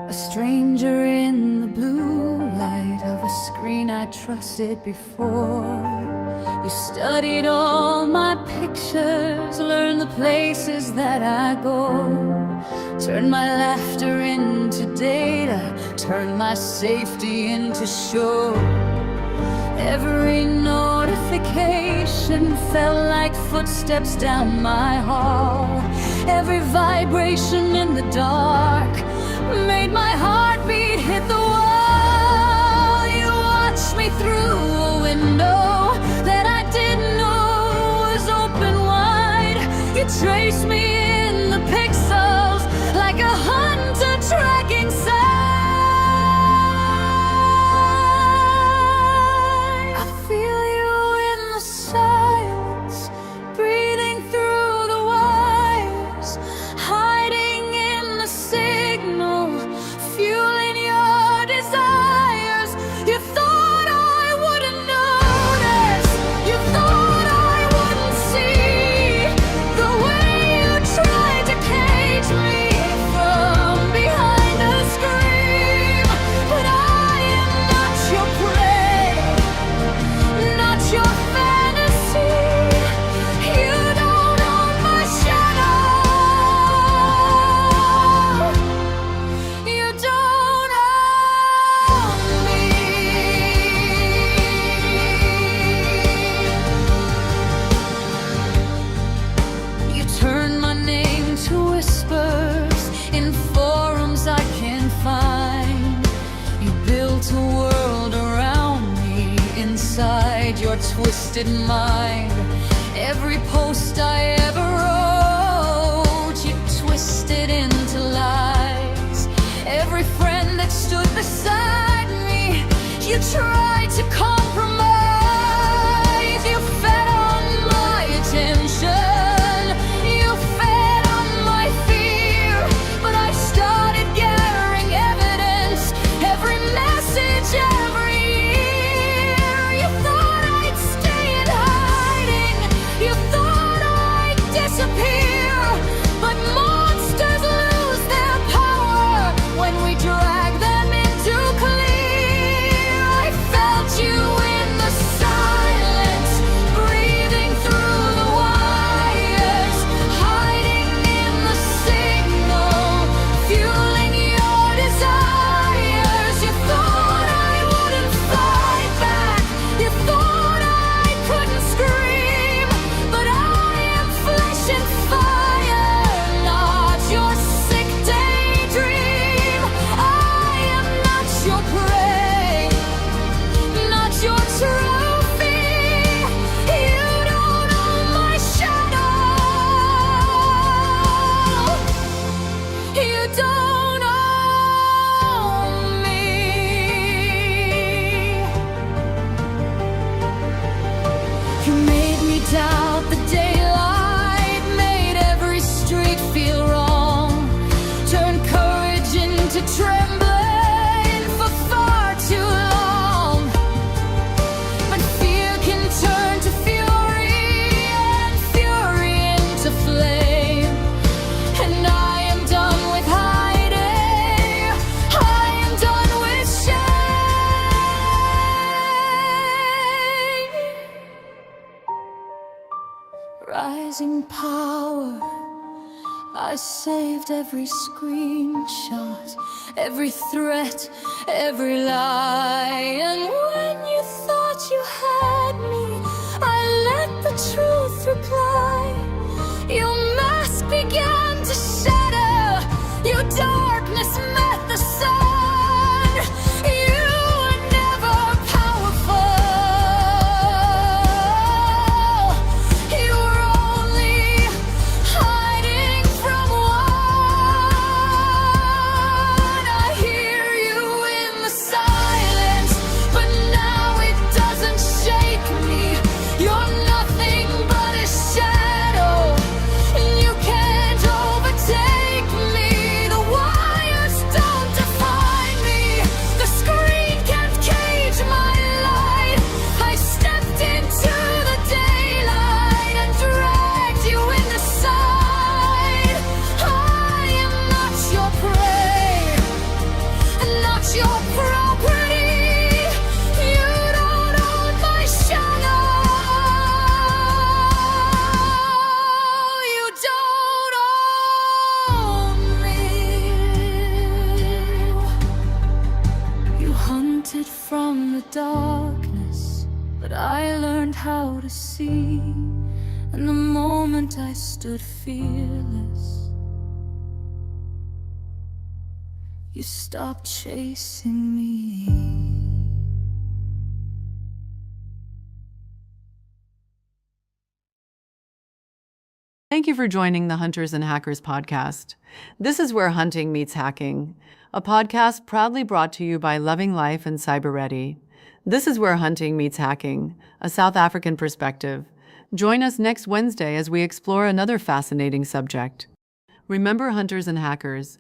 A stranger in the blue light of a screen I trusted before. You studied all my pictures, learned the places that I go, turned my laughter into data, turned my safety into show. Every notification felt like footsteps down my hall. Every vibration in the dark made my heartbeat hit the wall. You watched me through a window that I didn't know was open wide. You traced me in the pixels like a hunter tracking sign. I feel you in the silence, breathing through the wires, hiding in the signal, fueling your desires. You thought I wouldn't notice, you thought I wouldn't see the way you tried to cage me from behind a screen. But I am not your prey, not your fantasy. You don't own my shadow. You don't own me. You turned my name to whispers in forums I can't find. You built a world around me inside your twisted mind. Every post I ever wrote, you twisted into lies. Every friend that stood beside me, you tried to compromise. You fed on my attention, you fed on my fear. But I started gathering evidence, every message, every year. You thought I'd stay in hiding, you thought I'd disappear. But monsters lose their power when we drag them into clear. I felt you in the silence, breathing through the wires, hiding in the signal, fueling your desires. You thought I wouldn't fight back, you thought I couldn't scream. But I am flesh and fire, not your sick daydream. I am not your prey, not your trophy. You don't own my shadow. You don't own me. You made me doubt the daylight, made every street feel wrong, turned courage into trembling for far too long. But fear can turn to fury and fury into flame. And I am done with hiding, I am done with shame. rising power. I saved every screenshot, every threat, every lie. And when you thought you had me, I let the truth reply. Your mask began to shatter, your darkness met the sun. You were never powerful. You were only hiding from one. I hear you in the silence, but now it doesn't shake me. You're nothing but a shadow, and you can't overtake me. The wires don't define me, the screen can't cage my light. I stepped into the daylight and dragged you inside. I am not your prey, not your property. You don't own my shadow. You don't own me. You hunted from the darkness, but I learned how to see. And the moment I stood fearless, you stopped chasing me. Thank you for joining the Hunters and Hackers podcast. This is where hunting meets hacking, a podcast proudly brought to you by Loving Life and CyberReady. This is where hunting meets hacking, a South African perspective. Join us next Wednesday as we explore another fascinating subject. Remember, hunters and hackers,